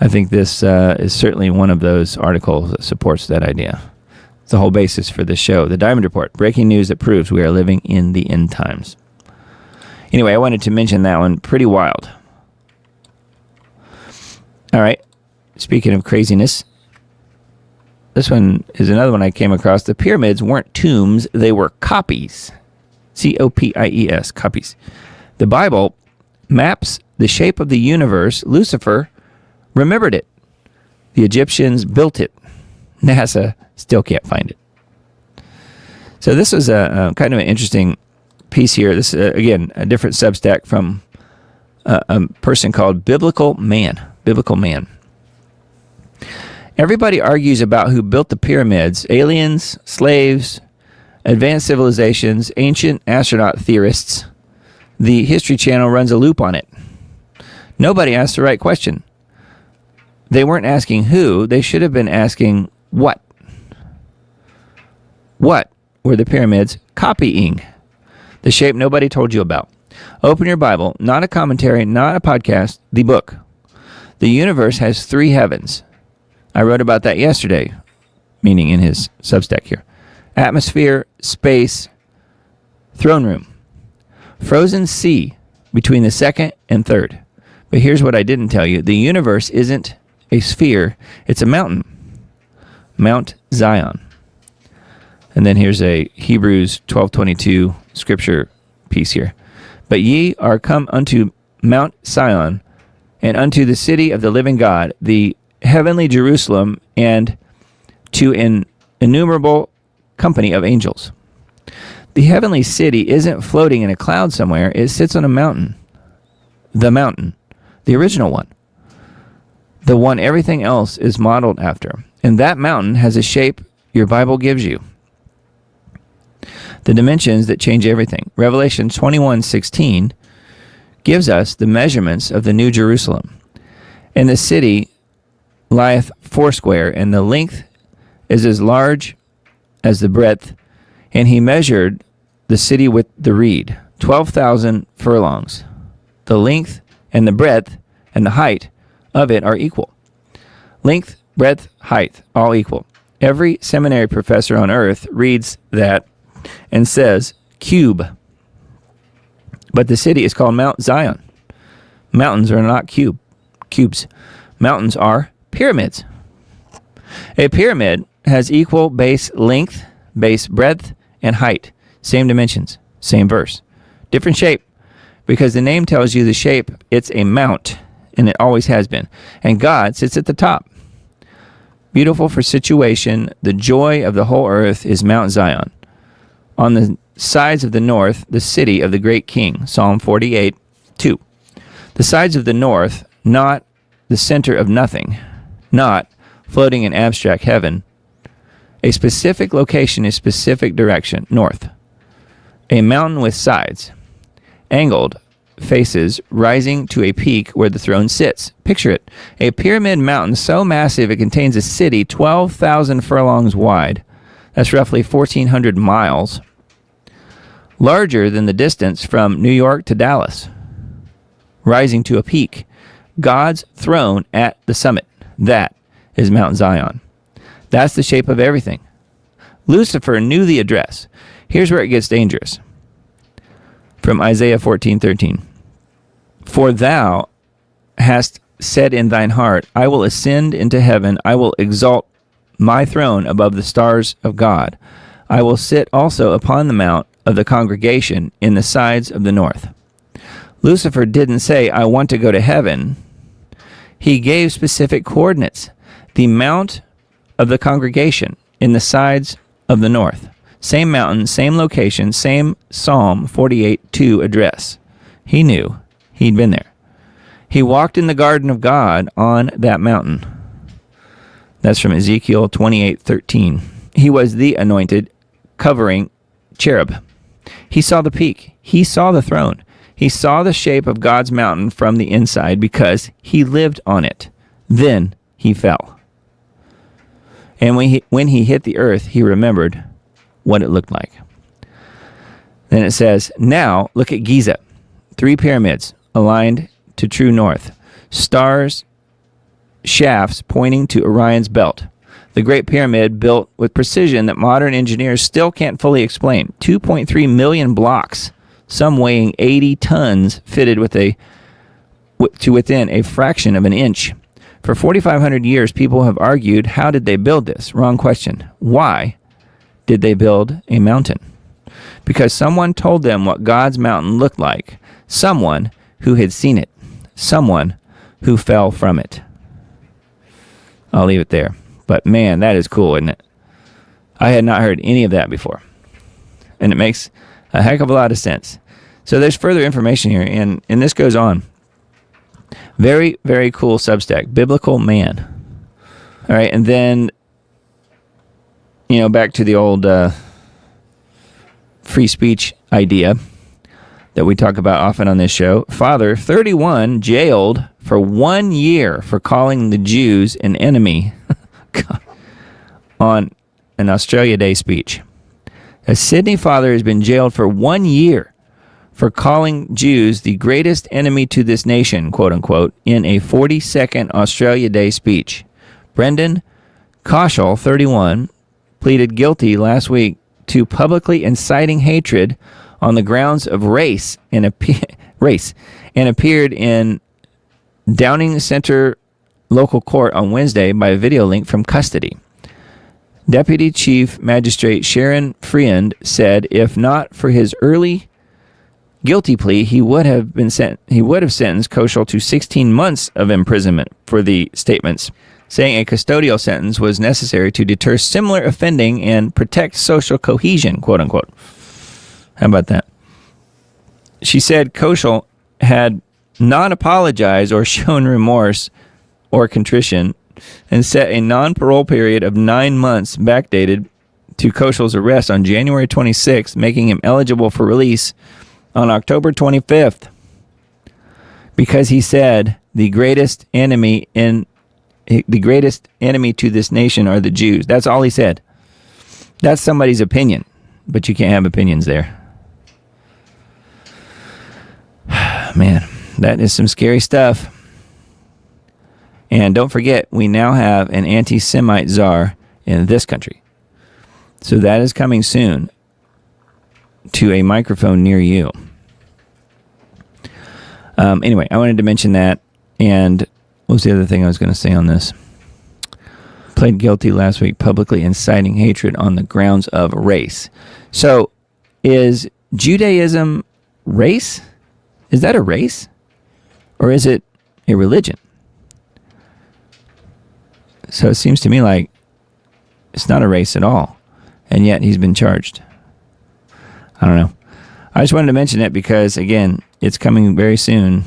I think this is certainly one of those articles that supports that idea. It's the whole basis for this show. The Diamond Report. Breaking news that proves we are living in the end times. Anyway, I wanted to mention that one. Pretty wild. All right. Speaking of craziness, this one is another one I came across. The pyramids weren't tombs. They were copies. Copies. Copies. The Bible maps the shape of the universe. Lucifer remembered it. The Egyptians built it. NASA still can't find it. So this was a kind of an interesting piece here. This is, again, a different Substack from a person called Biblical Man. Biblical Man. Everybody argues about who built the pyramids: aliens, slaves, advanced civilizations, ancient astronaut theorists. The History Channel runs a loop on it. Nobody asked the right question. They weren't asking who. They should have been asking what. What were the pyramids copying? The shape nobody told you about. Open your Bible, not a commentary, not a podcast, the book. The universe has 3 heavens. I wrote about that yesterday, meaning in his Substack here. Atmosphere, space, throne room. Frozen sea between the second and third. But here's what I didn't tell you. The universe isn't a sphere. It's a mountain. Mount Zion. And then here's a Hebrews 12:22 scripture piece here. But ye are come unto Mount Zion, and unto the city of the living God, the heavenly Jerusalem, and to an innumerable company of angels. The heavenly city isn't floating in a cloud somewhere. It sits on a mountain. The mountain. The original one. The one everything else is modeled after. And that mountain has a shape your Bible gives you. The dimensions that change everything. Revelation 21:16 gives us the measurements of the New Jerusalem. And the city lieth foursquare, and the length is as large as the breadth. And he measured the city with the reed, 12,000 furlongs. The length and the breadth and the height of it are equal. Length, breadth, height, all equal. Every seminary professor on earth reads that and says, cube. But the city is called Mount Zion. Mountains are not cubes. Mountains are pyramids. A pyramid has equal base length, base breadth, and height. Same dimensions, same verse. Different shape, because the name tells you the shape. It's a mount, and it always has been. And God sits at the top. Beautiful for situation. The joy of the whole earth is Mount Zion. On the sides of the north, the city of the great king. Psalm 48:2. The sides of the north, not the center of nothing, not floating in abstract heaven. A specific location, a specific direction, north. A mountain with sides, angled faces rising to a peak where the throne sits. Picture it. A pyramid mountain so massive it contains a city 12,000 furlongs wide. That's roughly 1,400 miles. Larger than the distance from New York to Dallas. Rising to a peak. God's throne at the summit. That is Mount Zion. That's the shape of everything. Lucifer knew the address. Here's where it gets dangerous. From Isaiah 14:13. For thou hast said in thine heart, I will ascend into heaven, I will exalt my throne above the stars of God. I will sit also upon the mount of the congregation in the sides of the north. Lucifer didn't say, I want to go to heaven. He gave specific coordinates. The mount of the congregation in the sides of the north. Same mountain, same location, same Psalm 48:2 address. He knew. He'd been there. He walked in the garden of God on that mountain. That's from Ezekiel 28:13. He was the anointed covering cherub. He saw the peak. He saw the throne. He saw the shape of God's mountain from the inside because he lived on it. Then he fell. And when he hit the earth, he remembered what it looked like. Then it says, now look at Giza. 3 pyramids aligned to true north. Stars, shafts pointing to Orion's belt. The Great Pyramid built with precision that modern engineers still can't fully explain. 2.3 million blocks some weighing 80 tons fitted to within a fraction of an inch. For 4,500 years, people have argued, how did they build this? Wrong question. Why did they build a mountain? Because someone told them what God's mountain looked like. Someone who had seen it. Someone who fell from it. I'll leave it there. But man, that is cool, isn't it? I had not heard any of that before. And it makes a heck of a lot of sense. So there's further information here, and this goes on. Very, very cool Substack. Biblical Man. All right, and then, back to the old free speech idea that we talk about often on this show. Father, 31, jailed for 1 year for calling the Jews an enemy on an Australia Day speech. A Sydney father has been jailed for 1 year for calling Jews the greatest enemy to this nation, quote unquote, in a 40-second Australia Day speech. Brendan Koshal, 31, pleaded guilty last week to publicly inciting hatred on the grounds of race and appeared in Downing Centre local court on Wednesday by a video link from custody. Deputy Chief Magistrate Sharon Friend said if not for his early guilty plea, he would have sentenced Koshal to 16 months of imprisonment for the statements, saying a custodial sentence was necessary to deter similar offending and protect social cohesion, quote unquote. How about that? She said Koshal had not apologized or shown remorse or contrition and set a non-parole period of 9 months backdated to Koshal's arrest on January 26th, making him eligible for release on October 25th, because he said the greatest enemy to this nation are the Jews. That's all he said. That's somebody's opinion, but you can't have opinions there. Man, that is some scary stuff. And don't forget, we now have an anti-Semite czar in this country. So that is coming soon to a microphone near you. Anyway, I wanted to mention that. And what was the other thing I was going to say on this? Pled guilty last week, publicly inciting hatred on the grounds of race. So, is Judaism race? Is that a race? Or is it a religion? So it seems to me like it's not a race at all. And yet he's been charged. I don't know. I just wanted to mention it because, again, it's coming very soon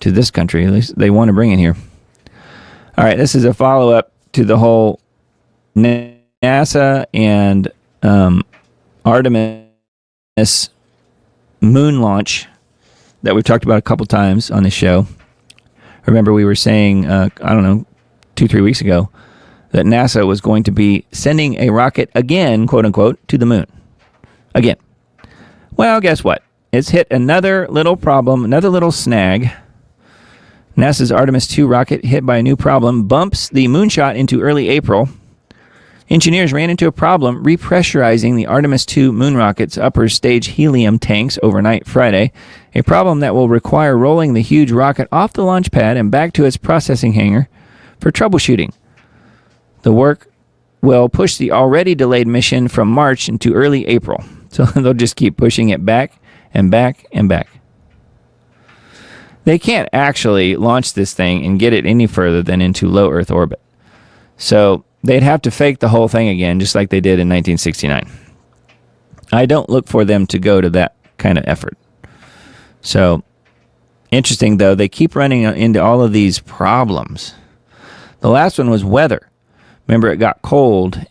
to this country. At least they want to bring it here. All right, this is a follow-up to the whole NASA and Artemis moon launch that we've talked about a couple times on the show. Remember, we were saying, 2-3 weeks ago, that NASA was going to be sending a rocket again, quote unquote, to the moon. Again. Well, guess what? It's hit another little problem, another little snag. NASA's Artemis 2 rocket, hit by a new problem, bumps the moonshot into early April. Engineers ran into a problem repressurizing the Artemis 2 moon rocket's upper stage helium tanks overnight Friday, a problem that will require rolling the huge rocket off the launch pad and back to its processing hangar for troubleshooting. The work will push the already delayed mission from March into early April. So they'll just keep pushing it back and back and back. They can't actually launch this thing and get it any further than into low Earth orbit. So they'd have to fake the whole thing again, just like they did in 1969. I don't look for them to go to that kind of effort. So, interesting though, they keep running into all of these problems. The last one was weather. Remember, it got cold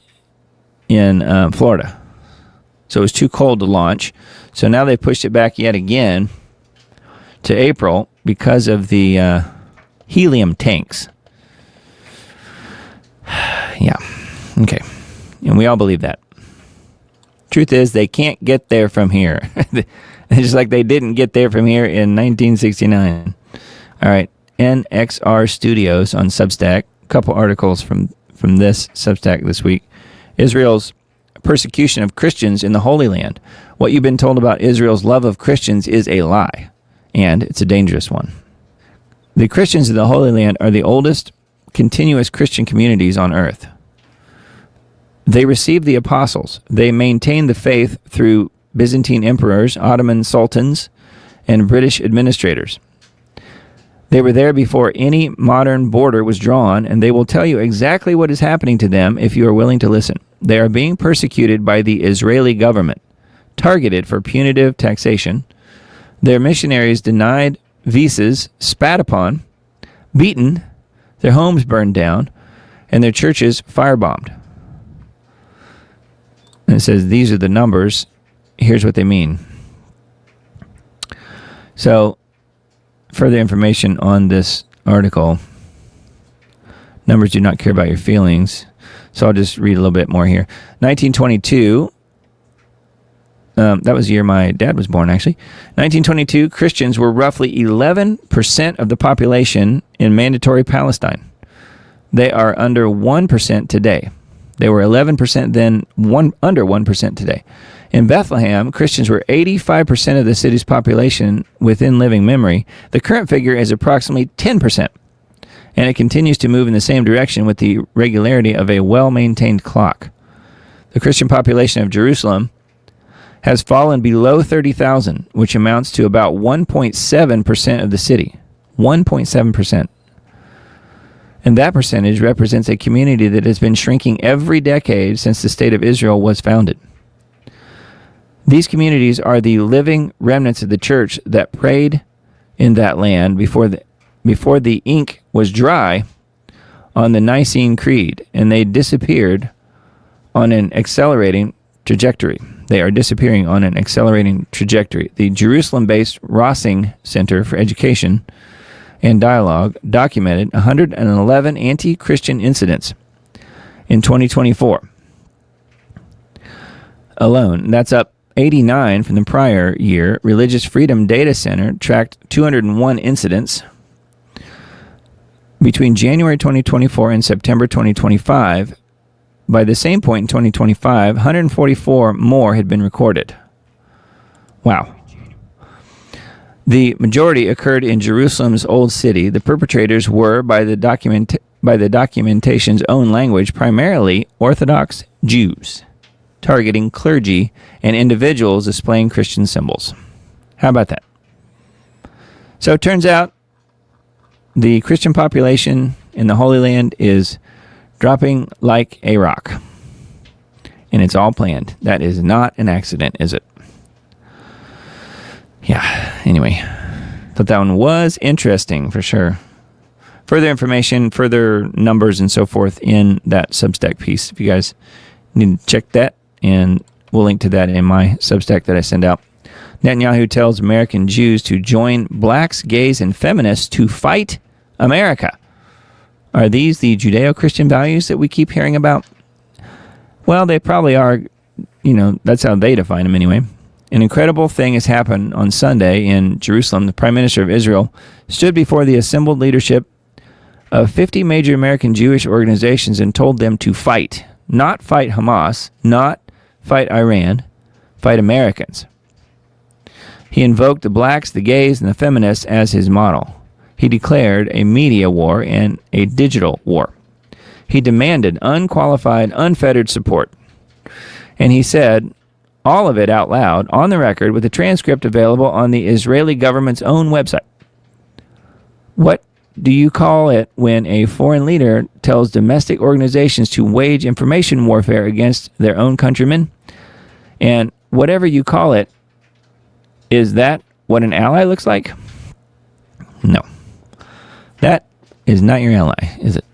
in Florida. So it was too cold to launch. So now they pushed it back yet again to April because of the helium tanks. Yeah. Okay. And we all believe that. Truth is, they can't get there from here. Just like they didn't get there from here in 1969. All right. NXR Studios on Substack. A couple articles from this Substack this week. Israel's persecution of Christians in the Holy Land. What you've been told about Israel's love of Christians is a lie, and it's a dangerous one. The Christians in the Holy Land are the oldest continuous Christian communities on earth. They received the apostles. They maintained the faith through Byzantine emperors, Ottoman sultans, and British administrators. They were there before any modern border was drawn, and they will tell you exactly what is happening to them if you are willing to listen. They are being persecuted by the Israeli government, targeted for punitive taxation. Their missionaries denied visas, spat upon, beaten, their homes burned down, and their churches firebombed. And it says these are the numbers. Here's what they mean. So, further information on this article. Numbers do not care about your feelings. So I'll just read a little bit more here. 1922. That was the year my dad was born, actually. 1922, Christians were roughly 11% of the population in mandatory Palestine. They are under 1% today. They were 11% then, under 1% today. In Bethlehem, Christians were 85% of the city's population within living memory. The current figure is approximately 10%, and it continues to move in the same direction with the regularity of a well-maintained clock. The Christian population of Jerusalem has fallen below 30,000, which amounts to about 1.7% of the city. 1.7%. And that percentage represents a community that has been shrinking every decade since the State of Israel was founded. These communities are the living remnants of the church that prayed in that land before the ink was dry on the Nicene Creed, and they disappeared on an accelerating trajectory. They are disappearing on an accelerating trajectory. The Jerusalem-based Rossing Center for Education and Dialogue documented 111 anti-Christian incidents in 2024 alone. That's up 89 from the prior year. Religious Freedom Data Center tracked 201 incidents between January 2024 and September 2025. By the same point in 2025, 144 more had been recorded. Wow. The majority occurred in Jerusalem's Old City. The perpetrators were, by the documentation's own language, primarily Orthodox Jews, targeting clergy and individuals displaying Christian symbols. How about that? So it turns out the Christian population in the Holy Land is dropping like a rock. And it's all planned. That is not an accident, is it? Yeah, anyway. Thought that one was interesting for sure. Further information, further numbers and so forth in that Substack piece. If you guys need to check that, and we'll link to that in my Substack that I send out. Netanyahu tells American Jews to join blacks, gays, and feminists to fight America. Are these the Judeo-Christian values that we keep hearing about? Well, they probably are. You know, that's how they define them anyway. An incredible thing has happened on Sunday in Jerusalem. The Prime Minister of Israel stood before the assembled leadership of 50 major American Jewish organizations and told them to fight. Not fight Hamas, not fight Iran, fight Americans. He invoked the blacks, the gays, and the feminists as his model. He declared a media war and a digital war. He demanded unqualified, unfettered support. And he said all of it out loud on the record with a transcript available on the Israeli government's own website. What do you call it when a foreign leader tells domestic organizations to wage information warfare against their own countrymen? And whatever you call it, is that what an ally looks like? No. That is not your ally, is it?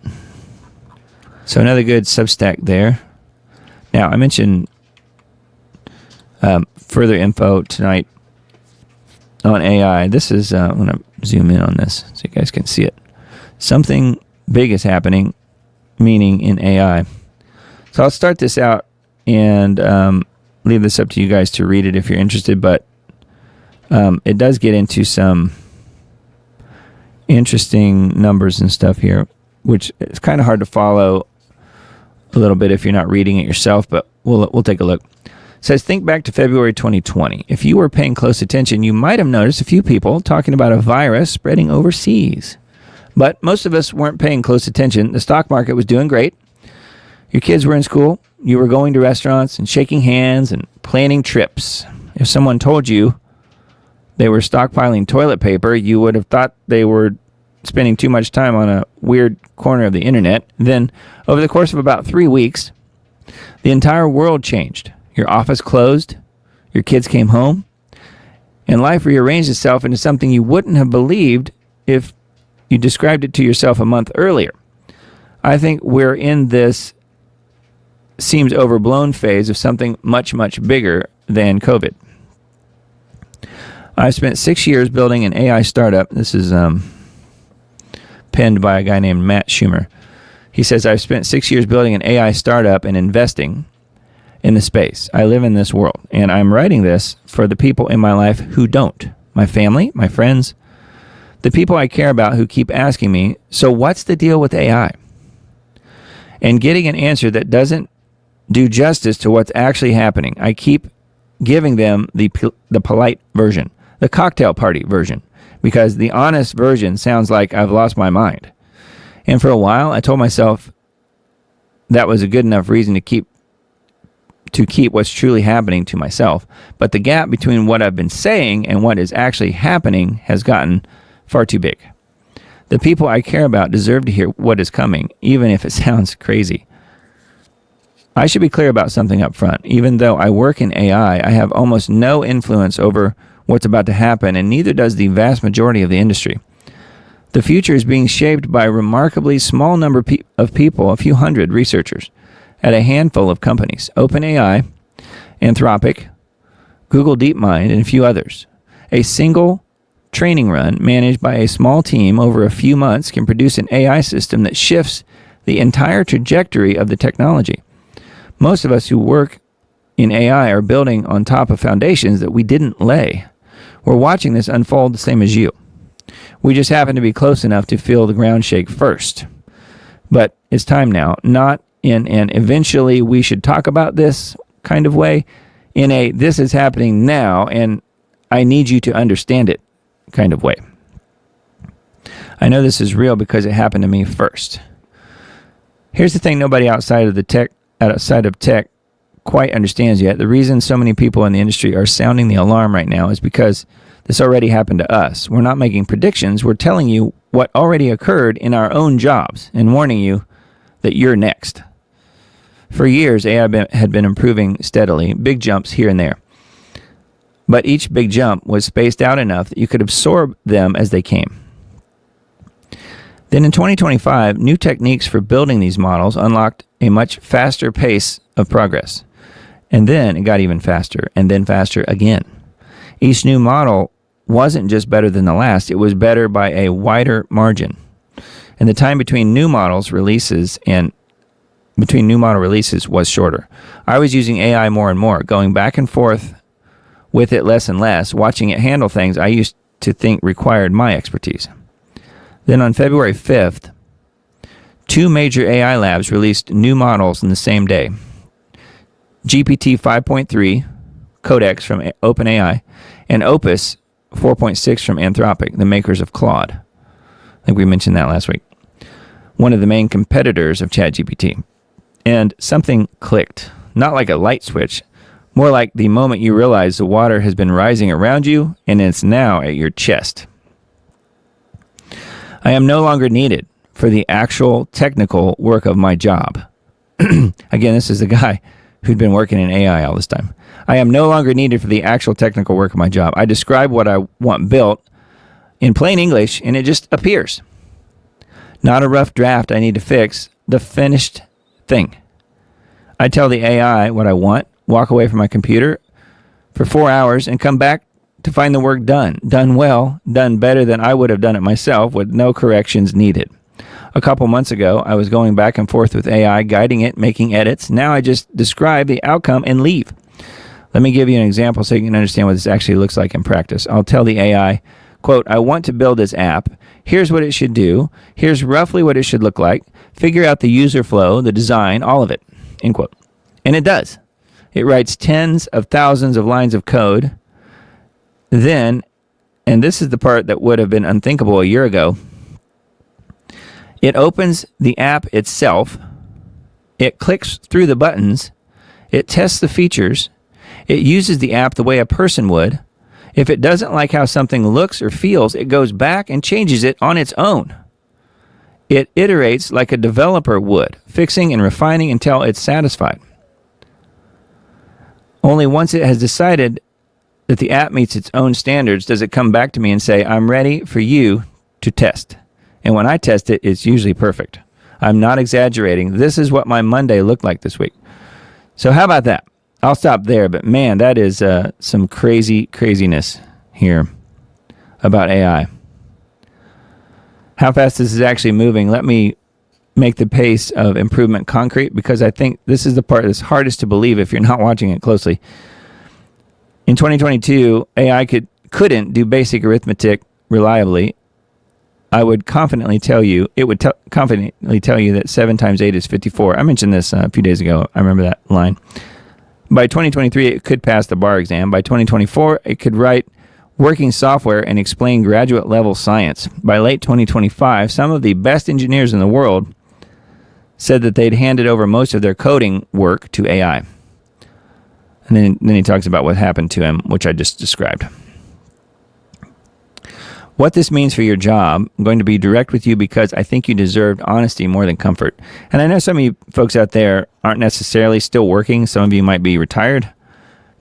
So another good Substack there. Now, I mentioned further info tonight on AI. This is, I'm going to zoom in on this so you guys can see it. Something big is happening, meaning in AI. So I'll start this out and leave this up to you guys to read it if you're interested, but it does get into some interesting numbers and stuff here, which is kind of hard to follow a little bit if you're not reading it yourself, but we'll take a look. It says, think back to February 2020. If you were paying close attention, you might have noticed a few people talking about a virus spreading overseas. But most of us weren't paying close attention. The stock market was doing great. Your kids were in school. You were going to restaurants and shaking hands and planning trips. If someone told you they were stockpiling toilet paper, you would have thought they were spending too much time on a weird corner of the internet. Then, over the course of about 3 weeks, the entire world changed. Your office closed, your kids came home, and life rearranged itself into something you wouldn't have believed if you described it to yourself a month earlier. I think we're in this seems overblown phase of something much, much bigger than COVID. I've spent 6 years building an AI startup. This is penned by a guy named Matt Schumer. He says, I've spent 6 years building an AI startup and investing in the space. I live in this world, and I'm writing this for the people in my life who don't. My family, my friends, the people I care about who keep asking me, so what's the deal with AI? And getting an answer that doesn't do justice to what's actually happening. I keep giving them the polite version, the cocktail party version, because the honest version sounds like I've lost my mind. And for a while, I told myself that was a good enough reason to keep what's truly happening to myself. But the gap between what I've been saying and what is actually happening has gotten far too big. The people I care about deserve to hear what is coming, even if it sounds crazy. I should be clear about something up front. Even though I work in AI, I have almost no influence over what's about to happen, and neither does the vast majority of the industry. The future is being shaped by a remarkably small number of people, a few hundred researchers, at a handful of companies, OpenAI, Anthropic, Google DeepMind, and a few others. A single training run managed by a small team over a few months can produce an AI system that shifts the entire trajectory of the technology. Most of us who work in AI are building on top of foundations that we didn't lay. We're watching this unfold the same as you. We just happen to be close enough to feel the ground shake first. But it's time now, not in an eventually we should talk about this kind of way, in a this is happening now and I need you to understand it kind of way. I know this is real because it happened to me first. Here's the thing nobody outside of tech quite understands yet. The reason so many people in the industry are sounding the alarm right now is because this already happened to us. We're not making predictions. We're telling you what already occurred in our own jobs and warning you that you're next. For years, AI had been improving steadily, big jumps here and there. But each big jump was spaced out enough that you could absorb them as they came. Then in 2025, new techniques for building these models unlocked a much faster pace of progress. And then it got even faster, and then faster again. Each new model wasn't just better than the last, it was better by a wider margin. And the time between new model releases was shorter. I was using AI more and more, going back and forth with it less and less, watching it handle things I used to think required my expertise. Then on February 5th, 2 major AI labs released new models in the same day. GPT 5.3 Codex from OpenAI and Opus 4.6 from Anthropic, the makers of Claude. I think we mentioned that last week. One of the main competitors of ChatGPT. And something clicked. Not like a light switch, more like the moment you realize the water has been rising around you and it's now at your chest. I am no longer needed for the actual technical work of my job. Again, this is the guy who'd been working in AI all this time. I am no longer needed for the actual technical work of my job. I describe what I want built in plain English, and it just appears. Not a rough draft I need to fix, the finished thing. I tell the AI what I want, walk away from my computer for 4 hours, and come back to find the work done. Done well, done better than I would have done it myself with no corrections needed. A couple months ago, I was going back and forth with AI, guiding it, making edits. Now I just describe the outcome and leave. Let me give you an example so you can understand what this actually looks like in practice. I'll tell the AI, quote, I want to build this app. Here's what it should do. Here's roughly what it should look like. Figure out the user flow, the design, all of it, end quote. And it does. It writes tens of thousands of lines of code. Then, and this is the part that would have been unthinkable a year ago, it opens the app itself. It clicks through the buttons. It tests the features. It uses the app the way a person would. If it doesn't like how something looks or feels, it goes back and changes it on its own. It iterates like a developer would, fixing and refining until it's satisfied. Only once it has decided that the app meets its own standards does it come back to me and say, I'm ready for you to test. And when I test it, it's usually perfect. I'm not exaggerating. This is what my Monday looked like this week. So how about that? I'll stop there, but man, that is some craziness here about AI. How fast this is actually moving, let me make the pace of improvement concrete, because I think this is the part that's hardest to believe if you're not watching it closely. In 2022, AI couldn't do basic arithmetic reliably. I would confidently tell you, confidently tell you that 7 times 8 is 54. I mentioned this a few days ago. I remember that line. By 2023, it could pass the bar exam. By 2024, it could write working software and explain graduate level science. By late 2025, some of the best engineers in the world said that they'd handed over most of their coding work to AI. And then he talks about what happened to him, which I just described. What this means for your job, I'm going to be direct with you because I think you deserved honesty more than comfort. And I know some of you folks out there aren't necessarily still working. Some of you might be retired.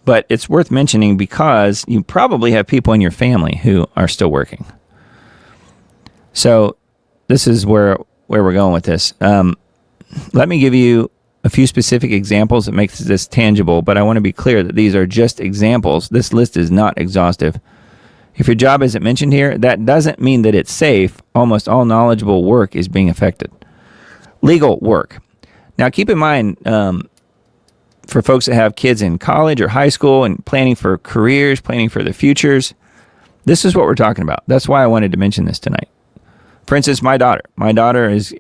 But it's worth mentioning because you probably have people in your family who are still working. So this is where we're going with this. Let me give you a few specific examples that makes this tangible, but I want to be clear that these are just examples. This list is not exhaustive. If your job isn't mentioned here, that doesn't mean that it's safe. Almost all knowledgeable work is being affected. Legal work. Now keep in mind, for folks that have kids in college or high school and planning for careers, planning for their futures, this is what we're talking about. That's why I wanted to mention this tonight. For instance, my daughter is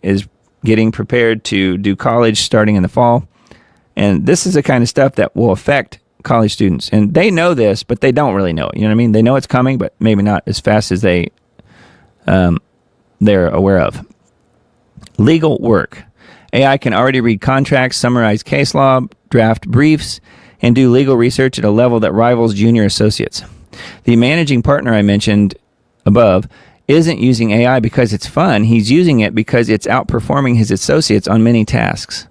getting prepared to do college starting in the fall. And this is the kind of stuff that will affect college students. And they know this, but they don't really know it. You know what I mean? They know it's coming, but maybe not as fast as they're aware of. Legal work. AI can already read contracts, summarize case law, draft briefs, and do legal research at a level that rivals junior associates. The managing partner I mentioned above isn't using AI because it's fun. He's using it because it's outperforming his associates on many tasks.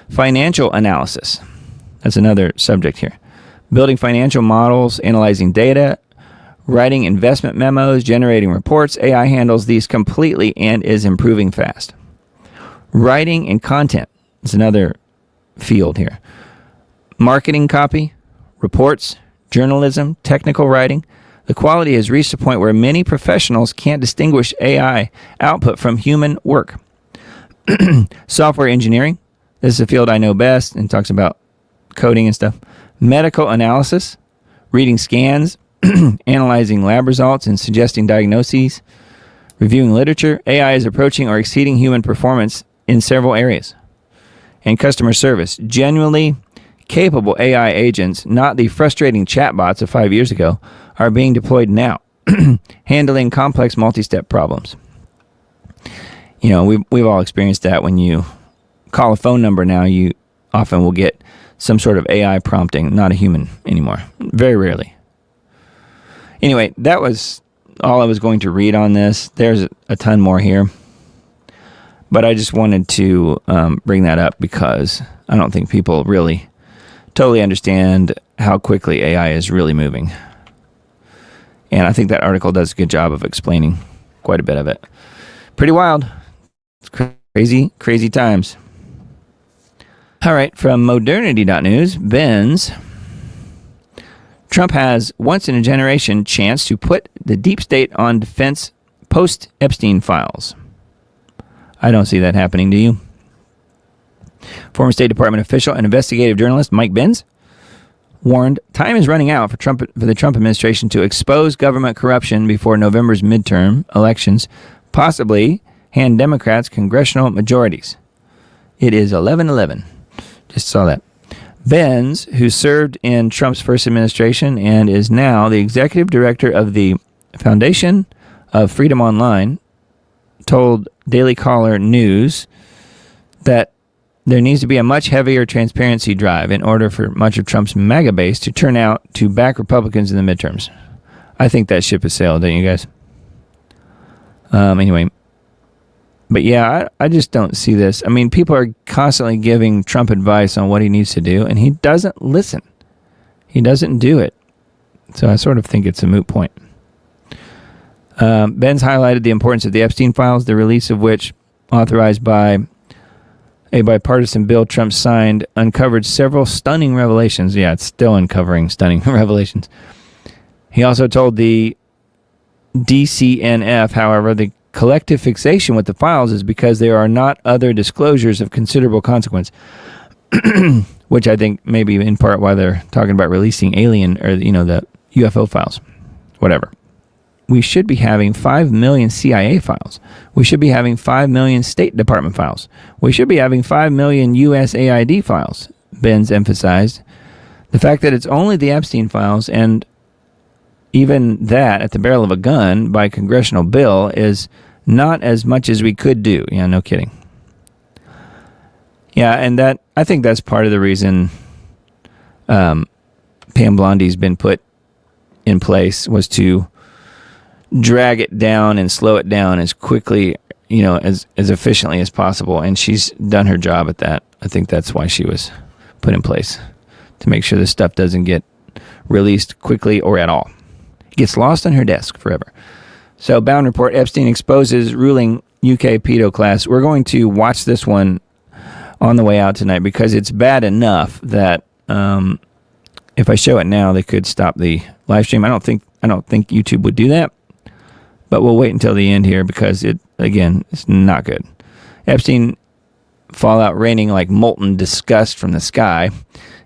Financial analysis. That's another subject here. Building financial models, analyzing data, writing investment memos, generating reports. AI handles these completely and is improving fast. Writing and content is another field here. Marketing copy, reports, journalism, technical writing. The quality has reached a point where many professionals can't distinguish AI output from human work. Software engineering. This is a field I know best and talks about coding and stuff. Medical analysis, reading scans, analyzing lab results and suggesting diagnoses. Reviewing literature. AI is approaching or exceeding human performance in several areas. And customer service. Genuinely capable AI agents, not the frustrating chatbots of 5 years ago, are being deployed now, handling complex multi-step problems. You know, we've all experienced that. When you call a phone number now, you often will get some sort of AI prompting, not a human anymore. Very rarely. Anyway, that was all I was going to read on this. There's a ton more here. But I just wanted to bring that up because I don't think people really totally understand how quickly AI is really moving. And I think that article does a good job of explaining quite a bit of it. Pretty wild. It's crazy times. All right, from modernity.news, Benz. Trump has once-in-a-generation chance to put the deep state on defense post-Epstein files. I don't see that happening, do you? Former State Department official and investigative journalist Mike Benz warned time is running out for the Trump administration to expose government corruption before November's midterm elections possibly hand Democrats congressional majorities. It is 11:11. Just saw that. Benz, who served in Trump's first administration and is now the executive director of the Foundation of Freedom Online, told Daily Caller News that there needs to be a much heavier transparency drive in order for much of Trump's MAGA base to turn out to back Republicans in the midterms. I think that ship has sailed, don't you guys? Anyway. But yeah, I just don't see this. I mean, people are constantly giving Trump advice on what he needs to do, and he doesn't listen. He doesn't do it. So I sort of think it's a moot point. Benz highlighted the importance of the Epstein files, the release of which, authorized by a bipartisan bill Trump signed, uncovered several stunning revelations. Yeah, it's still uncovering stunning revelations. He also told the DCNF, however, the collective fixation with the files is because there are not other disclosures of considerable consequence, which I think maybe in part why they're talking about releasing alien or, the UFO files, whatever. We should be having 5 million CIA files. We should be having 5 million State Department files. We should be having 5 million USAID files, Benz emphasized. The fact that it's only the Epstein files, and even that at the barrel of a gun by congressional bill, is not as much as we could do. Yeah, no kidding. Yeah, and that I think that's part of the reason Pam Blondy's been put in place, was to drag it down and slow it down as quickly, as efficiently as possible. And she's done her job at that. I think that's why she was put in place, to make sure this stuff doesn't get released quickly or at all. It gets lost on her desk forever. So, Bound Report, Epstein exposes ruling UK pedo class. We're going to watch this one on the way out tonight because it's bad enough that if I show it now, they could stop the live stream. I don't think YouTube would do that, but we'll wait until the end here because it's not good. Epstein fallout raining like molten disgust from the sky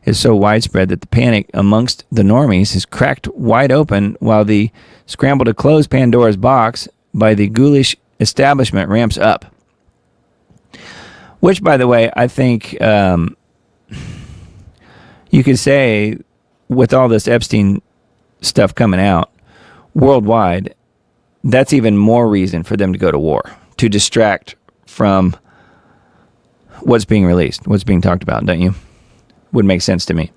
is so widespread that the panic amongst the normies is cracked wide open while the scramble to close Pandora's box by the ghoulish establishment ramps up. Which, by the way, I think you could say with all this Epstein stuff coming out worldwide, that's even more reason for them to go to war, to distract from what's being released, what's being talked about, don't you? Would make sense to me.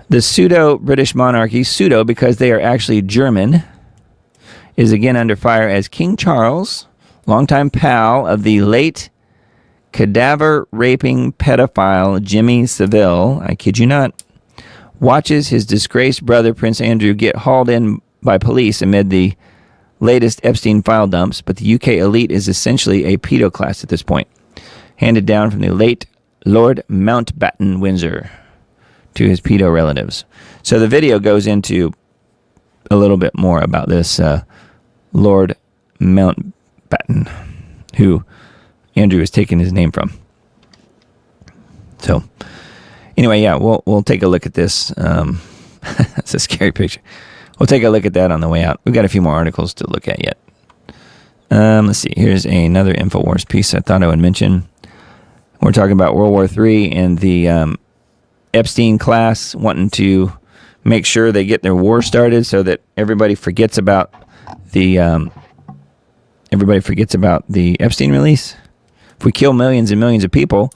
The pseudo-British monarchy, pseudo because they are actually German, is again under fire as King Charles, longtime pal of the late cadaver-raping pedophile Jimmy Savile, I kid you not, watches his disgraced brother Prince Andrew get hauled in by police amid the latest Epstein file dumps. But the UK elite is essentially a pedo class at this point, handed down from the late Lord Mountbatten Windsor to his pedo relatives. So the video goes into a little bit more about this Lord Mountbatten, who Andrew is taking his name from. So anyway, yeah, we'll take a look at this. That's a scary picture. We'll take a look at that on the way out. We've got a few more articles to look at yet. Let's see. Here's another InfoWars piece I thought I would mention. We're talking about World War III and the Epstein class wanting to make sure they get their war started so that everybody forgets about the Epstein release. If we kill millions and millions of people,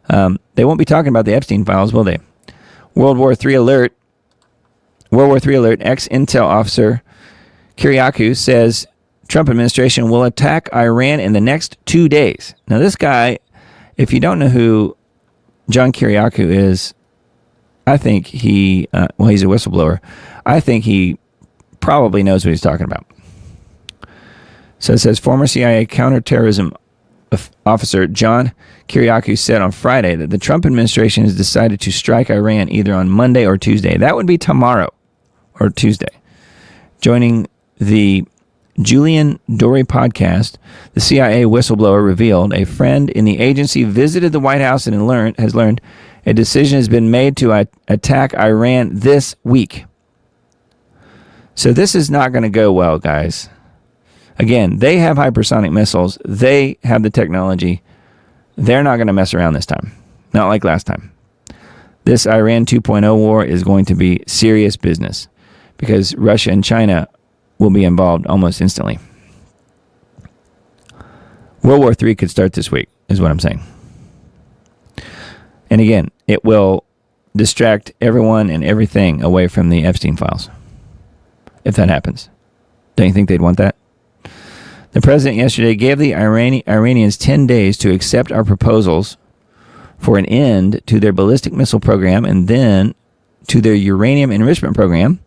they won't be talking about the Epstein files, will they? World War III alert. Ex-Intel officer Kiriakou says Trump administration will attack Iran in the next 2 days. Now, this guy, if you don't know who John Kiriakou is, I think he's a whistleblower. I think he probably knows what he's talking about. So it says former CIA counterterrorism officer John Kiriakou said on Friday that the Trump administration has decided to strike Iran either on Monday or Tuesday. That would be tomorrow or Tuesday. Joining the Julian Dory podcast, the CIA whistleblower revealed a friend in the agency visited the White House and has learned a decision has been made to attack Iran this week. So this is not going to go well, guys. Again, they have hypersonic missiles. They have the technology. They're not going to mess around this time. Not like last time. This Iran 2.0 war is going to be serious business because Russia and China will be involved almost instantly. World War III could start this week, is what I'm saying. And again, it will distract everyone and everything away from the Epstein files. If that happens. Don't you think they'd want that? The president yesterday gave the Iranians 10 days to accept our proposals for an end to their ballistic missile program and then to their uranium enrichment program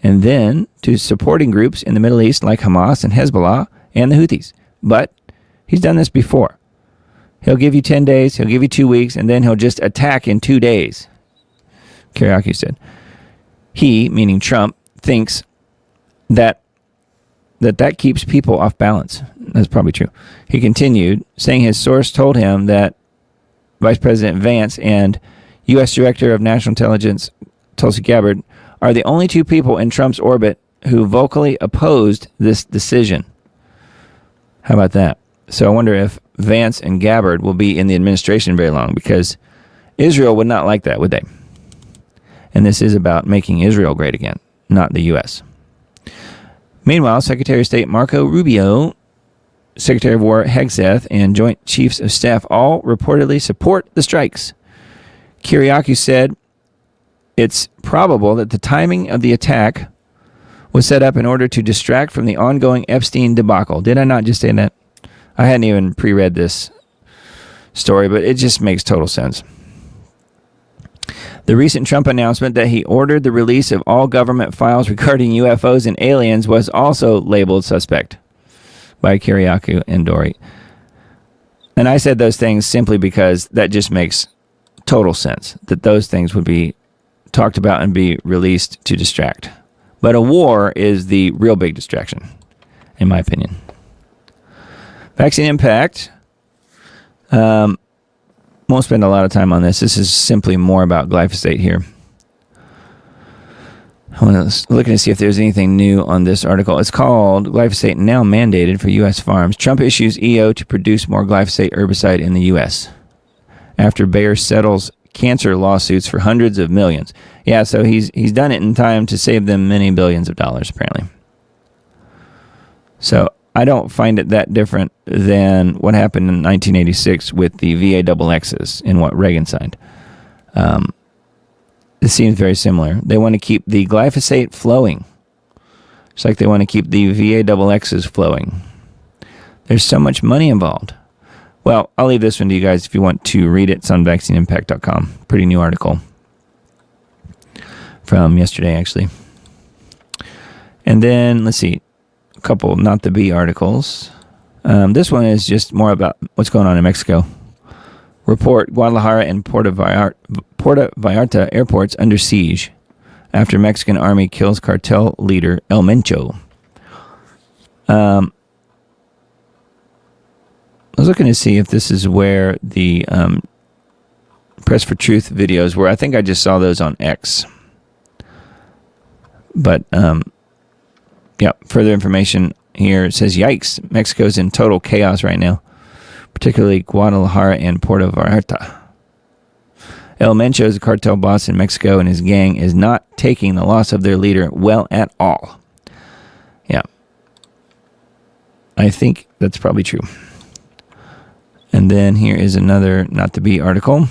and then to supporting groups in the Middle East like Hamas and Hezbollah and the Houthis. But he's done this before. He'll give you 10 days, he'll give you 2 weeks, and then he'll just attack in 2 days. Kiriaki said. He, meaning Trump, thinks that keeps people off balance. That's probably true. He continued, saying his source told him that Vice President Vance and U.S. Director of National Intelligence Tulsi Gabbard are the only two people in Trump's orbit who vocally opposed this decision. How about that? So I wonder if Vance and Gabbard will be in the administration very long, because Israel would not like that, would they? And this is about making Israel great again, not the U.S. Meanwhile, Secretary of State Marco Rubio, Secretary of War Hegseth, and Joint Chiefs of Staff all reportedly support the strikes. Kiriaki said it's probable that the timing of the attack was set up in order to distract from the ongoing Epstein debacle. Did I not just say that? I hadn't even pre-read this story, but it just makes total sense. The recent Trump announcement that he ordered the release of all government files regarding UFOs and aliens was also labeled suspect by Kiriakou and Dory. And I said those things simply because that just makes total sense, that those things would be talked about and be released to distract. But a war is the real big distraction, in my opinion. Vaccine impact. Won't spend a lot of time on this. This is simply more about glyphosate here. I want to look to see if there's anything new on this article. It's called Glyphosate Now Mandated for U.S. Farms. Trump issues EO to produce more glyphosate herbicide in the U.S. after Bayer settles cancer lawsuits for hundreds of millions. Yeah, so he's done it in time to save them many billions of dollars, apparently. So I don't find it that different than what happened in 1986 with the VAXXs and what Reagan signed. It seems very similar. They want to keep the glyphosate flowing. It's like they want to keep the VAXXs flowing. There's so much money involved. Well, I'll leave this one to you guys if you want to read it. It's on vaccineimpact.com. Pretty new article from yesterday, actually. And then, let's see. Couple Not the Bee articles. This one is just more about what's going on in Mexico. Report: Guadalajara and Puerto Vallarta airports under siege after Mexican army kills cartel leader El Mencho. I was looking to see if this is where the Press for Truth videos were. I think I just saw those on X. But yeah, further information here. It says, yikes, Mexico's in total chaos right now, particularly Guadalajara and Puerto Vallarta. El Mencho is a cartel boss in Mexico, and his gang is not taking the loss of their leader well at all. Yeah. I think that's probably true. And then here is another Not to Be article.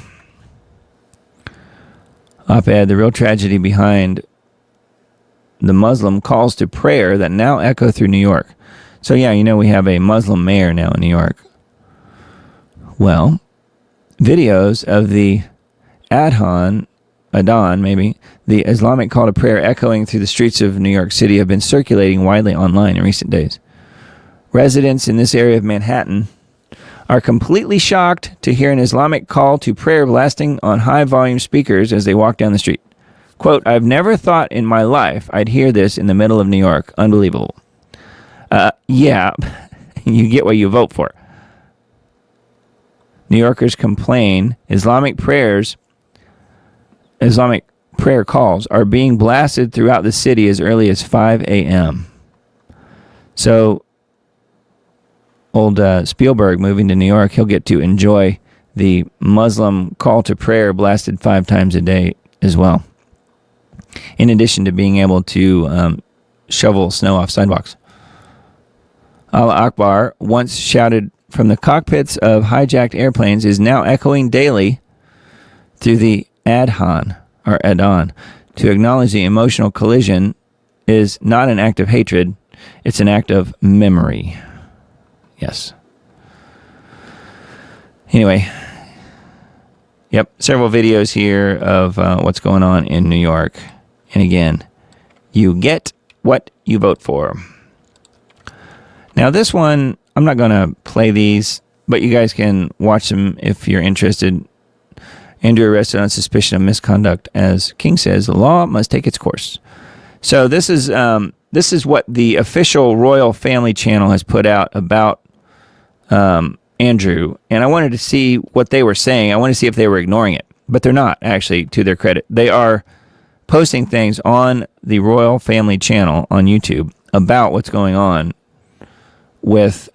Op-ed, the real tragedy behind the Muslim calls to prayer that now echo through New York. So yeah, you know, we have a Muslim mayor now in New York. Well, videos of the Adhan, maybe, the Islamic call to prayer echoing through the streets of New York City have been circulating widely online in recent days. Residents in this area of Manhattan are completely shocked to hear an Islamic call to prayer blasting on high-volume speakers as they walk down the street. Quote, I've never thought in my life I'd hear this in the middle of New York. Unbelievable. Yeah, you get what you vote for. New Yorkers complain Islamic prayer calls are being blasted throughout the city as early as 5 a.m. So old Spielberg moving to New York, he'll get to enjoy the Muslim call to prayer blasted 5 times a day as well, in addition to being able to shovel snow off sidewalks. Allah Akbar, once shouted from the cockpits of hijacked airplanes, is now echoing daily through the Adhan, to acknowledge the emotional collision is not an act of hatred, it's an act of memory. Yes. Anyway, yep, several videos here of what's going on in New York. And again, you get what you vote for. Now this one, I'm not going to play these, but you guys can watch them if you're interested. Andrew arrested on suspicion of misconduct. As King says, the law must take its course. So this is what the official royal family channel has put out about Andrew, and I wanted to see what they were saying. I wanted to see if they were ignoring it, but they're not, actually, to their credit. They are posting things on the royal family channel on YouTube about what's going on with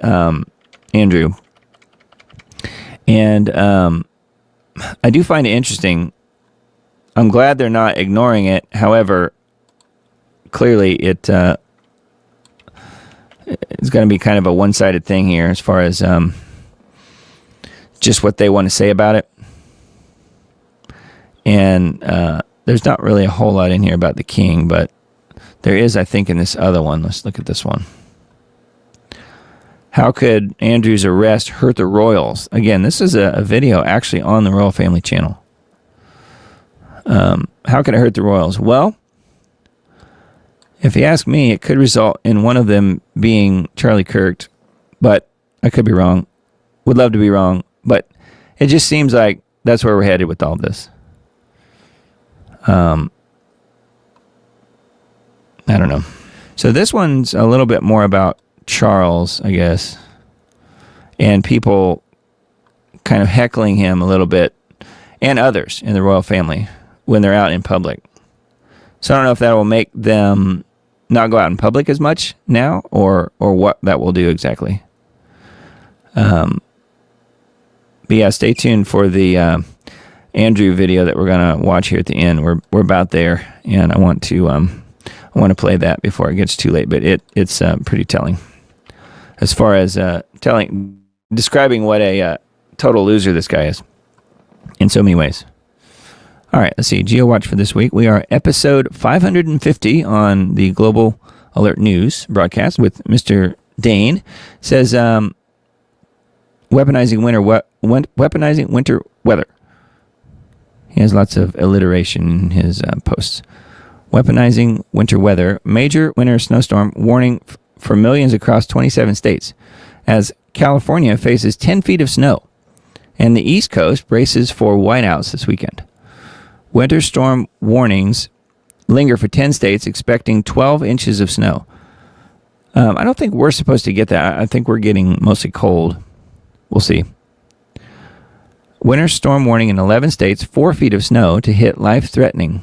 Andrew. And I do find it interesting. I'm glad they're not ignoring it. However, clearly it's going to be kind of a one-sided thing here as far as just what they want to say about it. And there's not really a whole lot in here about the king, but there is, I think, in this other one. Let's look at this one. How could Andrew's arrest hurt the royals? Again, this is a video actually on the royal family channel. How could it hurt the royals? Well, if you ask me, it could result in one of them being Charlie Kirk, but I could be wrong. Would love to be wrong, but it just seems like that's where we're headed with all this. I don't know. So this one's a little bit more about Charles, I guess, and people kind of heckling him a little bit, and others in the royal family when they're out in public. So I don't know if that will make them not go out in public as much now, or what that will do exactly. But yeah, stay tuned for the Andrew video that we're gonna watch here at the end. We're about there, and I want to play that before it gets too late. But it's pretty telling as far as describing what a total loser this guy is in so many ways. All right, let's see. Geo Watch for this week. We are episode 550 on the Global Alert News broadcast with Mr. Dane. It says, weaponizing winter weather. He has lots of alliteration in his posts. Weaponizing winter weather. Major winter snowstorm warning for millions across 27 states as California faces 10 feet of snow and the East Coast braces for whiteouts this weekend. Winter storm warnings linger for 10 states, expecting 12 inches of snow. I don't think we're supposed to get that. I think we're getting mostly cold. We'll see. Winter storm warning in 11 states, 4 feet of snow to hit life-threatening.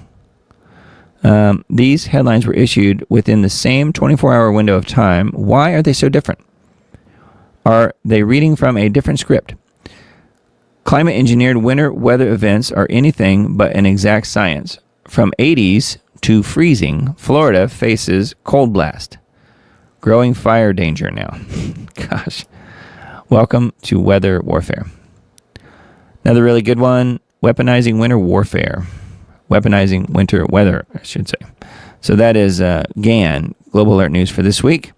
These headlines were issued within the same 24-hour window of time. Why are they so different? Are they reading from a different script? Climate-engineered winter weather events are anything but an exact science. From 80s to freezing, Florida faces cold blast. Growing fire danger now. Gosh. Welcome to weather warfare. Another really good one, weaponizing winter warfare. Weaponizing winter weather, I should say. So that is GAN, Global Alert News for this week.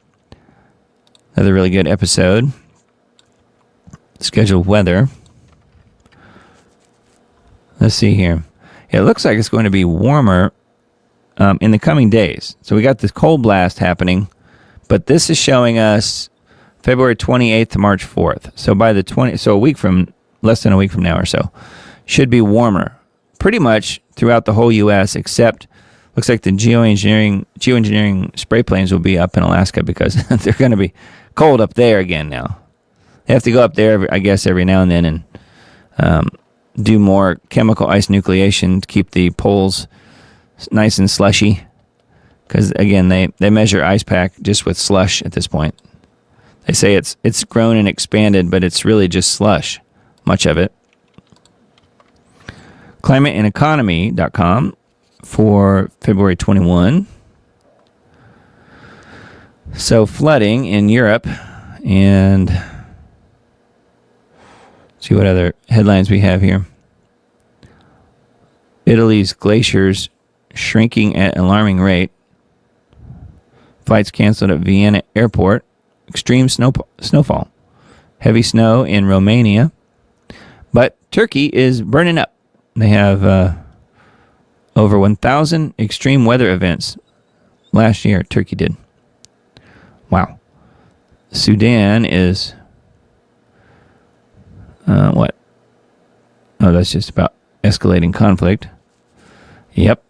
Another really good episode. Scheduled weather. Let's see here. It looks like it's going to be warmer in the coming days. So we got this cold blast happening, but this is showing us February 28th to March 4th. So by the less than a week from now or so, should be warmer pretty much throughout the whole U.S. except looks like the geoengineering spray planes will be up in Alaska because they're going to be cold up there again now. They have to go up there, I guess, every now and then and do more chemical ice nucleation to keep the poles nice and slushy. Because, again, they measure ice pack just with slush at this point. They say it's grown and expanded, but it's really just slush, much of it. Climateandeconomy.com for February 21. So flooding in Europe, and see what other headlines we have here. Italy's glaciers shrinking at alarming rate. Flights canceled at Vienna airport. Extreme snowfall. Heavy snow in Romania. But Turkey is burning up. They have over 1,000 extreme weather events last year. Turkey did. Wow. Sudan is... what? Oh, that's just about escalating conflict. Yep.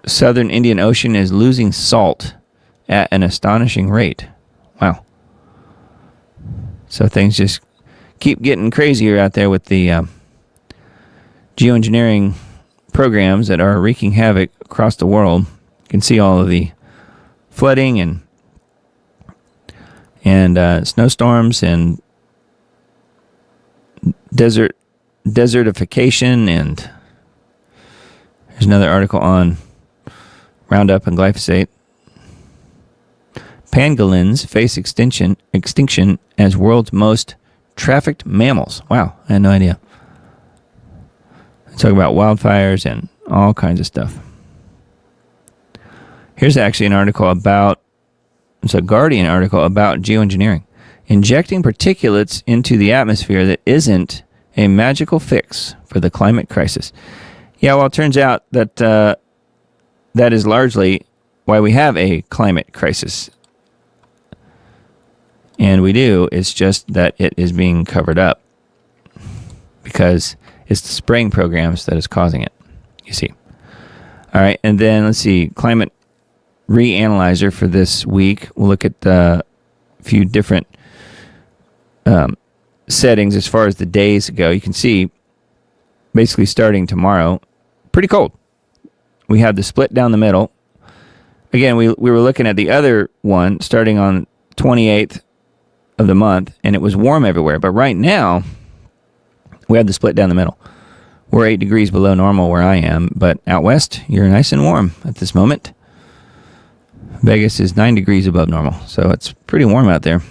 Southern Indian Ocean is losing salt at an astonishing rate. Wow. So things just keep getting crazier out there with the geoengineering programs that are wreaking havoc across the world. You can see all of the flooding and snowstorms and desertification, and there's another article on Roundup and glyphosate. Pangolins face extinction as world's most trafficked mammals. Wow, I had no idea. Talk about wildfires and all kinds of stuff. Here's actually an article about, it's a Guardian article about geoengineering. Injecting particulates into the atmosphere that isn't a magical fix for the climate crisis. Yeah, well, it turns out that that is largely why we have a climate crisis. And we do. It's just that it is being covered up because it's the spraying programs that is causing it, you see. All right, and then let's see, Climate Reanalyzer for this week. We'll look at a few different settings as far as the days go. You can see, basically starting tomorrow, pretty cold. We have the split down the middle. Again, we were looking at the other one starting on 28th of the month, and it was warm everywhere. But right now, we have the split down the middle. We're 8 degrees below normal where I am, but out west, you're nice and warm at this moment. Vegas is 9 degrees above normal, so it's pretty warm out there.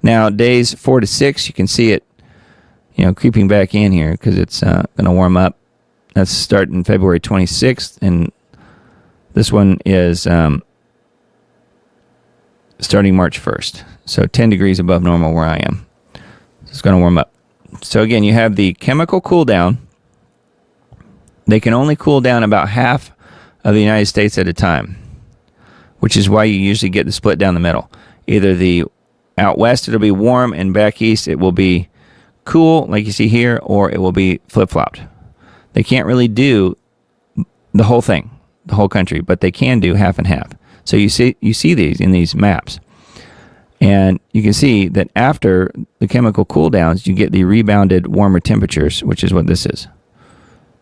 Now, days 4 to 6, you can see it, creeping back in here because it's going to warm up. That's starting February 26th, and this one is starting March 1st. So 10 degrees above normal where I am. It's going to warm up. So again, you have the chemical cool down. They can only cool down about half of the United States at a time, which is why you usually get the split down the middle. Either the out west, it'll be warm, and back east, it will be cool, like you see here, or it will be flip-flopped. They can't really do the whole thing, the whole country, but they can do half and half. So you see these in these maps. And you can see that after the chemical cool downs, you get the rebounded warmer temperatures, which is what this is.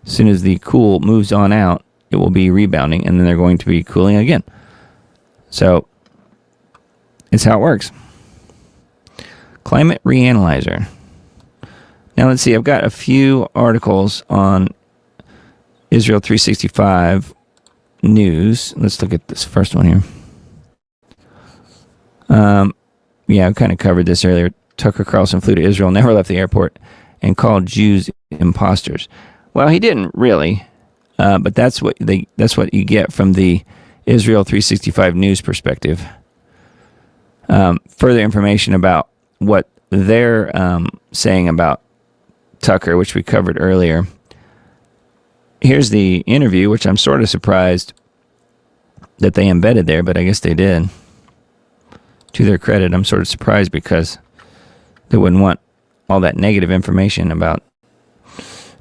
As soon as the cool moves on out, it will be rebounding, and then they're going to be cooling again. So it's how it works. Climate Reanalyzer. Now let's see, I've got a few articles on Israel 365 news. Let's look at this first one here. Yeah, I kind of covered this earlier. Tucker Carlson flew to Israel, never left the airport, and called Jews imposters. Well, he didn't really, but that's what you get from the Israel 365 news perspective. Further information about what they're saying about Tucker, which we covered earlier. Here's the interview, which I'm sort of surprised that they embedded there, but I guess they did. To their credit, I'm sort of surprised because they wouldn't want all that negative information about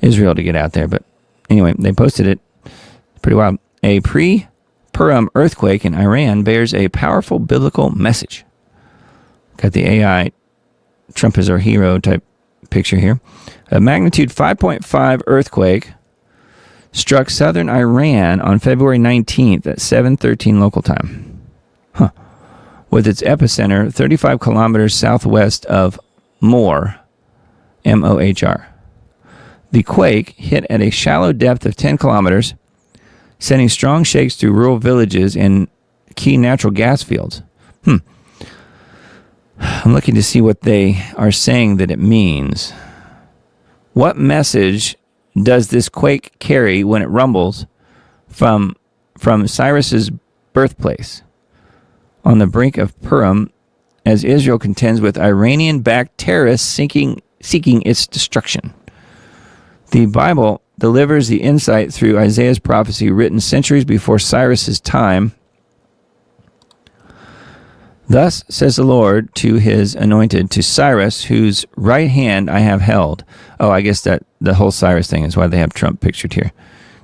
Israel to get out there. But anyway, they posted it. Pretty wild. A pre-Purim earthquake in Iran bears a powerful biblical message. Got the AI Trump is our hero type picture here. A magnitude 5.5 earthquake struck southern Iran on February 19th at 7:13 local time. with its epicenter 35 kilometers southwest of Mohr, M-O-H-R. The quake hit at a shallow depth of 10 kilometers, sending strong shakes through rural villages and key natural gas fields. I'm looking to see what they are saying that it means. What message does this quake carry when it rumbles from Cyrus's birthplace on the brink of Purim as Israel contends with Iranian-backed terrorists seeking its destruction? The Bible delivers the insight through Isaiah's prophecy written centuries before Cyrus's time. Thus says the Lord to his anointed, to Cyrus, whose right hand I have held. Oh, I guess that the whole Cyrus thing is why they have Trump pictured here,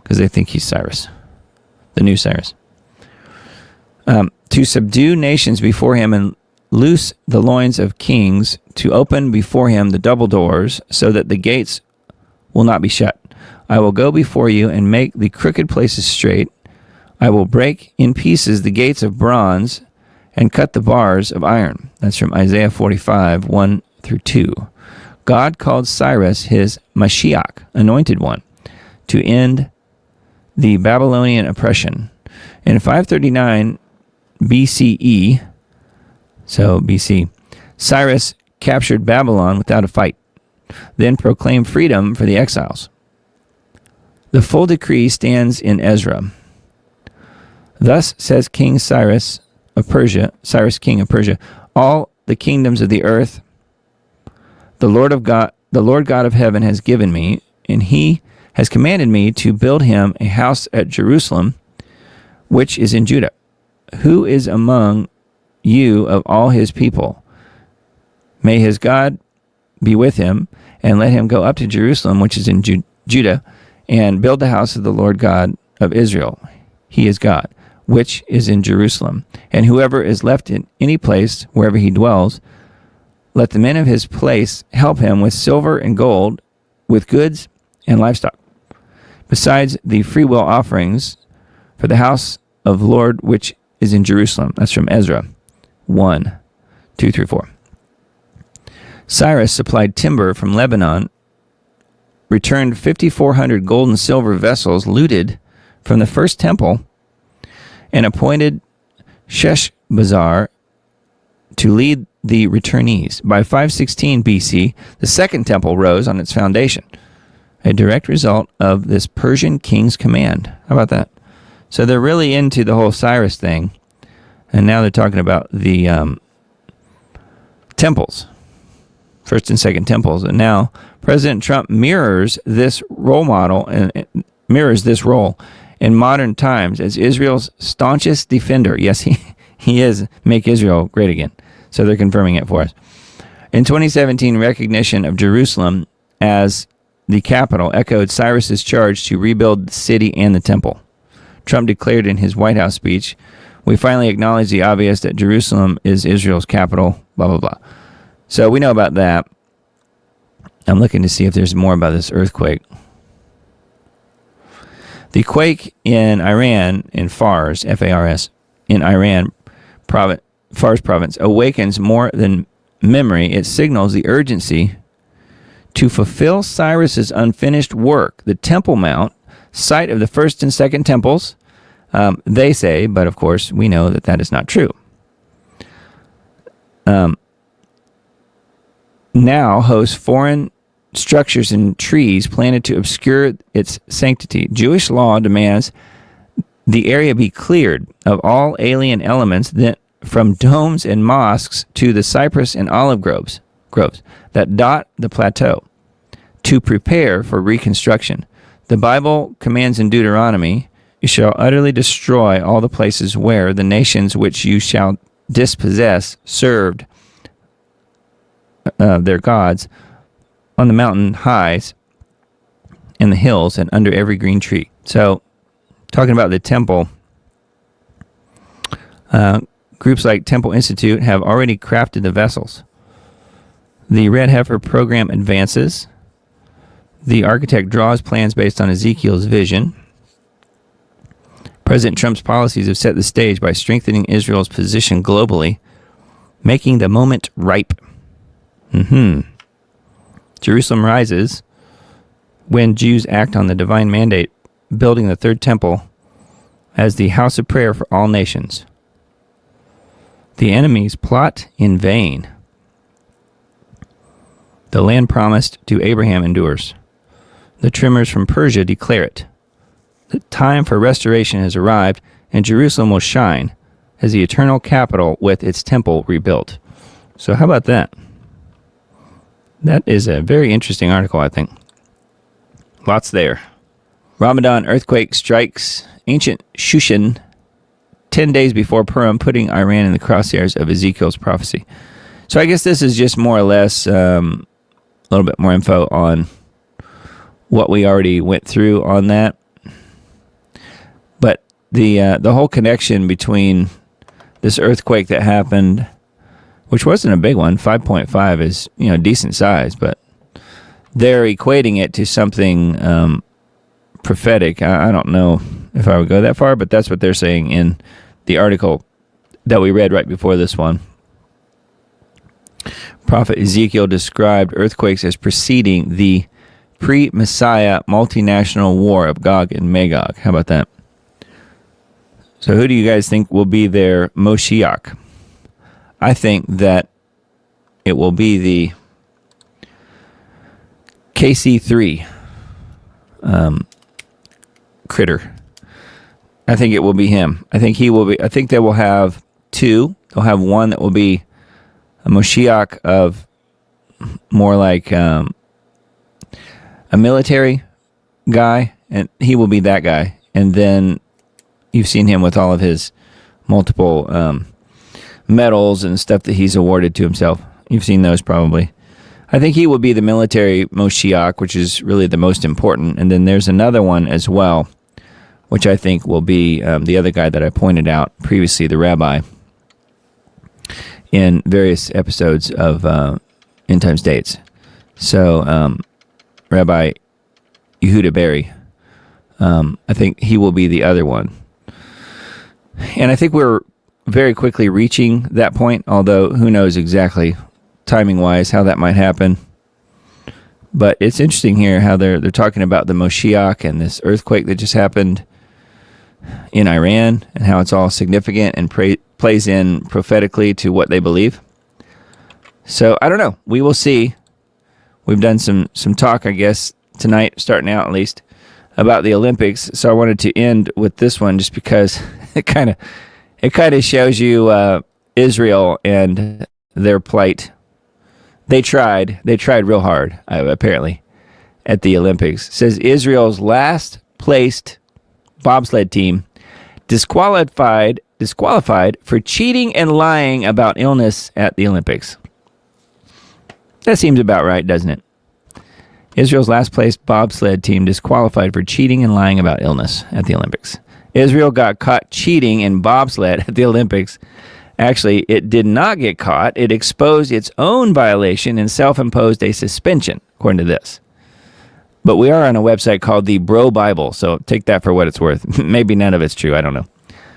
because they think he's Cyrus, the new Cyrus. To subdue nations before him and loose the loins of kings, to open before him the double doors, so that the gates will not be shut. I will go before you and make the crooked places straight. I will break in pieces the gates of bronze and cut the bars of iron. That's from Isaiah 45, 1 through 2. God called Cyrus his Mashiach, anointed one, to end the Babylonian oppression. In 539 BCE, so BC, Cyrus captured Babylon without a fight, then proclaimed freedom for the exiles. The full decree stands in Ezra. Thus says King Cyrus of Persia, Cyrus king of Persia, all the kingdoms of the earth, the Lord God of heaven has given me, and he has commanded me to build him a house at Jerusalem, which is in Judah. Who is among you of all his people? May his God be with him, and let him go up to Jerusalem, which is in Judah, and build the house of the Lord God of Israel. He is God, which is in Jerusalem. And whoever is left in any place, wherever he dwells, let the men of his place help him with silver and gold, with goods and livestock, besides the freewill offerings for the house of the Lord, which is in Jerusalem. That's from Ezra 1, 2 through 4. Cyrus supplied timber from Lebanon, returned 5,400 gold and silver vessels looted from the first temple, and appointed Sheshbazzar to lead the returnees. By 516 BC, the second temple rose on its foundation, a direct result of this Persian king's command. How about that? So they're really into the whole Cyrus thing, and now they're talking about the temples, first and second temples, and now President Trump mirrors this role model and mirrors this role in modern times as Israel's staunchest defender. Yes, he is. Make Israel great again. So they're confirming it for us. In 2017, recognition of Jerusalem as the capital echoed Cyrus's charge to rebuild the city and the temple. Trump declared in his White House speech, "We finally acknowledge the obvious that Jerusalem is Israel's capital," blah, blah, blah. So we know about that. I'm looking to see if there's more about this earthquake. The quake in Iran, in Fars, F-A-R-S, in Iran, Fars province, awakens more than memory. It signals the urgency to fulfill Cyrus's unfinished work. The Temple Mount, site of the first and second temples, they say, but of course we know that that is not true. Now hosts foreign structures and trees planted to obscure its sanctity. Jewish law demands the area be cleared of all alien elements, that from domes and mosques to the cypress and olive groves that dot the plateau, to prepare for reconstruction. The Bible commands in Deuteronomy, "You shall utterly destroy all the places where the nations which you shall dispossess served their gods, on the mountain highs, in the hills, and under every green tree." So, talking about the temple, groups like Temple Institute have already crafted the vessels. The Red Heifer program advances. The architect draws plans based on Ezekiel's vision. President Trump's policies have set the stage by strengthening Israel's position globally making the moment ripe. Jerusalem rises when Jews act on the divine mandate, building the third temple as the house of prayer for all nations. The enemies plot in vain. The land promised to Abraham endures. The trimmers from Persia declare it. The time for restoration has arrived, and Jerusalem will shine as the eternal capital with its temple rebuilt. So how about that? That is a very interesting article, I think. Lots there. Ramadan earthquake strikes ancient Shushan 10 days before Purim, putting Iran in the crosshairs of Ezekiel's prophecy. So I guess this is just more or less a little bit more info on what we already went through on that. But the whole connection between this earthquake that happened, which wasn't a big one, 5.5 is, decent size, but they're equating it to something prophetic. I don't know if I would go that far, but that's what they're saying in the article that we read right before this one. Prophet Ezekiel described earthquakes as preceding the pre-Messiah multinational war of Gog and Magog. How about that? So who do you guys think will be their Moshiach? I think that it will be the KC3 critter. I think it will be him. I think he will be. I think they will have two. They'll have one that will be a Moshiach of more like a military guy, and he will be that guy. And then you've seen him with all of his multiple medals and stuff that he's awarded to himself. You've seen those probably. I think he will be the military Moshiach, which is really the most important. And then there's another one as well, which I think will be the other guy that I pointed out previously, the rabbi, in various episodes of End Times Dates. So Rabbi Yehuda Berry, I think he will be the other one. And I think we're very quickly reaching that point, although who knows exactly timing-wise how that might happen. But it's interesting here how they're talking about the Moshiach and this earthquake that just happened in Iran and how it's all significant and plays in prophetically to what they believe. So I don't know. We will see. We've done some talk, I guess, tonight, starting out at least, about the Olympics. So I wanted to end with this one just because it kind of shows you Israel and their plight. They tried real hard, apparently, at the Olympics. It says Israel's last placed bobsled team disqualified for cheating and lying about illness at the Olympics. That seems about right, doesn't it? Israel's last placed bobsled team disqualified for cheating and lying about illness at the Olympics. Israel got caught cheating in bobsled at the Olympics. Actually, it did not get caught. It exposed its own violation and self-imposed a suspension, according to this. But we are on a website called the Bro Bible, so take that for what it's worth. Maybe none of it's true. I don't know.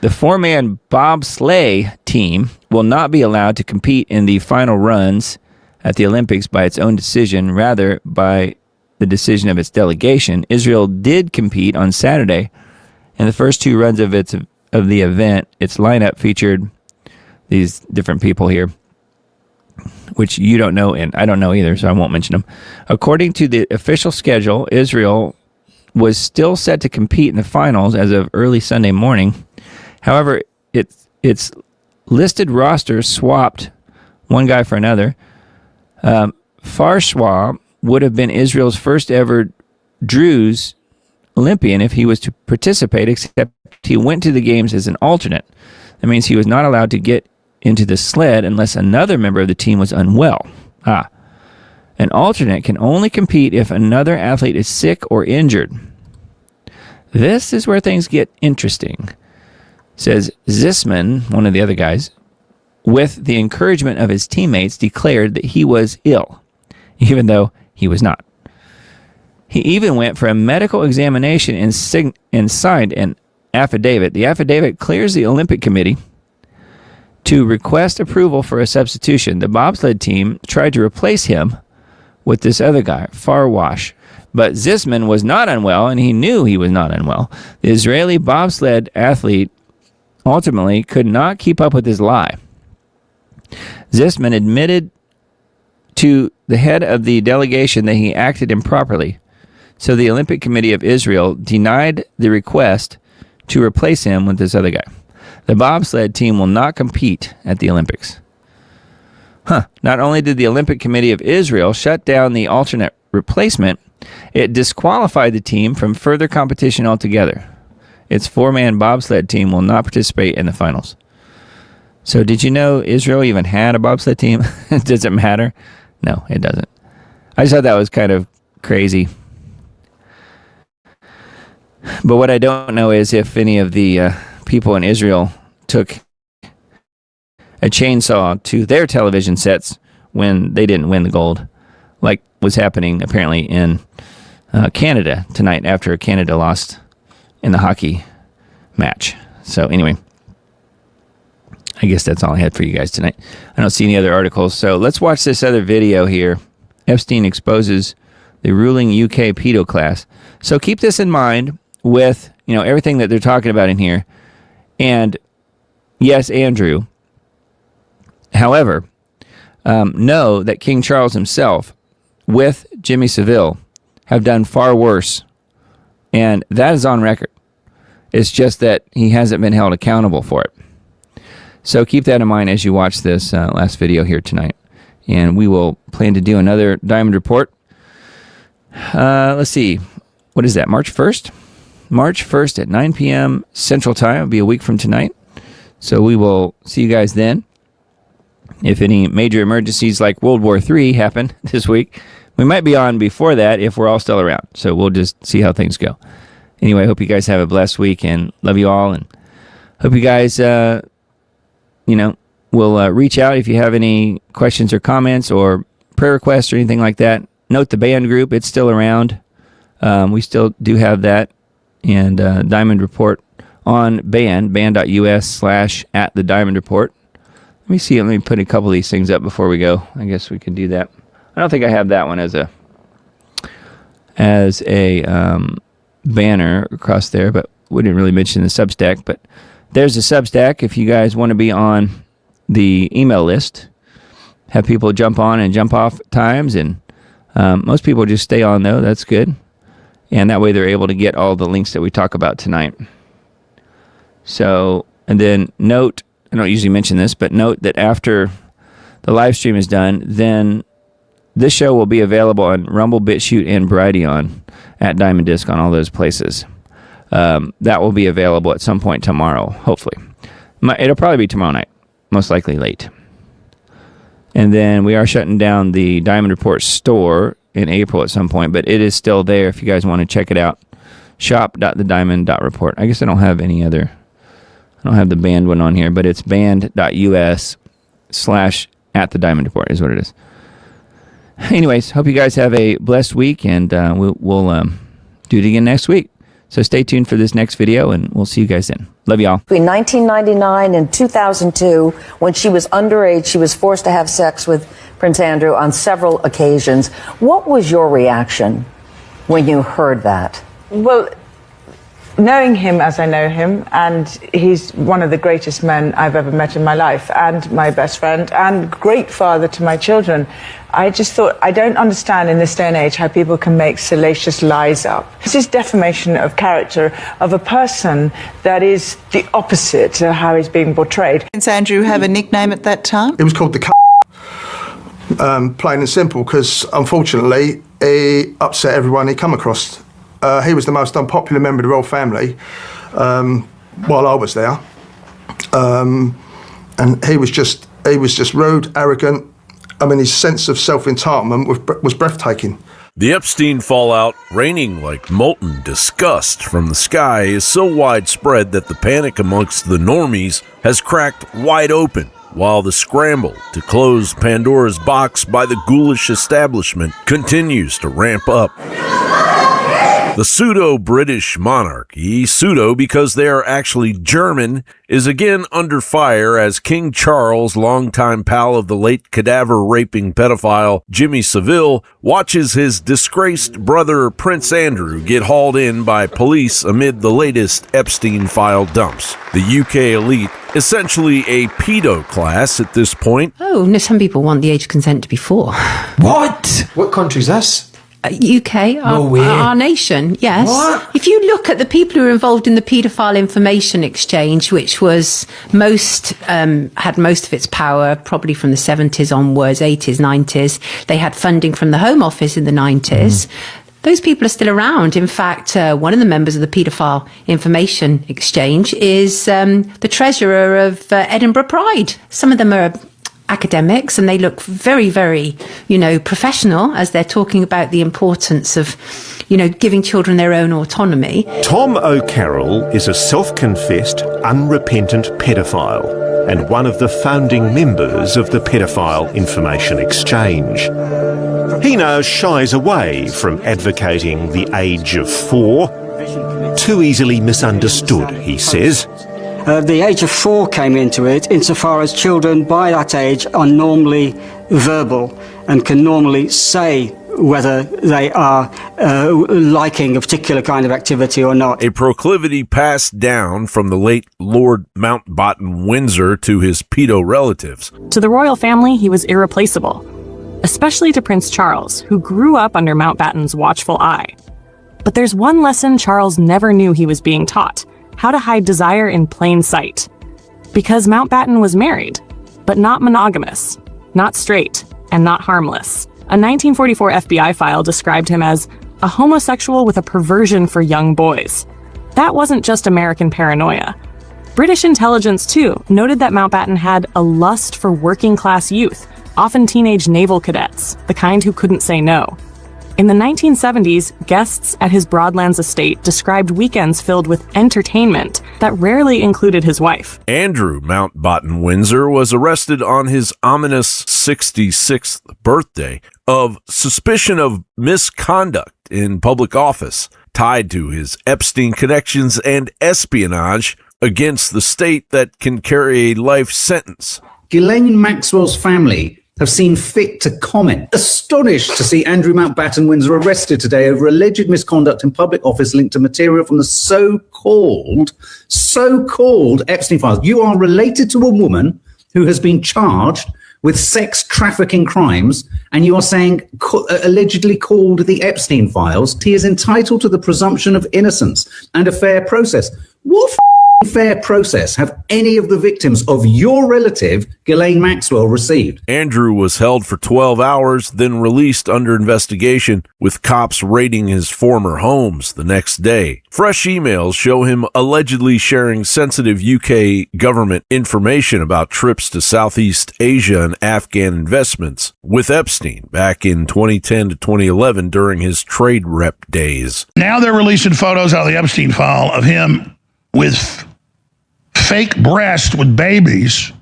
The four-man bobsleigh team will not be allowed to compete in the final runs at the Olympics by its own decision, rather by the decision of its delegation. Israel did compete on Saturday. In the first two runs of the event, its lineup featured these different people here, which you don't know, and I don't know either, so I won't mention them. According to the official schedule, Israel was still set to compete in the finals as of early Sunday morning. However, its listed roster swapped one guy for another. Farshwa would have been Israel's first ever Druze Olympian if he was to participate, except he went to the games as an alternate. That means he was not allowed to get into the sled unless another member of the team was unwell. An alternate can only compete if another athlete is sick or injured. This is where things get interesting. It says Zisman, one of the other guys, with the encouragement of his teammates, declared that he was ill, even though he was not. He even went for a medical examination and signed an affidavit. The affidavit clears the Olympic Committee to request approval for a substitution. The bobsled team tried to replace him with this other guy, Farwash. But Zisman was not unwell, and he knew he was not unwell. The Israeli bobsled athlete ultimately could not keep up with his lie. Zisman admitted to the head of the delegation that he acted improperly, so the Olympic Committee of Israel denied the request to replace him with this other guy. The bobsled team will not compete at the Olympics. Not only did the Olympic Committee of Israel shut down the alternate replacement, it disqualified the team from further competition altogether. Its four-man bobsled team will not participate in the finals. So did you know Israel even had a bobsled team? Does it matter? No, it doesn't. I just thought that was kind of crazy. But what I don't know is if any of the people in Israel took a chainsaw to their television sets when they didn't win the gold, like was happening apparently in Canada tonight after Canada lost in the hockey match. So anyway, I guess that's all I had for you guys tonight. I don't see any other articles. So let's watch this other video here. Epstein exposes the ruling UK pedo class. So keep this in mind with, everything that they're talking about in here. And yes, Andrew. However, know that King Charles himself with Jimmy Savile have done far worse. And that is on record. It's just that he hasn't been held accountable for it. So keep that in mind as you watch this last video here tonight. And we will plan to do another Diamond Report. Let's see. What is that? March 1st? March 1st at 9 p.m. Central Time. It'll be a week from tonight. So we will see you guys then. If any major emergencies like World War III happen this week, we might be on before that if we're all still around. So we'll just see how things go. Anyway, I hope you guys have a blessed week and love you all. And hope you guys, will reach out if you have any questions or comments or prayer requests or anything like that. Note the band group. It's still around. We still do have that. And Diamond Report on band.us/@the Diamond Report. Let me see. Let me put a couple of these things up before we go. I guess we can do that. I don't think I have that one as a banner across there, but we didn't really mention the Substack. But there's a Substack if you guys want to be on the email list. Have people jump on and jump off at times, and most people just stay on, though. That's good. And that way they're able to get all the links that we talk about tonight. So, and then note, I don't usually mention this, but note that after the live stream is done, then this show will be available on Rumble, BitChute, and Brighteon at Diamond Disc on all those places. That will be available at some point tomorrow, hopefully. It'll probably be tomorrow night, most likely late. And then we are shutting down the Diamond Report store in April at some point, but it is still there if you guys want to check it out. Shop.thediamond.report. I guess I don't have any other. I don't have the band one on here, but it's band.us/@the-Diamond Report is what it is. Anyways, hope you guys have a blessed week, and we'll do it again next week. So stay tuned for this next video, and we'll see you guys then. Love y'all. Between 1999 and 2002, when she was underage, she was forced to have sex with Prince Andrew on several occasions. What was your reaction when you heard that? Well, knowing him as I know him, and he's one of the greatest men I've ever met in my life, and my best friend, and great father to my children, I just thought, I don't understand in this day and age how people can make salacious lies up. This is defamation of character of a person that is the opposite to how he's being portrayed. Prince Andrew have a nickname at that time? It was called the plain and simple, because unfortunately he upset everyone he come across. He was the most unpopular member of the royal family while I was there, and he was just rude, arrogant. I mean, his sense of self-entitlement was breathtaking. The Epstein fallout, raining like molten disgust from the sky, is so widespread that the panic amongst the normies has cracked wide open, while the scramble to close Pandora's box by the ghoulish establishment continues to ramp up. The pseudo-British monarchy, pseudo because they are actually German, is again under fire as King Charles, longtime pal of the late cadaver-raping pedophile Jimmy Savile, watches his disgraced brother Prince Andrew get hauled in by police amid the latest Epstein file dumps. The UK elite, essentially a pedo class at this point. Oh, no, some people want the age of consent to be 4. What? What country's this? UK, our nation, yes. What? If you look at the people who were involved in the paedophile information exchange, which was had most of its power probably from the 70s onwards, 80s, 90s. They had funding from the Home Office in the 90s. Those people are still around. In fact, one of the members of the paedophile information exchange is the treasurer of Edinburgh Pride. Some of them are academics, and they look very, very, professional as they're talking about the importance of, giving children their own autonomy. Tom O'Carroll is a self-confessed, unrepentant paedophile and one of the founding members of the Paedophile Information Exchange. He now shies away from advocating the age of 4. Too easily misunderstood, he says. The age of 4 came into it insofar as children by that age are normally verbal and can normally say whether they are liking a particular kind of activity or not. A proclivity passed down from the late Lord Mountbatten Windsor to his pedo relatives. To the royal family, he was irreplaceable, especially to Prince Charles, who grew up under Mountbatten's watchful eye. But there's one lesson Charles never knew he was being taught: how to hide desire in plain sight. Because Mountbatten was married, but not monogamous, not straight, and not harmless. A 1944 FBI file described him as a homosexual with a perversion for young boys. That wasn't just American paranoia. British intelligence, too, noted that Mountbatten had a lust for working-class youth, often teenage naval cadets, the kind who couldn't say no. In the 1970s, guests at his Broadlands estate described weekends filled with entertainment that rarely included his wife. Andrew Mountbatten Windsor was arrested on his ominous 66th birthday of suspicion of misconduct in public office, tied to his Epstein connections and espionage against the state that can carry a life sentence. Ghislaine Maxwell's family have seen fit to comment, astonished to see Andrew Mountbatten Windsor arrested today over alleged misconduct in public office linked to material from the so-called Epstein files. You are related to a woman who has been charged with sex trafficking crimes, and you are saying allegedly called the Epstein files. He is entitled to the presumption of innocence and a fair process. What fair process have any of the victims of your relative, Ghislaine Maxwell, received? Andrew was held for 12 hours, then released under investigation, with cops raiding his former homes the next day. Fresh emails show him allegedly sharing sensitive UK government information about trips to Southeast Asia and Afghan investments with Epstein back in 2010 to 2011 during his trade rep days. Now they're releasing photos out of the Epstein file of him with fake breasts with babies,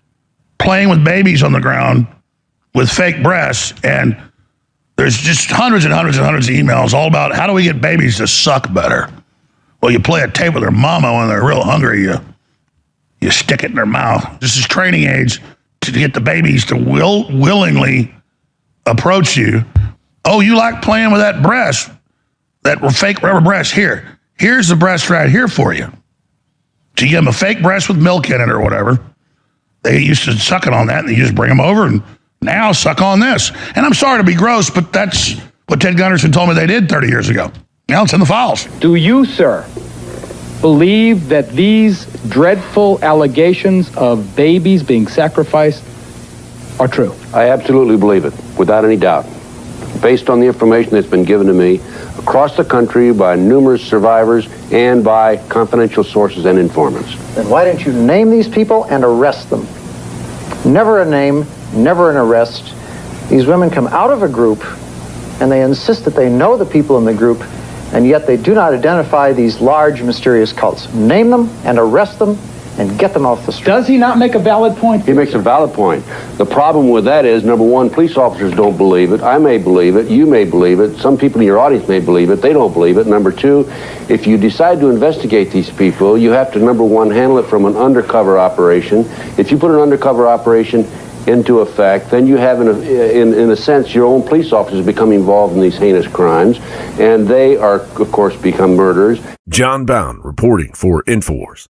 playing with babies on the ground with fake breasts, and there's just hundreds and hundreds and hundreds of emails all about how do we get babies to suck better. Well, you play a tape with their mama when they're real hungry, you stick it in their mouth. This is training aids to get the babies to willingly approach you. Oh, you like playing with that breast, that fake rubber breast? Here's the breast right here for you. So you give them a fake breast with milk in it or whatever. They used to sucking on that, and you just bring them over and now suck on this. And I'm sorry to be gross, but that's what Ted Gunderson told me they did 30 years ago. Now it's in the files. Do you, sir, believe that these dreadful allegations of babies being sacrificed are true? I absolutely believe it, without any doubt. Based on the information that's been given to me across the country by numerous survivors and by confidential sources and informants. Then why don't you name these people and arrest them? Never a name, never an arrest. These women come out of a group and they insist that they know the people in the group, and yet they do not identify these large mysterious cults. Name them and arrest them and get them off the street. Does he not make a valid point? He makes a valid point. The problem with that is, number one, police officers don't believe it. I may believe it. You may believe it. Some people in your audience may believe it. They don't believe it. Number two, if you decide to investigate these people, you have to, number one, handle it from an undercover operation. If you put an undercover operation into effect, then you have, in a sense, your own police officers become involved in these heinous crimes, and they are, of course, become murderers. John Bound reporting for InfoWars.